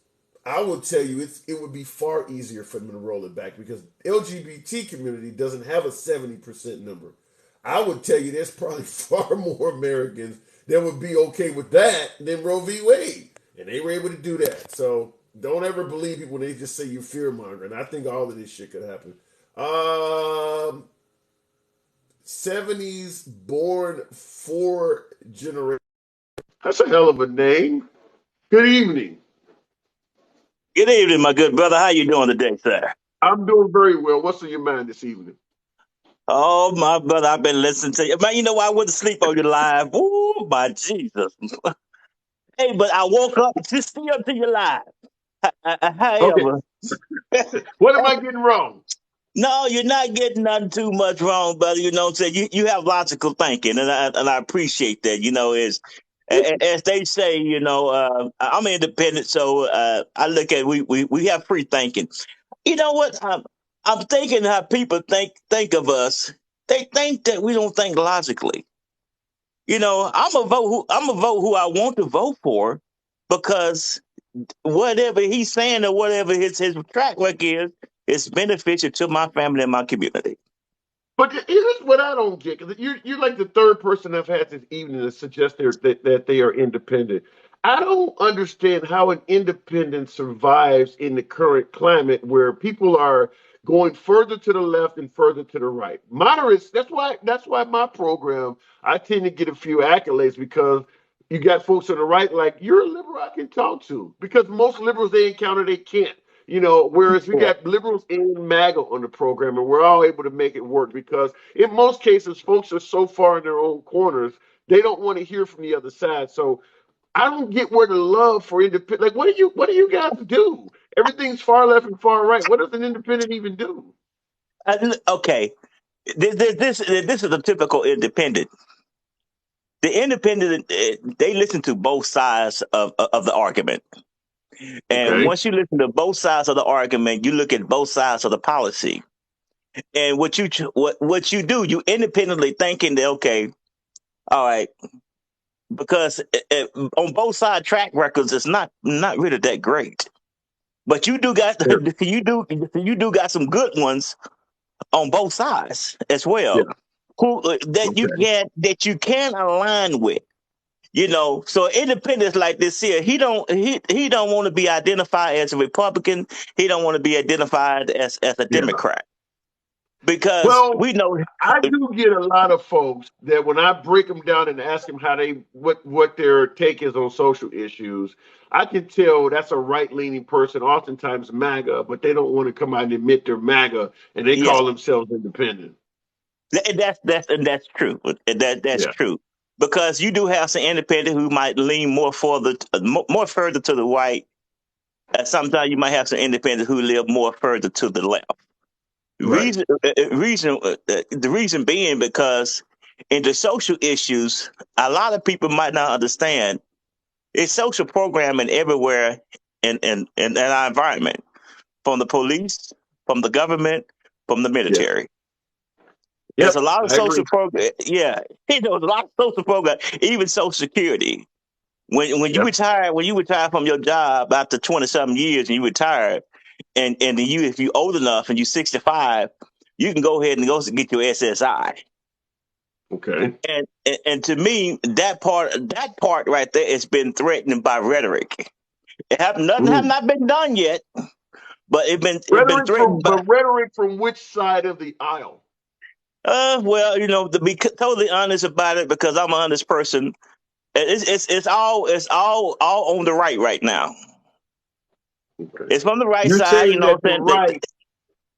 I will tell you it would be far easier for them to roll it back because LGBT community doesn't have a 70% number. I would tell you there's probably far more Americans that would be okay with that than Roe v. Wade. And they were able to do that. So don't ever believe people when they just say you're fear-mongering. I think all of this shit could happen. 70s born 4 generation. That's a hell of a name. Good evening. Good evening, my good brother. How you doing today, sir? I'm doing very well. What's on your mind this evening? Oh, my brother, I've been listening to you. Man, you know, I wouldn't sleep on your live. Oh, my Jesus. Hey, but I woke up just still to your live. However. Okay. What am I getting wrong? No, you're not getting nothing too much wrong, brother. You know what I'm saying? You have logical thinking, and I appreciate that. You know, as they say, you know, I'm independent, so I look at we have free thinking. You know what? I'm thinking how people think of us. They think that we don't think logically. You know, I'm a vote who I want to vote for because whatever he's saying or whatever his track record is beneficial to my family and my community. But here's what I don't get, because you're like the third person I've had this evening to suggest that they are independent. I don't understand how an independent survives in the current climate where people are going further to the left and further to the right. Moderates, that's why my program, I tend to get a few accolades because you got folks on the right like, you're a liberal I can talk to. Because most liberals they encounter, they can't. You know, whereas we got liberals and MAGA on the program, and we're all able to make it work because in most cases, folks are so far in their own corners, they don't want to hear from the other side. So I don't get where the love for independent, like, what do you guys do? Everything's far left and far right. What does an independent even do? Okay, this is a typical independent. The independent, they listen to both sides of the argument. And Okay. once you listen to both sides of the argument, you look at both sides of the policy. And what you do, you independently thinking that, okay, all right, because on both side track records, it's not really that great. But you do got Yeah. you do got some good ones on both sides as Yeah. well, who Okay. that you can align with. So independents like this here, he don't want to be identified as a Republican. He don't want to be identified as a Yeah. Democrat, because Well, we know. I do get a lot of folks that when I break them down and ask them how what their take is on social issues, I can tell that's a right leaning person, oftentimes MAGA, but they don't want to come out and admit they're MAGA, and they Yeah, call themselves independent. that's true. That's Yeah. true, because you do have some independent who might lean more further to the right. Sometimes you might have some independents who live more further to the left. Right. The reason being because in the social issues, a lot of people might not understand. It's social programming everywhere in our environment, from the police, from the government, from the Yeah. military. There's Yep. a lot of I agree. social program. Yeah, there's a lot of social program, even Social Security. When you Yep. retire from your job after 20-something years, and you retire, and then if you're old enough and you're 65, you can go ahead and go get your SSI. Okay. And to me, that part right there has been threatened by rhetoric. Nothing have not been done yet, but it been threatened by. Rhetoric from which side of the aisle? Well, to be totally honest about it, because I'm an honest person, it's all on the right now. Okay. It's from the right You're side, saying that the right.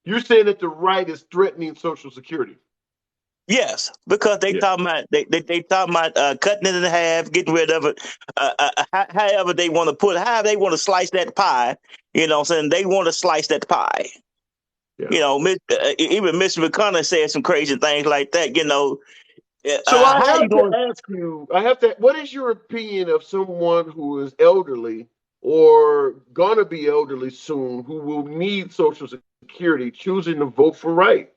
You're saying that the right is threatening Social Security. Yes, because they Yeah. talking about they talking about cutting it in half, getting rid of it, however they want to however they want to slice that pie. Saying they want to slice that pie. Yeah. Even Mr. McConnell said some crazy things like that. So I how you have going? to ask you, what is your opinion of someone who is elderly or gonna be elderly soon who will need Social Security choosing to vote for right?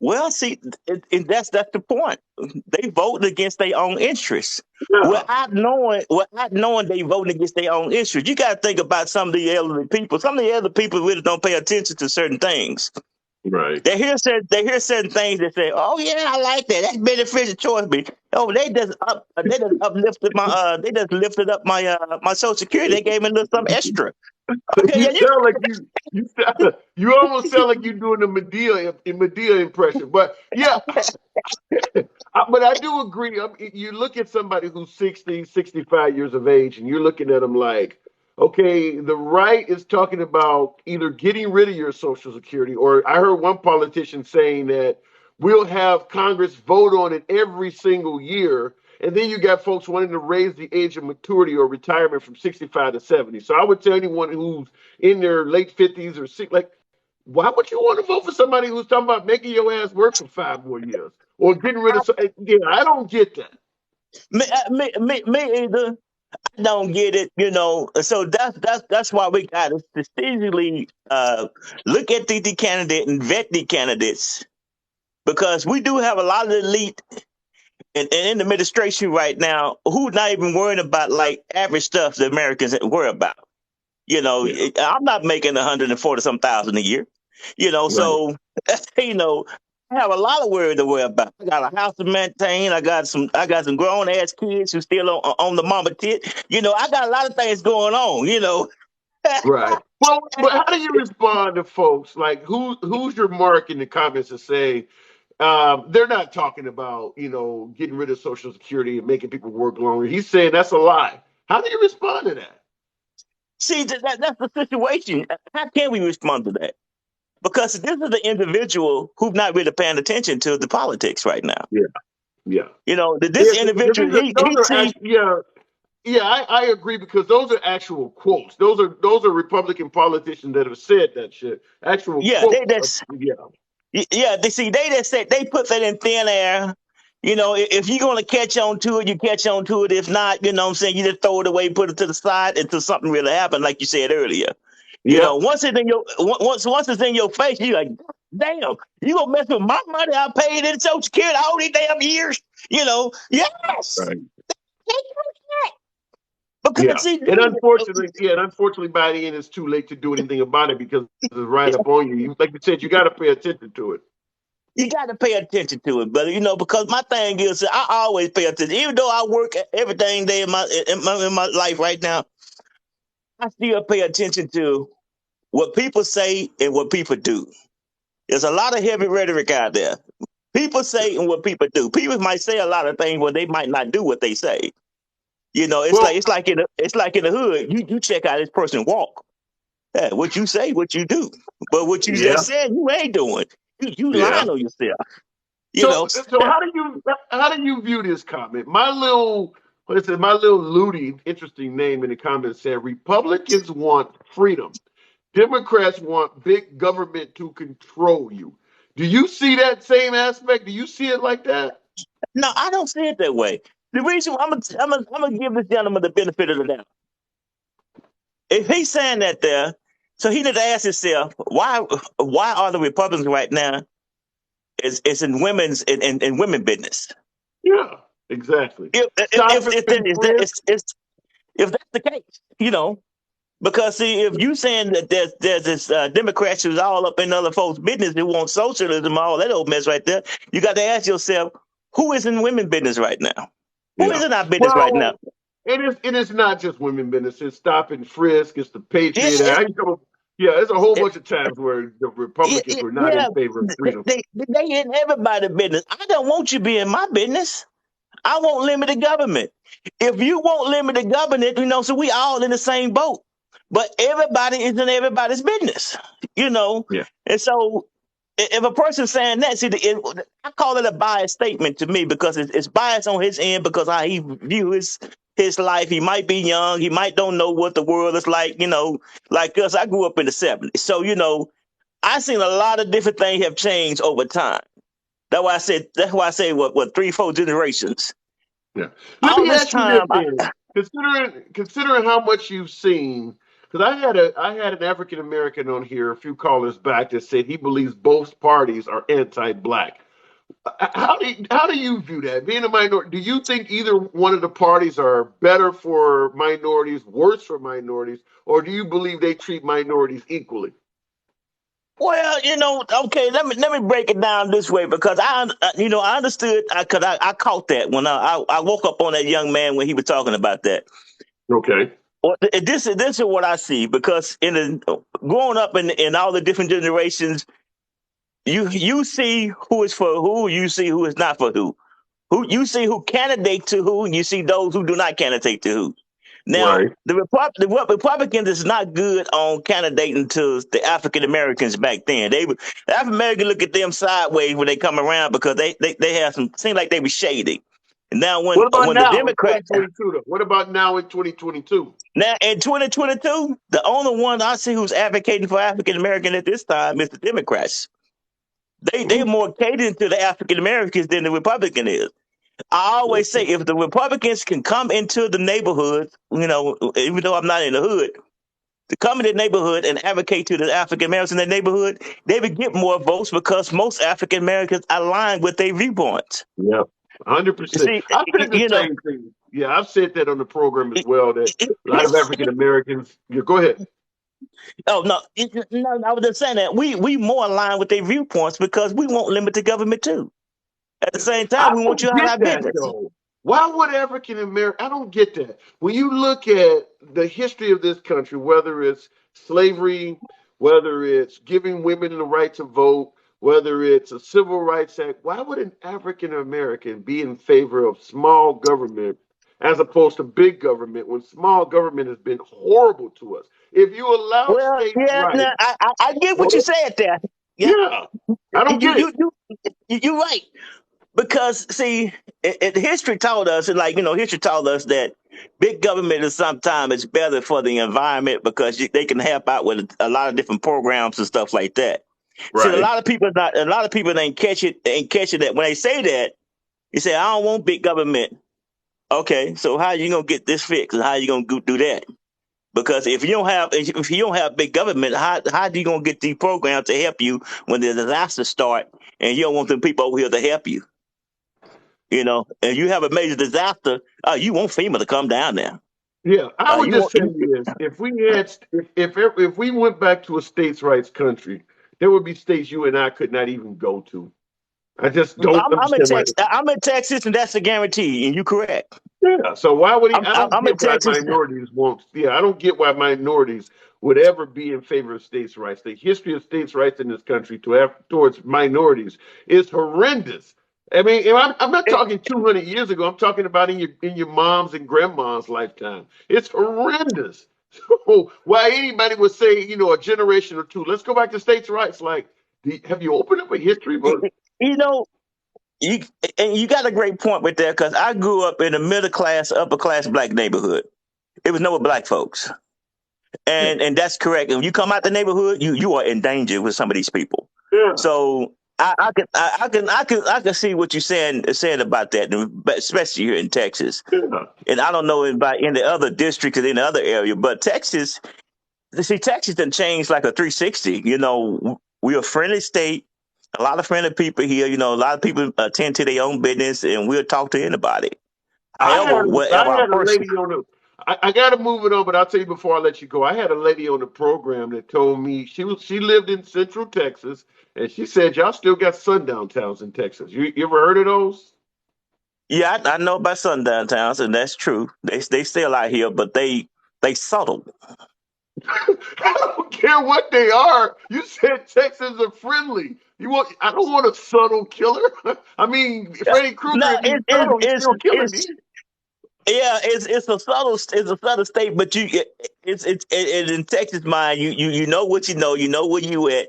Well, see, that's the point. They vote against their own interests. Yeah. Without knowing they voting against their own interests. You got to think about some of the elderly people. Some of the elderly people really don't pay attention to certain things. Right. They hear certain things that say, "Oh yeah, I like that. That's beneficial choice." Oh, they just uplifted my my Social Security. They gave me a little something extra. Okay, You sound like you almost sound like you're doing a Medea impression. But yeah, but I do agree. You look at somebody who's 60, 65 years of age, and you're looking at them like, okay, the right is talking about either getting rid of your Social Security, or I heard one politician saying that we'll have Congress vote on it every single year. And then you got folks wanting to raise the age of maturity or retirement from 65 to 70. So I would tell anyone who's in their late 50s or why would you want to vote for somebody who's talking about making your ass work for 5 more years or getting rid of? I don't get that. Me either. I don't get it. So that's why we got to strategically look at the candidate and vet the candidates, because we do have a lot of elite in the administration right now who not even worrying about like average stuff that Americans worry about. Yeah. I'm not making 140 some thousand a year. So I have a lot of worry to worry about. I got a house to maintain. I got some grown ass kids who still on the mama tit. I got a lot of things going on. Right. Well, but how do you respond to folks like who's your mark in the comments to say they're not talking about getting rid of Social Security and making people work longer? He's saying that's a lie. How do you respond to that? See, that's the situation. How can we respond to that? Because this is the individual who's not really paying attention to the politics right now. Yeah. Yeah. This individual, he sees. Yeah, I agree because those are actual quotes. Those are Republican politicians that have said that shit. Actual Yeah, they quotes. just Yeah. yeah, they just said they put that in thin air. You know, if you're gonna catch on to it, you catch on to it. If not, you know what I'm saying, you just throw it away, put it to the side until something really happened, like you said earlier. You know, Yep. once it's in your face, you're like, damn, you gonna mess with my money I paid in Social Security all these damn years? You know, yes. Right. Because Yeah. see, And unfortunately, by the end, it's too late to do anything about it because it's right up on you. Like you said, you got to pay attention to it. you got to pay attention to it, brother. You know, because my thing is, I always pay attention. Even though I work everything day in my life right now, I still pay attention to what people say and what people do. There's a lot of heavy rhetoric out there. People say and what people do. People might say a lot of things, but they might not do what they say. You know, Well, it's like in the hood. You check out this person walk. Yeah, what you say, what you do, but what you yeah, just said, you ain't doing. You yeah. lying on yourself. You So, know. so how do you view this comment? My little Ludi, interesting name in the comments said Republicans want freedom. Democrats want big government to control you. Do you see that same aspect? Do you see it like that? No, I don't see it that way. The reason I'm gonna give this gentleman the benefit of the doubt. If he's saying that there, so he need to ask himself why are the Republicans right now is in women business? Yeah, exactly. If Stop if it, if, that is that friends. if that's the case, you know, because see, if you saying that there's this Democrats who's all up in other folks' business who want socialism, all that old mess right there, you got to ask yourself who is in women business right now? Who is Yeah. in our business right Well, now? it is not just women business. It's stop and frisk. It's the Yeah, Patriot Act. Yeah, there's a whole it, bunch of times where the Republicans were not in yeah, favor of freedom. they in everybody's business. I don't want you to be in my business. I want limited government. If you want limited government, you know, so we all in the same boat. But everybody is in everybody's business, you know. Yeah. And so if a person's saying that, see, I call it a biased statement to me because it's biased on his end because how he view his life. He might be young. He might don't know what the world is like, you know, like us. I grew up in the 70s. So, you know, I seen a lot of different things have changed over time. That's why I say what 3-4 generations. Yeah. Let All me this ask you this time, then. Considering how much you've seen, because I had an African American on here a few callers back that said he believes both parties are anti-black. How do you view that? Being a minority, do you think either one of the parties are better for minorities, worse for minorities, or do you believe they treat minorities equally? well, you know, okay, let me break it down this way because I understood because I caught that when I woke up on that young man when he was talking about that. Okay. Well, this is what I see because growing up in all the different generations, you see who is for who, you see who is not for who. Who you see who candidate to who, and you see those who do not candidate to who. Now, Right. the Republicans is not good on candidating to the African Americans back then. The African Americans look at them sideways when they come around because they have seem like they be shady. And now What about when the now in Democrat 2022 though? What about now in 2022? now in 2022, the only one I see who's advocating for African American at this time is the Democrats. They're more catering to the African Americans than the Republican is. I always say if the Republicans can come into the neighborhood, you know, even though I'm not in the hood, to come in the neighborhood and advocate to the African Americans in the neighborhood, they would get more votes because most African Americans align with their viewpoints. Yeah, 100%. See, I've said the you know, same thing. Yeah, I've said that on the program as well. That a lot of his, African Americans. Yeah, go ahead. oh no, no, I was just saying that we more align with their viewpoints because we want limited government too. At the same I time, we want don't you out of get our that business. though. Why would African American? I don't get that. When you look at the history of this country, whether it's slavery, whether it's giving women the right to vote, whether it's a civil rights act, why would an African American be in favor of small government as opposed to big government when small government has been horrible to us? If you allow Well, states' yeah, no, rights, I get what you well, said there. Yeah, yeah, I don't you get it. you you you're right. Because see, history taught us, and like you know, history taught us that Big government is sometimes it's better for the environment because they can help out with a lot of different programs and stuff like that. See, a Right. lot of people ain't catching that when they say that. You say, I don't want big government. Okay, so how you gonna get this fixed? And how you gonna do that? Because if you don't have big government, how do you gonna get these programs to help you when the disasters start and you don't want them people over here to help you? You know, and you have a major disaster, you want FEMA to come down there. Yeah, I would You just want tell you this: if we went back to a states' rights country, there would be states you and I could not even go to. I just don't I'm in understand why. Texas. I'm in Texas, and that's a guarantee. And you correct. Yeah, so why would he? I don't I'm in get why Texas. minorities won't. Yeah, I don't get why minorities would ever be in favor of states' rights. The history of states' rights in this country towards minorities is horrendous. I mean, I'm not talking 200 years ago. I'm talking about in your mom's and grandma's lifetime. It's horrendous. So why anybody would say, a generation or two, let's go back to states' rights? Like, have you opened up a history book? You know, you and you got a great point with that because I grew up in a middle class, upper class black neighborhood. It was no black folks, and that's correct. When you come out the neighborhood, you are in danger with some of these people. Yeah. So I can see what you're saying about that, but especially here in Texas. Yeah. And I don't know about in the other districts and in the other area, but Texas done changed like a 360. You know, we're a friendly state, a lot of friendly people here. You know, a lot of people attend to their own business, and we'll talk to anybody. However, I had a lady on the. I got to move it on, but I'll tell you before I let you go. I had a lady on the program that told me she lived in Central Texas, and she said y'all still got sundown towns in Texas. You ever heard of those? Yeah, I know about sundown towns, and that's true. They still out here, but they subtle. I don't care what they are. You said Texans are friendly. I don't want a subtle killer. I mean, Freddy Krueger, No, if he's subtle, he's still killing me. Yeah, it's a subtle state, but it's in Texas mind. You know what you know where you at,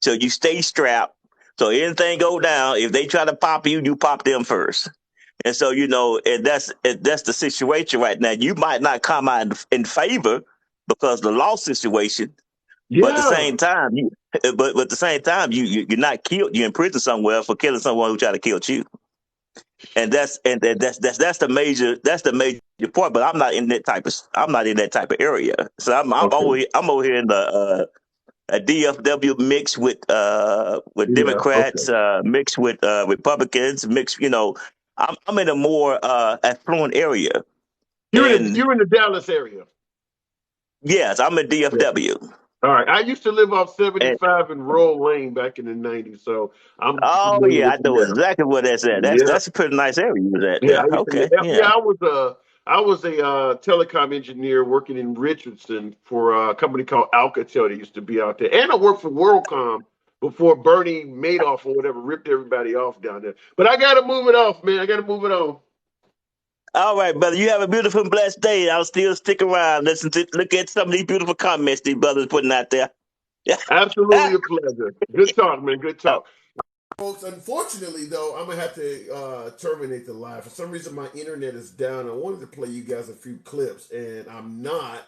so you stay strapped. So anything go down, if they try to pop you, you pop them first. And so and that's the situation right now. You might not come out in favor because of the law situation, but at the same time, you're not killed. You're in prison somewhere for killing someone who tried to kill you. And that's the major point. But I'm not in that type of area. So I'm over here in the a DFW mixed with Democrats, mixed with Republicans, mixed. I'm in a more affluent area. You're in the Dallas area. Yes, I'm in DFW. Yeah. All right. I used to live off 75 in Roll Lane back in the 90s, so I'm Oh familiar yeah, I with know that. exactly where that's at. That's a pretty nice area you was at Yeah, there. Okay. I was a telecom engineer working in Richardson for a company called Alcatel that used to be out there, and I worked for WorldCom before Bernie Madoff or whatever ripped everybody off down there. But I got to move it off, man. I got to move it on. All right, brother. You have a beautiful and blessed day. I'll still stick around. Look at some of these beautiful comments these brothers putting out there. Yeah. Absolutely a pleasure. Good talk, man. Good talk. Folks, unfortunately, though, I'm going to have to terminate the live. For some reason, my internet is down. I wanted to play you guys a few clips, and I'm not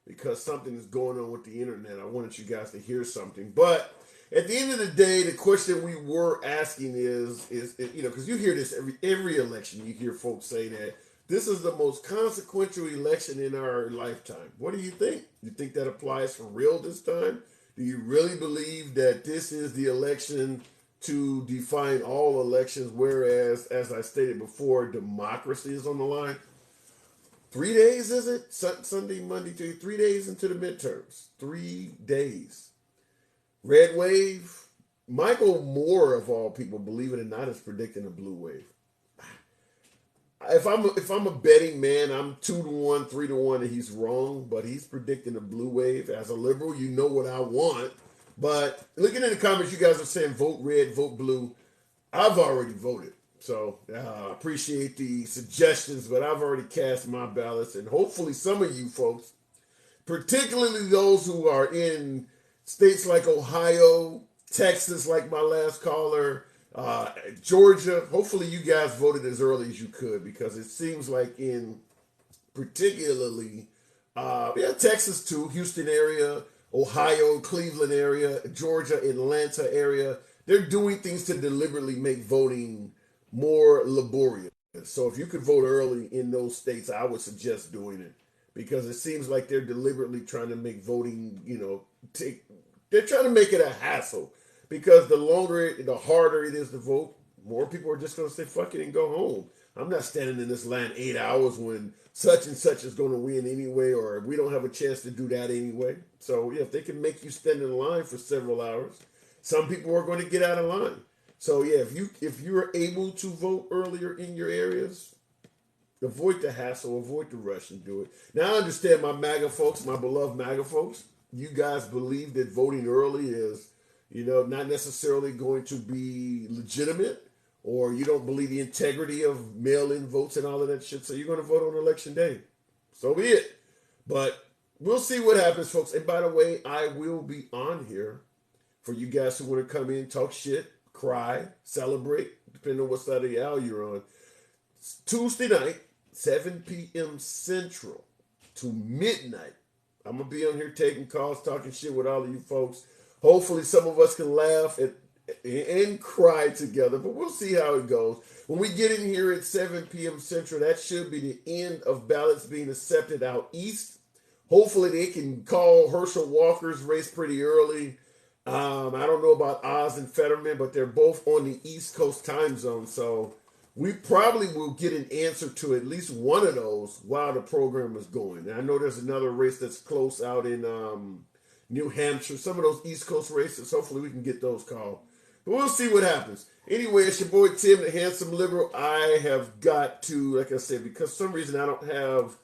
because something is going on with the internet. I wanted you guys to hear something. But at the end of the day, the question we were asking is because you hear this every election, you hear folks say that this is the most consequential election in our lifetime. What do you think? You think that applies for real this time? Do you really believe that this is the election to define all elections, whereas, as I stated before, democracy is on the line? 3 days, is it? Sunday, Monday, Tuesday, 3 days into the midterms. 3 days. Red wave. Michael Moore, of all people, believe it or not, is predicting a blue wave. If I'm a betting man, I'm 2-1, 3-1 that he's wrong, but he's predicting a blue wave. As a liberal, you know what I want. But looking in the comments, you guys are saying vote red, vote blue. I've already voted. So I appreciate the suggestions, but I've already cast my ballots. And hopefully some of you folks, particularly those who are in states like Ohio, Texas, like my last caller, Georgia, hopefully you guys voted as early as you could, because it seems like in particularly, Texas too, Houston area, Ohio, Cleveland area, Georgia, Atlanta area. They're doing things to deliberately make voting more laborious. So if you could vote early in those states, I would suggest doing it because it seems like they're deliberately trying to make voting, they're trying to make it a hassle because the harder it is to vote, more people are just going to say fuck it and go home. I'm not standing in this line 8 hours when such and such is going to win anyway, or we don't have a chance to do that anyway. So yeah, if they can make you stand in line for several hours, some people are going to get out of line. So yeah, if you're able to vote earlier in your areas, avoid the hassle, avoid the rush, and do it. Now I understand my MAGA folks, my beloved MAGA folks. You guys believe that voting early is, not necessarily going to be legitimate, or you don't believe the integrity of mail-in votes and all of that shit. So you're going to vote on election day. So be it. But we'll see what happens, folks. And by the way, I will be on here for you guys who want to come in, talk shit, cry, celebrate, depending on what side of the aisle you're on. It's Tuesday night, 7 p.m. Central to midnight. I'm going to be on here taking calls, talking shit with all of you folks. Hopefully some of us can laugh and cry together, but we'll see how it goes. When we get in here at 7 p.m. Central, that should be the end of ballots being accepted out east. Hopefully they can call Herschel Walker's race pretty early. I don't know about Oz and Fetterman, but they're both on the East Coast time zone, so we probably will get an answer to at least one of those while the program is going. And I know there's another race that's close out in New Hampshire, some of those East Coast races. Hopefully we can get those called. But we'll see what happens. Anyway, it's your boy Tim, the Handsome Liberal. I have got to, like I said, because for some reason I don't have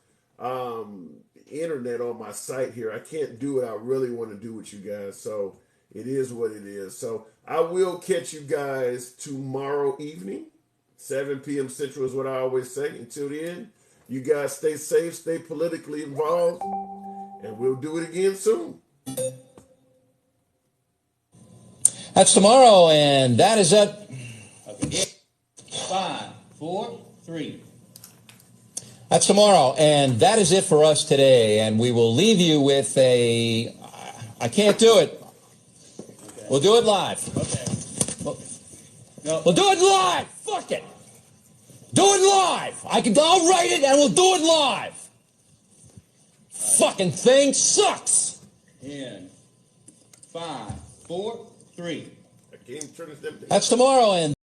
internet on my site here. I can't do what I really want to do with you guys. So it is what it is. So I will catch you guys tomorrow evening. 7 p.m. Central is what I always say. Until then, you guys stay safe, stay politically involved, and we'll do it again soon. That's tomorrow, and that is it. Okay. 5, 4, 3. That's tomorrow, and that is it for us today. And we will leave you with a... I can't do it. Okay. We'll do it live. Okay. We'll do it live. Fuck it. Do it live. I'll write it, and we'll do it live. Right. Fucking thing sucks. In 5, 4, 3. I can't turn this down. That's tomorrow, and